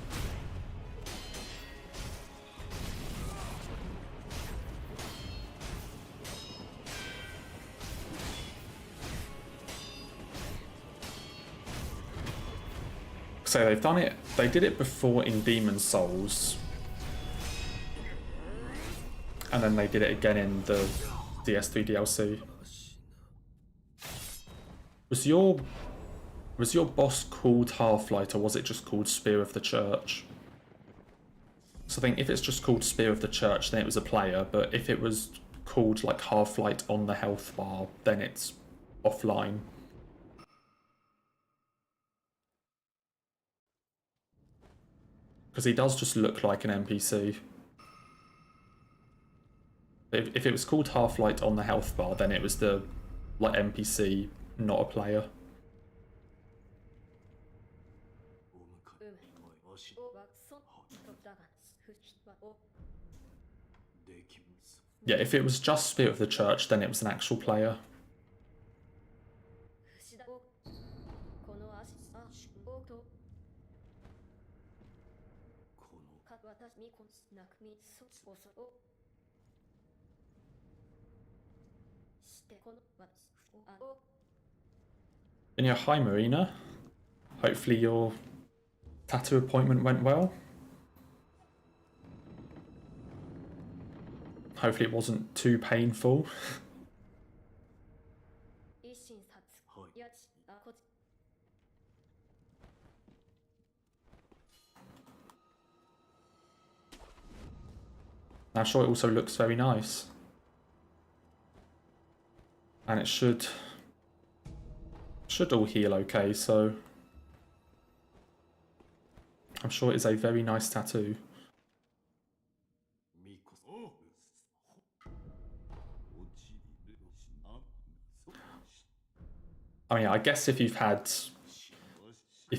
So they've done it, they did it before in Demon's Souls. And then they did it again in the DS3 DLC. Was your boss called Half-Light, or was it just called Spear of the Church? So I think if it's just called Spear of the Church, then it was a player, but if it was called like Half-Light on the health bar, then it's offline. Because he does just look like an NPC. If it was called Half-Light on the health bar, then it was the like NPC, not a player. Yeah, if it was just Spirit of the Church, then it was an actual player. And yeah, hi Marina. Hopefully your tattoo appointment went well. Hopefully it wasn't too painful. I'm sure it also looks very nice. And it should all heal okay, so I'm sure it is a very nice tattoo. I mean, I guess if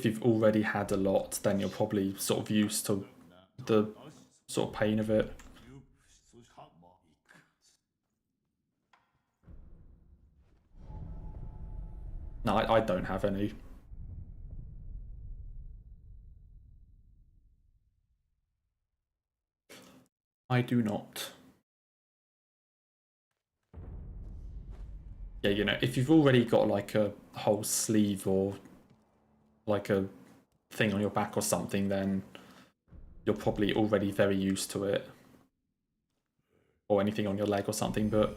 you've already had a lot, then you're probably sort of used to the sort of pain of it. No, I don't have any. I do not. Yeah, you know, if you've already got like a whole sleeve or like a thing on your back or something, then you're probably already very used to it. Or anything on your leg or something, but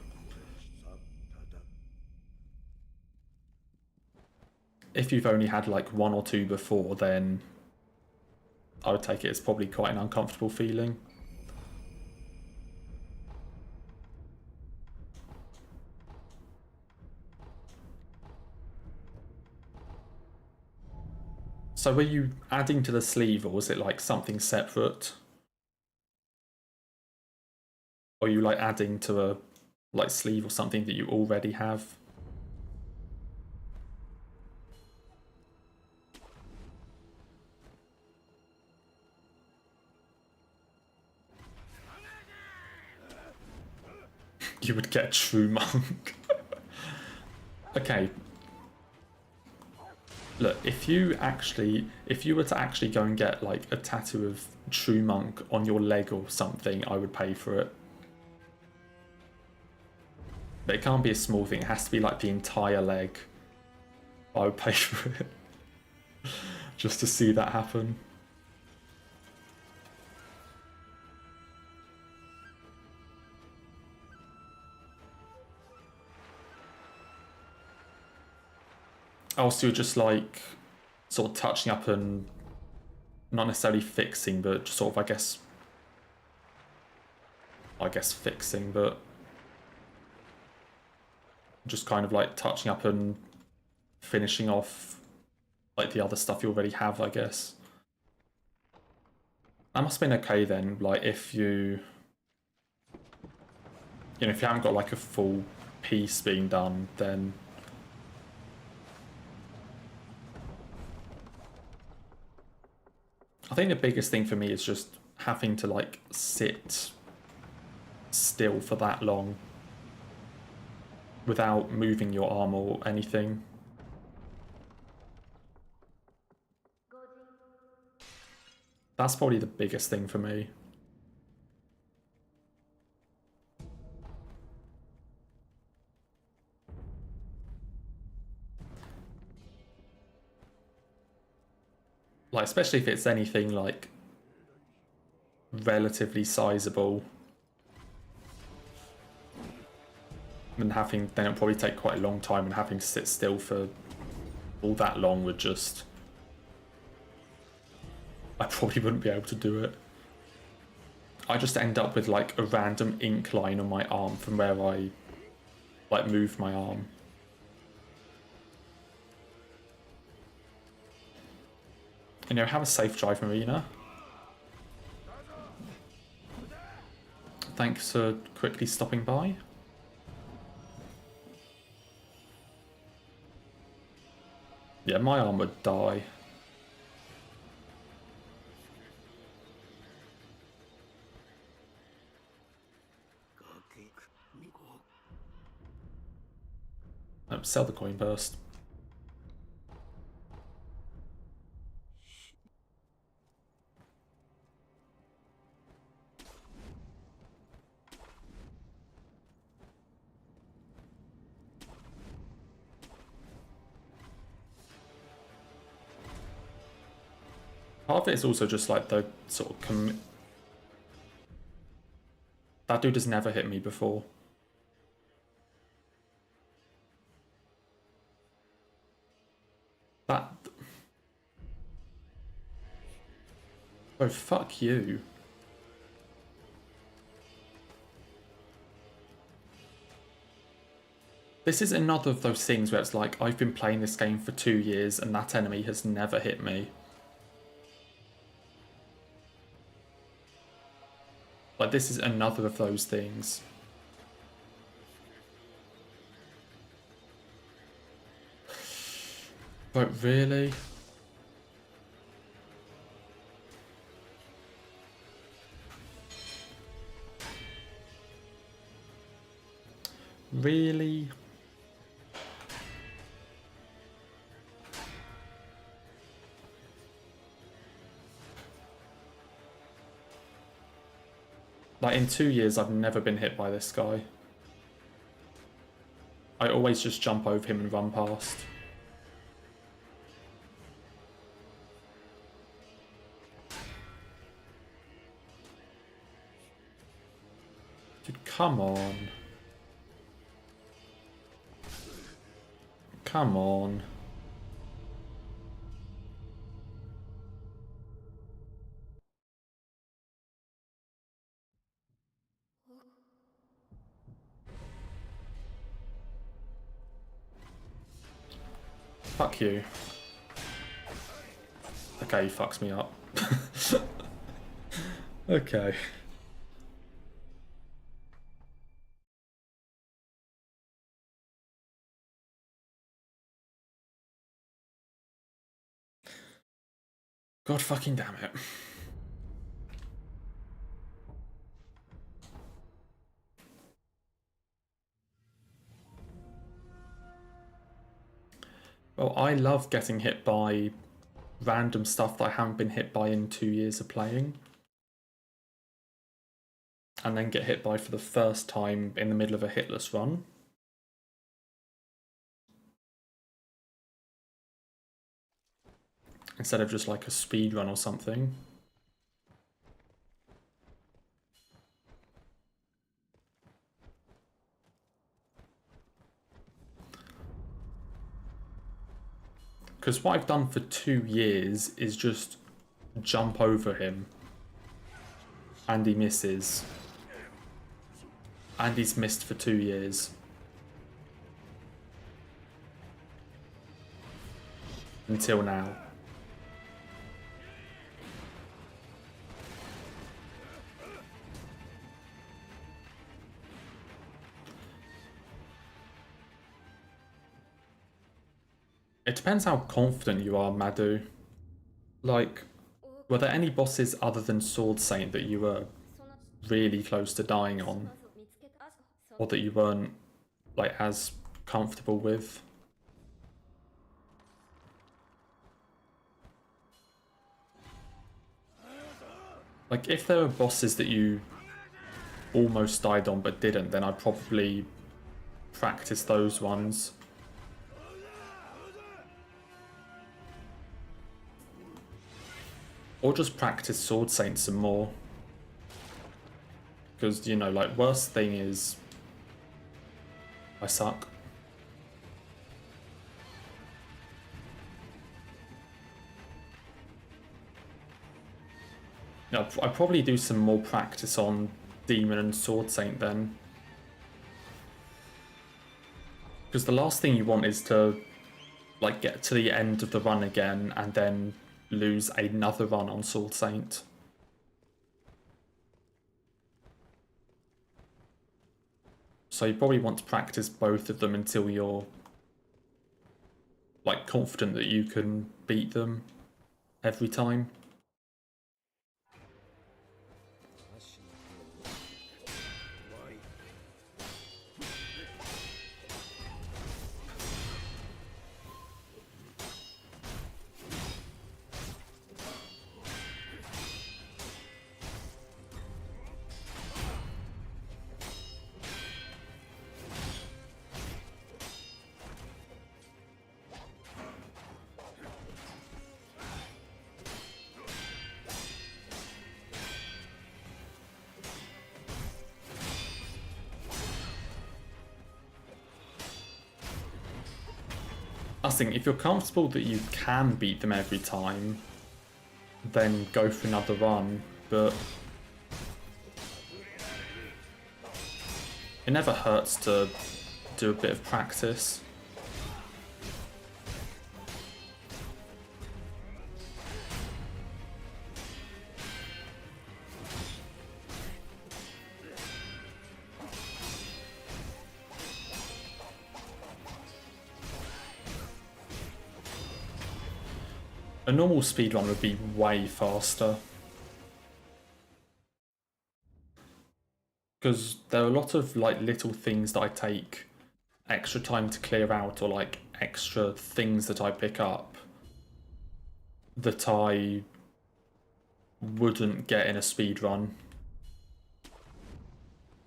if you've only had like one or two before, then I would take it as probably quite an uncomfortable feeling. So were you adding to the sleeve, or was it like something separate? Or are you like adding to a like sleeve or something that you already have? You would get True Monk. Okay. Look, if you were to actually go and get like a tattoo of True Monk on your leg or something, I would pay for it. But it can't be a small thing, it has to be like the entire leg. I would pay for it. Just to see that happen. Also, you're just like sort of touching up and not necessarily fixing, but just sort of, I guess fixing, but just kind of like touching up and finishing off like the other stuff you already have, I guess. That must have been okay then, like if you know, if you haven't got like a full piece being done, then I think the biggest thing for me is just having to like sit still for that long without moving your arm or anything. That's probably the biggest thing for me. Like, especially if it's anything like relatively sizable, and then it'll probably take quite a long time, and having to sit still for all that long would just, I probably wouldn't be able to do it. I just end up with like a random ink line on my arm from where I like move my arm. You know, have a safe drive, Marina. Thanks for quickly stopping by. Yeah, my arm would die. Sell the coin burst. Part of it is also just like the sort of that dude has never hit me before. That... Oh, fuck you. This is another of those things where it's like, I've been playing this game for 2 years and that enemy has never hit me. Like, this is another of those things. But really? Really? Like, in 2 years, I've never been hit by this guy. I always just jump over him and run past. Dude, come on. Come on. Fuck you. Okay, he fucks me up. Okay. God fucking damn it. Well, I love getting hit by random stuff that I haven't been hit by in 2 years of playing. And then get hit by for the first time in the middle of a Hitless run. Instead of just like a speed run or something. Because what I've done for 2 years is just jump over him. And he misses. And he's missed for 2 years. until now. It depends how confident you are, Madhu. Like, were there any bosses other than Sword Saint that you were really close to dying on? Or that you weren't, like, as comfortable with? Like, if there were bosses that you almost died on but didn't, then I'd probably practice those ones. Or just practice Sword Saint some more. Because, you know, like, worst thing is I suck. No, I'd probably do some more practice on Demon and Sword Saint then. Because the last thing you want is to, like, get to the end of the run again and then lose another run on Sword Saint. So you probably want to practice both of them until you're, like, confident that you can beat them every time. I think if you're comfortable that you can beat them every time, then go for another run, but it never hurts to do a bit of practice. A normal speedrun would be way faster. Because there are a lot of, like, little things that I take extra time to clear out, or, like, extra things that I pick up that I wouldn't get in a speedrun.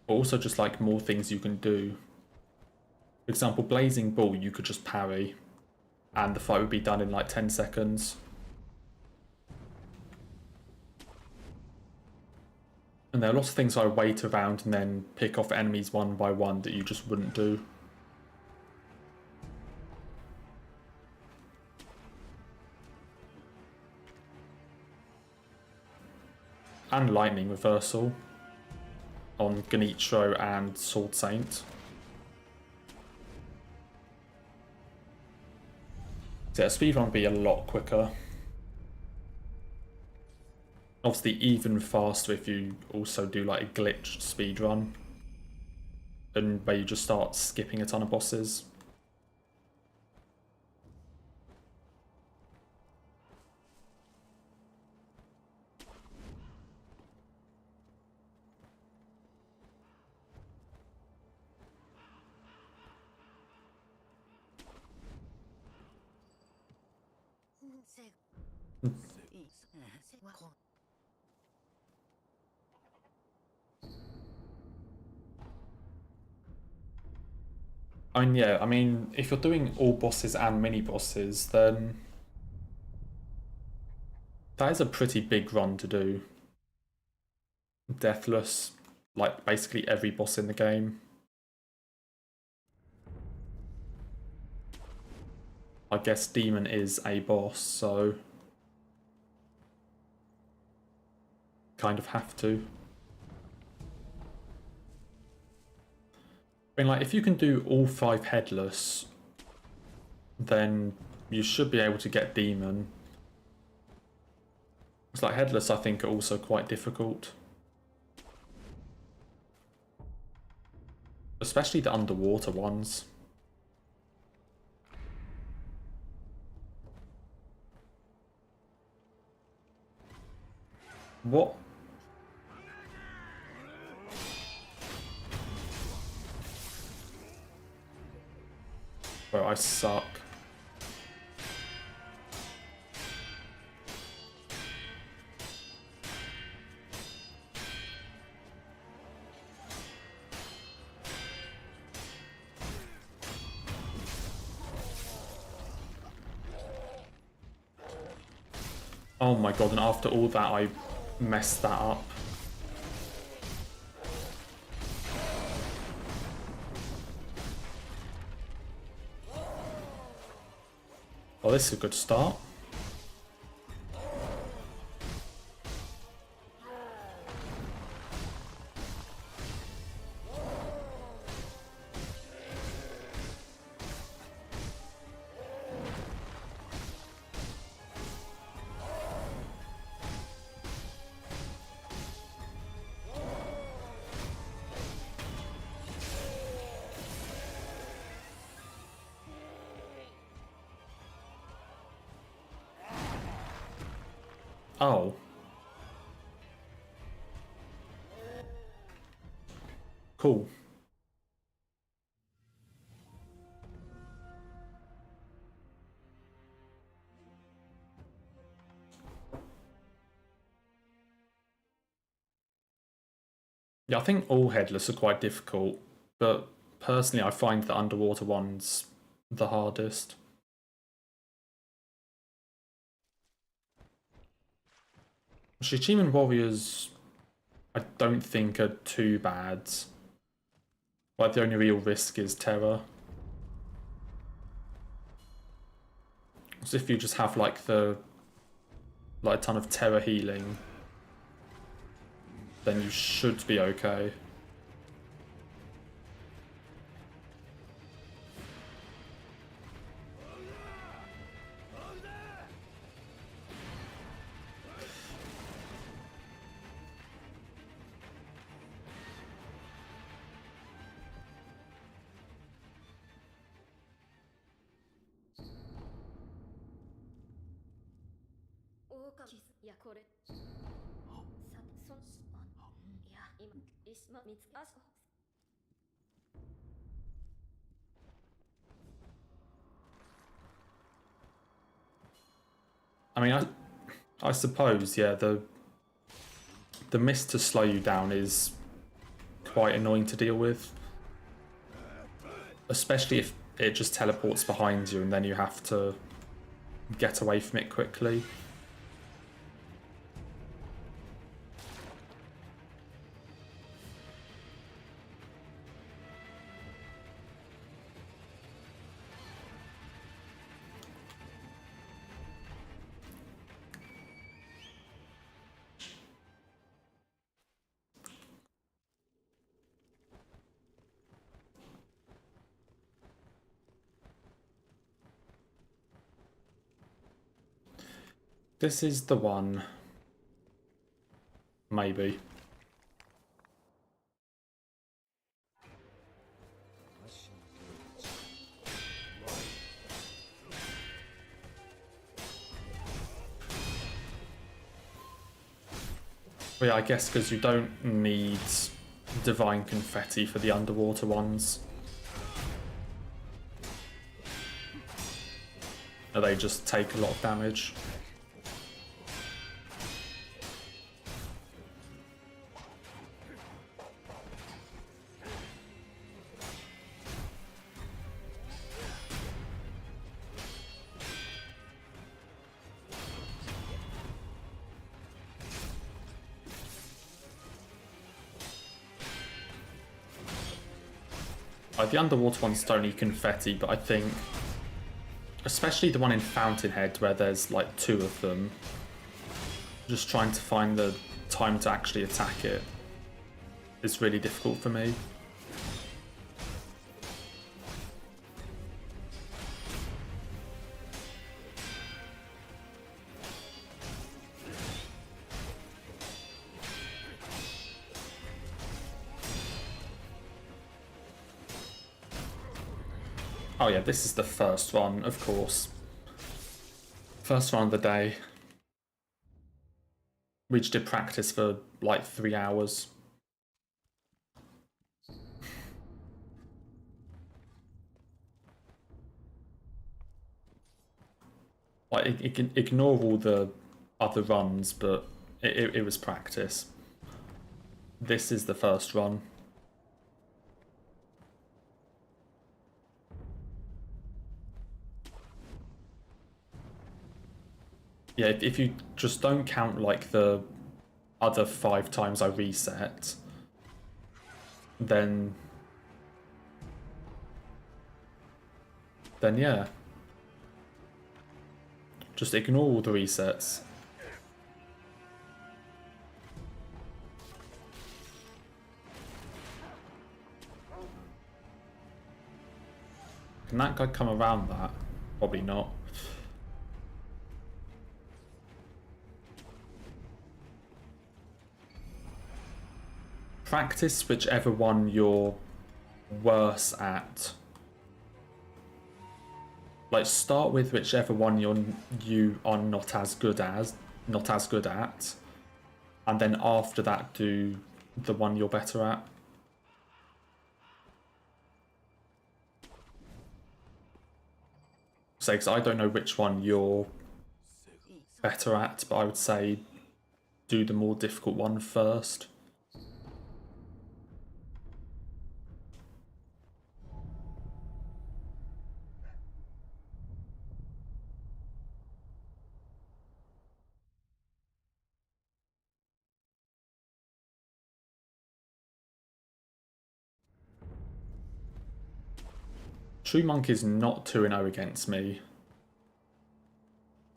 But also just, like, more things you can do. For example, Blazing Ball, you could just parry and the fight would be done in like 10 seconds. And there are lots of things I wait around and then pick off enemies one by one that you just wouldn't do. And lightning reversal on Genichiro and Sword Saint. So yeah, speedrun would be a lot quicker. Obviously even faster if you also do like a glitched speedrun, and where you just start skipping a ton of bosses. I mean, if you're doing all bosses and mini bosses, then that is a pretty big run to do. Deathless, like basically every boss in the game. I guess Demon is a boss, so kind of have to. I mean, like, if you can do all 5 headless, then you should be able to get Demon. It's like Headless, I think, are also quite difficult. Especially the underwater ones. What? Bro, I suck. Oh my god, and after all that, I messed that up. Oh, this is a good start. Oh. Cool. Yeah, I think all Headless are quite difficult, but personally I find the underwater ones the hardest. Shichiman Warriors, I don't think are too bad. Like, the only real risk is Terror. So if you just have like a ton of Terror healing, then you should be okay. I mean, I suppose, yeah, the mist to slow you down is quite annoying to deal with. Especially if it just teleports behind you and then you have to get away from it quickly. This is the one. Maybe. But yeah, I guess because you don't need Divine Confetti for the underwater ones. They just take a lot of damage. The underwater ones don't need confetti, but I think, especially the one in Fountainhead where there's like 2 of them, just trying to find the time to actually attack it is really difficult for me. Oh yeah, this is the first run, of course. First run of the day. We just did practice for like 3 hours. Like, it can ignore all the other runs, but it was practice. This is the first run. Yeah, if you just don't count like the other 5 times I reset, then yeah. Just ignore all the resets. Can that guy come around that? Probably not. Practice whichever one you're worse at. Like, start with whichever one you are not as good at, and then after that do the one you're better at. So, because I don't know which one you're better at, but I would say do the more difficult one first. True Monk is not 2-0 against me.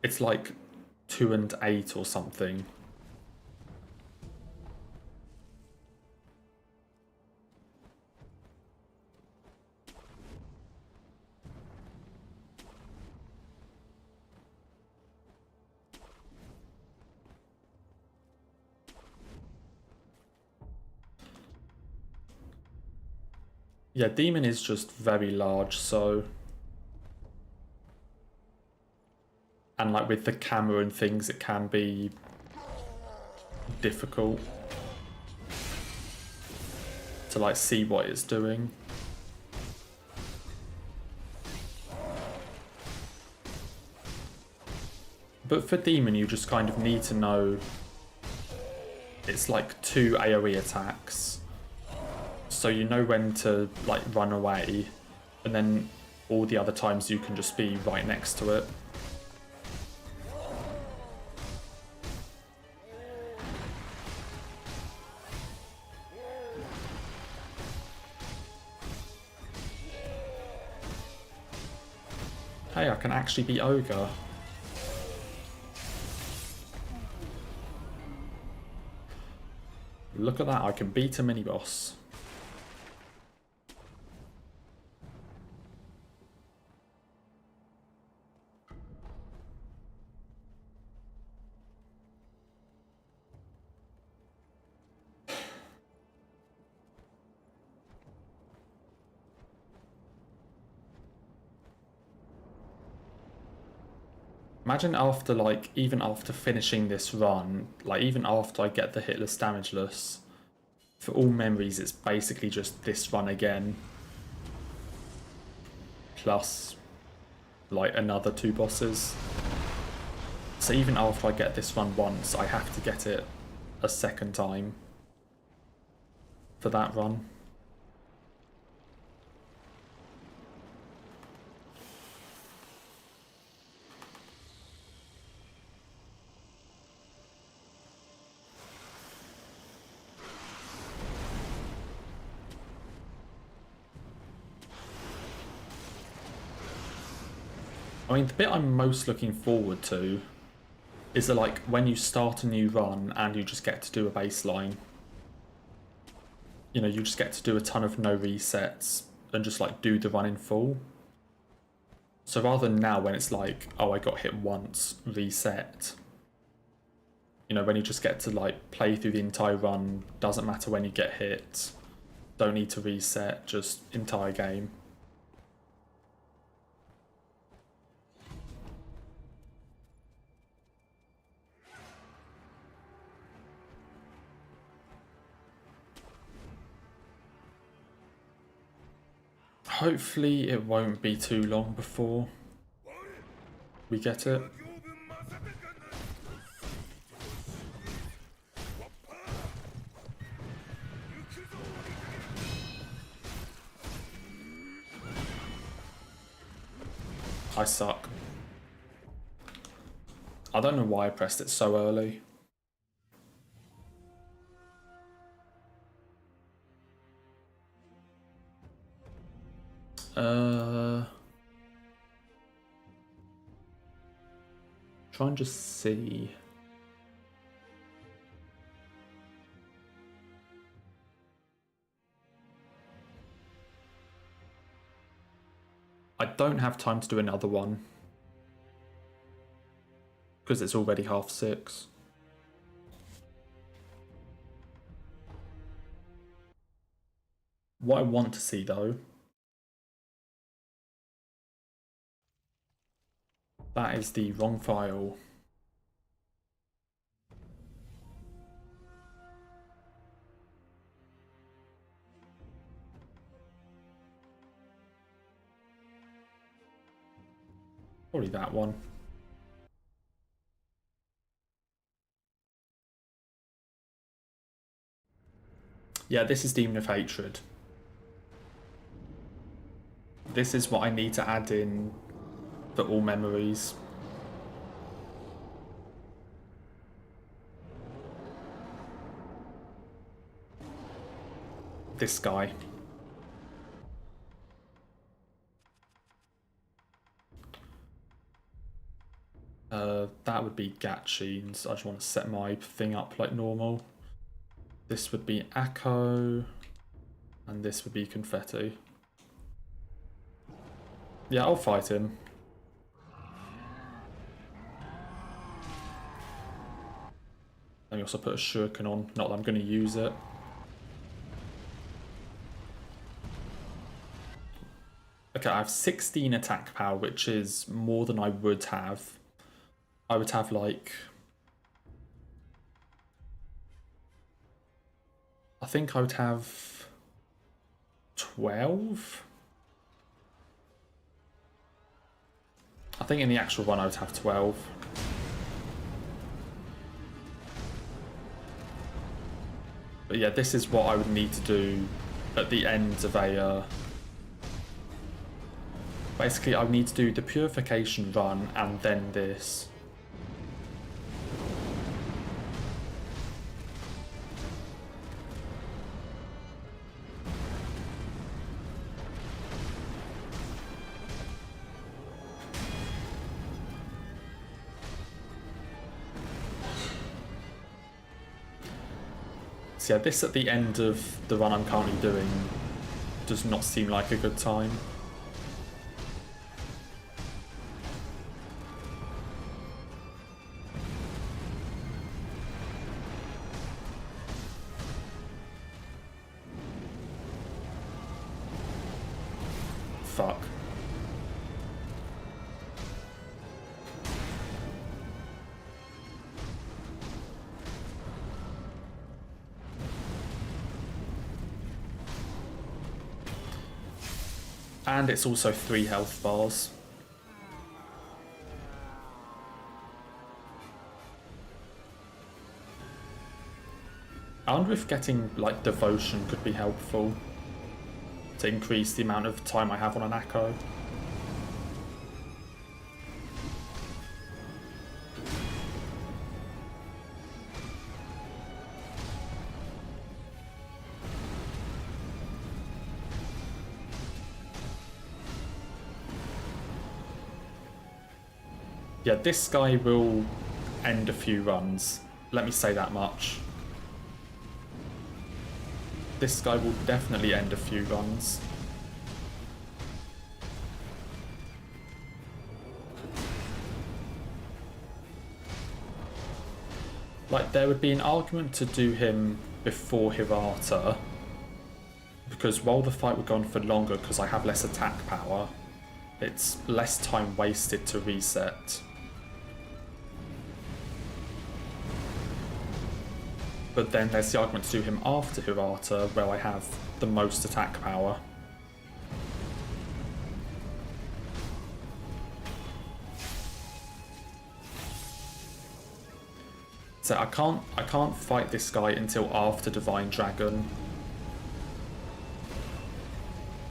It's like 2-8 or something. Yeah, Demon is just very large, so... And like with the camera and things, it can be difficult to like see what it's doing. But for Demon, you just kind of need to know it's like 2 AoE attacks. So you know when to like run away, and then all the other times you can just be right next to it. Hey, I can actually beat Ogre. Look at that, I can beat a mini-boss. Imagine after, like, even after finishing this run, like, even after I get the Hitless Damageless, for all memories, it's basically just this run again. Plus, like, another 2 bosses. So even after I get this run once, I have to get it a second time for that run. I mean, the bit I'm most looking forward to is that, like, when you start a new run and you just get to do a baseline. You know, you just get to do a ton of no resets and just, like, do the run in full. So rather than now when it's like, oh, I got hit once, reset. You know, when you just get to, like, play through the entire run, doesn't matter when you get hit, don't need to reset, just entire game. Hopefully it won't be too long before we get it. I suck. I don't know why I pressed it so early. Try and just see. I don't have time to do another one because it's already 6:30. What I want to see though, that is the wrong file. Probably that one. Yeah, this is Demon of Hatred. This is what I need to add in for all memories. This guy. That would be Gatchines. I just want to set my thing up like normal. This would be Akko, and this would be Confetti. Yeah, I'll fight him. Let me also put a shuriken on, not that I'm going to use it. Okay, I have 16 attack power, which is more than I would have. I would have like... I think I would have 12? I think in the actual one I would have 12. But yeah, this is what I would need to do at the end of a... Basically, I would need to do the Purification run and then this. So yeah, this at the end of the run I'm currently doing does not seem like a good time. Fuck. And it's also 3 health bars. I wonder if getting like devotion could be helpful to increase the amount of time I have on an Akko. Yeah, this guy will end a few runs. Let me say that much. This guy will definitely end a few runs. Like, there would be an argument to do him before Hirata, because while the fight would go on for longer because I have less attack power, it's less time wasted to reset. But then there's the argument to do him after Hirata, where I have the most attack power. So I can't fight this guy until after Divine Dragon.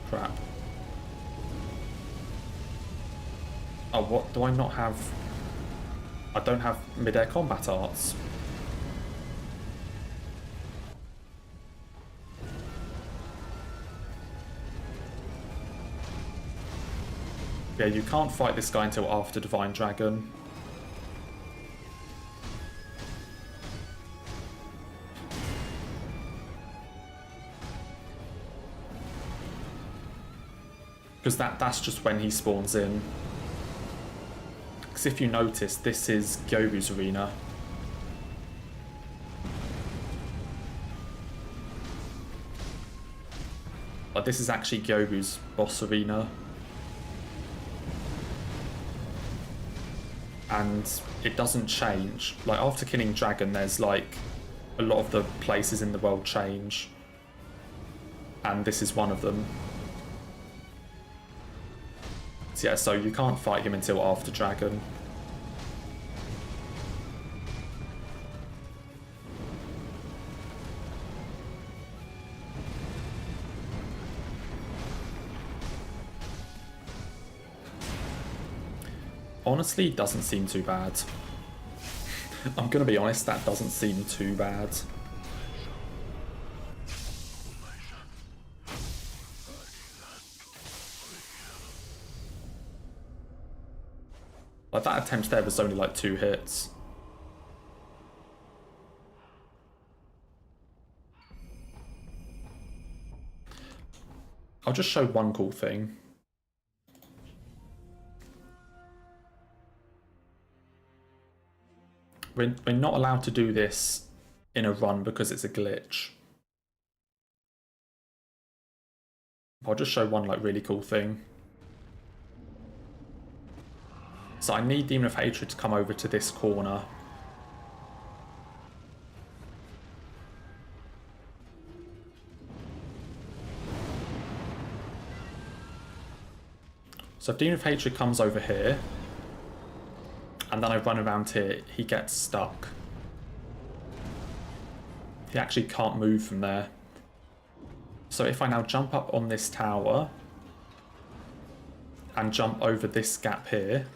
Crap. Oh, what do I not have? I don't have mid-air combat arts. Yeah, you can't fight this guy until after Divine Dragon. Because that's just when he spawns in. Because if you notice, this is Gyobu's arena. Like, this is actually Gyobu's boss arena. And it doesn't change. Like, after killing Dragon, there's like a lot of the places in the world change. And this is one of them. So yeah, so you can't fight him until after Dragon. Honestly, it doesn't seem too bad. I'm gonna be honest, that doesn't seem too bad. Like, that attempt there was only like 2 hits. I'll just show one cool thing. We're not allowed to do this in a run because it's a glitch. I'll just show one like really cool thing. So I need Demon of Hatred to come over to this corner. So if Demon of Hatred comes over here, and then I run around here, he gets stuck. He actually can't move from there. So if I now jump up on this tower, and jump over this gap here,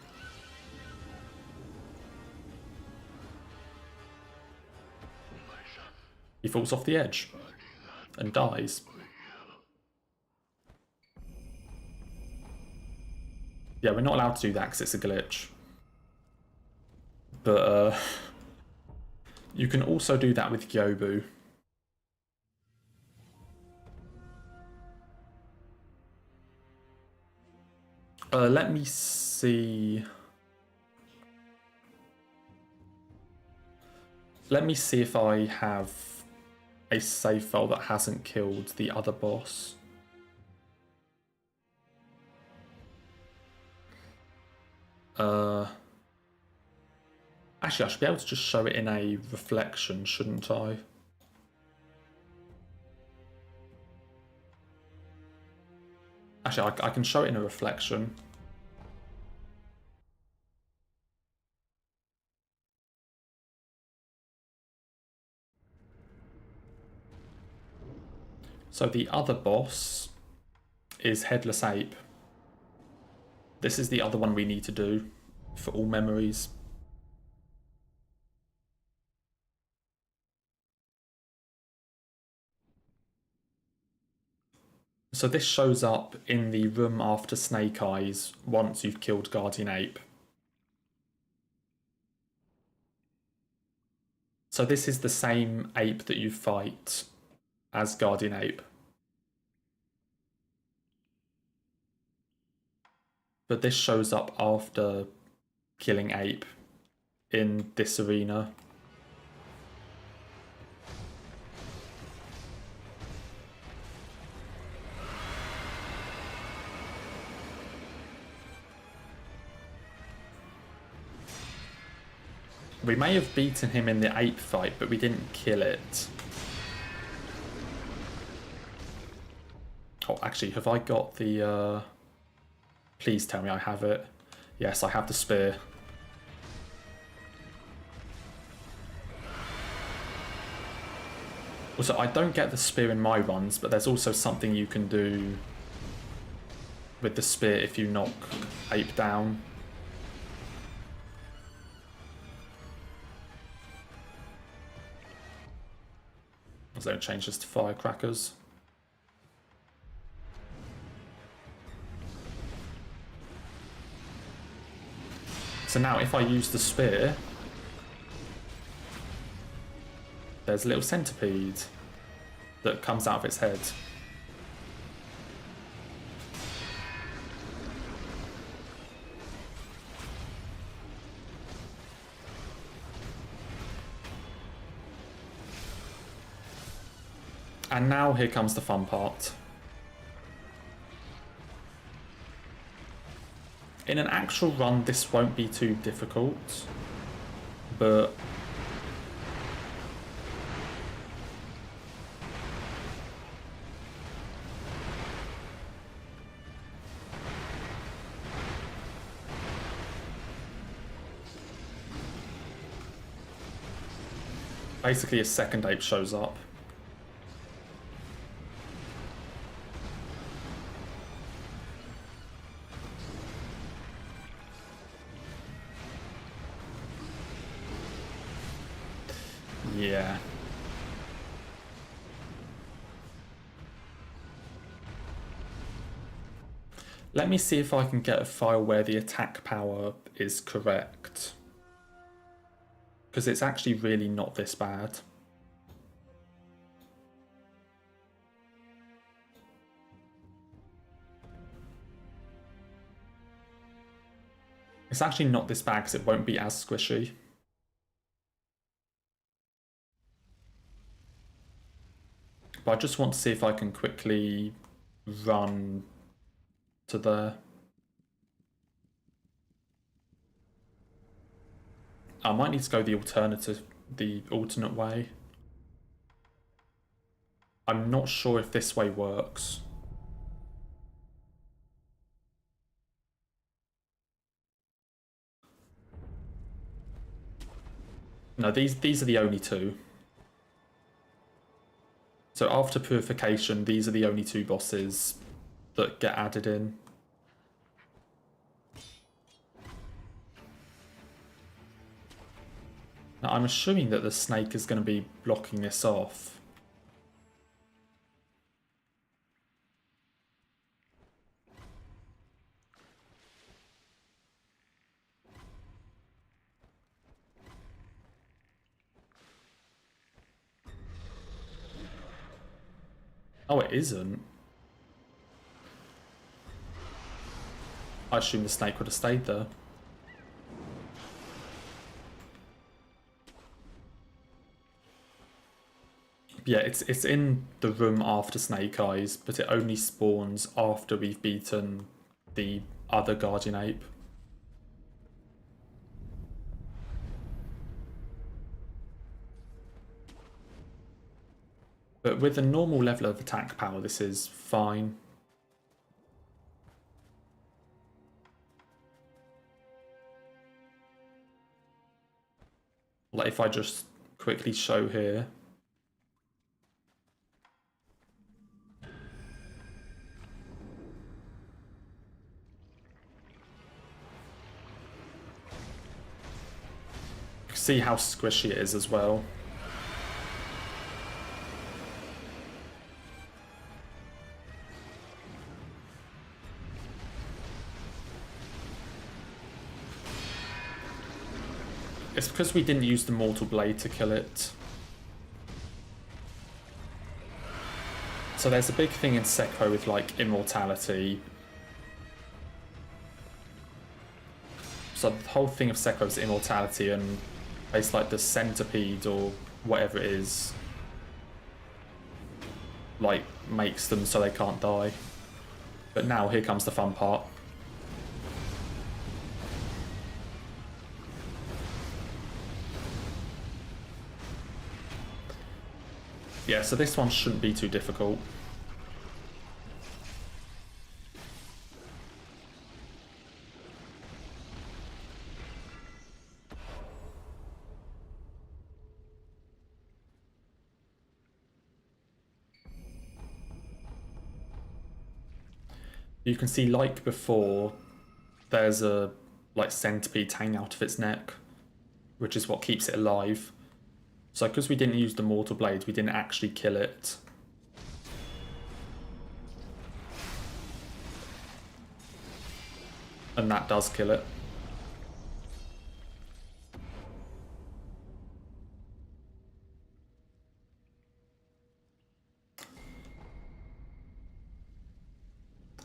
he falls off the edge and dies. Yeah, we're not allowed to do that because it's a glitch. But you can also do that with Gyobu. Let me see. Let me see if I have a save file that hasn't killed the other boss. Actually, I should be able to just show it in a reflection, shouldn't I? Actually, I can show it in a reflection. So the other boss is Headless Ape. This is the other one we need to do for all memories. So this shows up in the room after Snake Eyes once you've killed Guardian Ape. So this is the same ape that you fight as Guardian Ape. But this shows up after killing Ape in this arena. We may have beaten him in the ape fight, but we didn't kill it. Oh, actually, have I got the... Please tell me I have it. Yes, I have the spear. Also, I don't get the spear in my runs, but there's also something you can do with the spear if you knock Ape down. I don't change this to firecrackers. So now if I use the spear, there's a little centipede that comes out of its head. And now here comes the fun part. In an actual run, this won't be too difficult, but basically a second ape shows up. Yeah. Let me see if I can get a file where the attack power is correct. Because it's actually really not this bad. It's actually not this bad because it won't be as squishy. But I just want to see if I can quickly run to there. I might need to go the alternate way. I'm not sure if this way works. No, these are the only two. So after Purification, these are the only two bosses that get added in. Now, I'm assuming that the snake is going to be blocking this off. Oh, it isn't. I assume the snake would have stayed there. Yeah, it's in the room after Snake Eyes, but it only spawns after we've beaten the other Guardian Ape. But with a normal level of attack power, this is fine. Like if I just quickly show here. See how squishy it is as well. It's because we didn't use the Mortal Blade to kill it. So there's a big thing in Sekiro with like immortality. So the whole thing of Sekiro is immortality, and it's like the centipede or whatever it is, like makes them so they can't die. But now here comes the fun part. Yeah, so this one shouldn't be too difficult. You can see, like before, there's a like centipede hanging out of its neck, which is what keeps it alive. So because we didn't use the mortal blades, we didn't actually kill it. And that does kill it.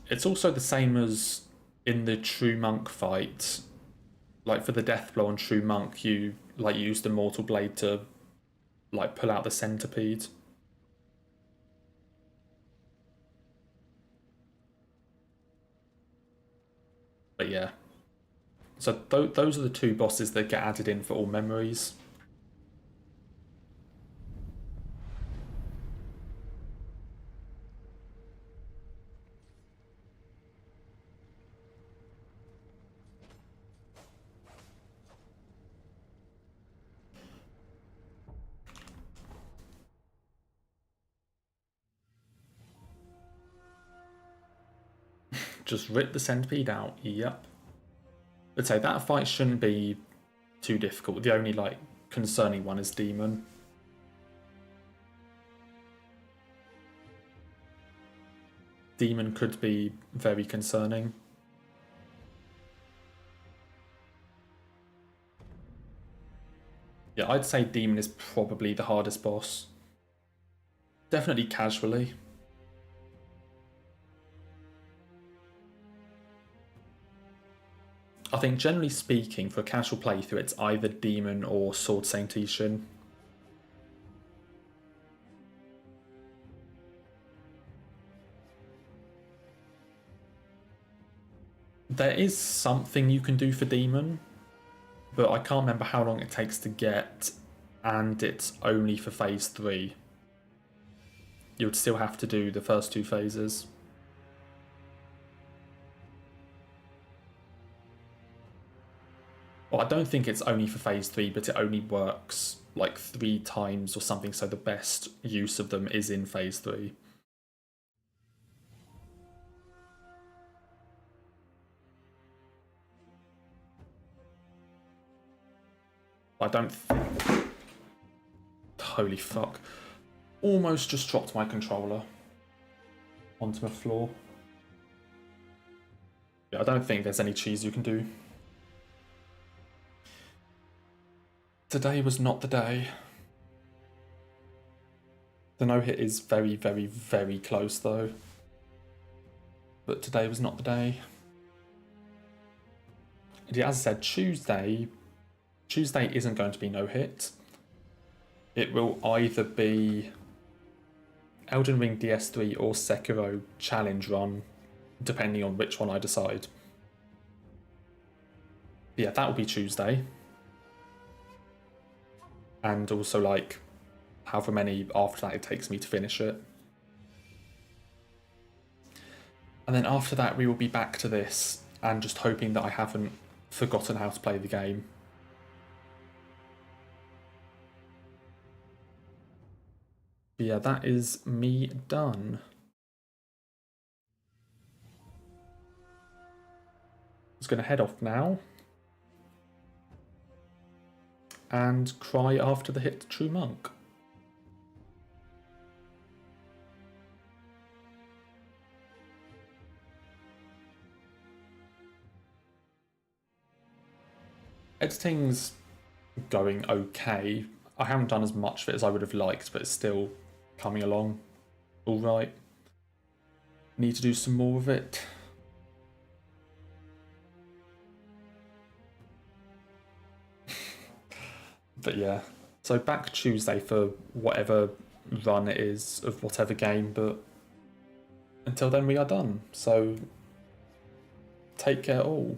It's also the same as in the True Monk fight. Like for the death blow on True Monk, you like use the mortal blade to like pull out the centipede. But yeah. So those are the two bosses that get added in for all memories. Just rip the centipede out. Yep. I'd say that fight shouldn't be too difficult. The only like concerning one is Demon. Demon could be very concerning. Yeah, I'd say Demon is probably the hardest boss. Definitely casually. I think generally speaking, for a casual playthrough, it's either Demon or Sword Saint Ishin. There is something you can do for Demon, but I can't remember how long it takes to get, and it's only for phase 3. You would still have to do the first 2 phases. Well, I don't think it's only for phase 3, but it only works like 3 times or something, so the best use of them is in phase 3. I don't think... Holy fuck. Almost just dropped my controller onto the floor. Yeah, I don't think there's any cheese you can do. Today was not the day. The no-hit is very, very, very close though. But today was not the day. Yeah, as I said, Tuesday isn't going to be no-hit. It will either be Elden Ring DS3 or Sekiro challenge run, depending on which one I decide. But yeah, that will be Tuesday. And also like however many after that it takes me to finish it. And then after that we will be back to this and just hoping that I haven't forgotten how to play the game. But yeah, that is me done. I'm just going to head off now and cry after the hit True Monk. Editing's going okay. I haven't done as much of it as I would have liked, but it's still coming along all right. Need to do some more of it. But yeah, so back Tuesday for whatever run it is of whatever game, but until then we are done. So take care all.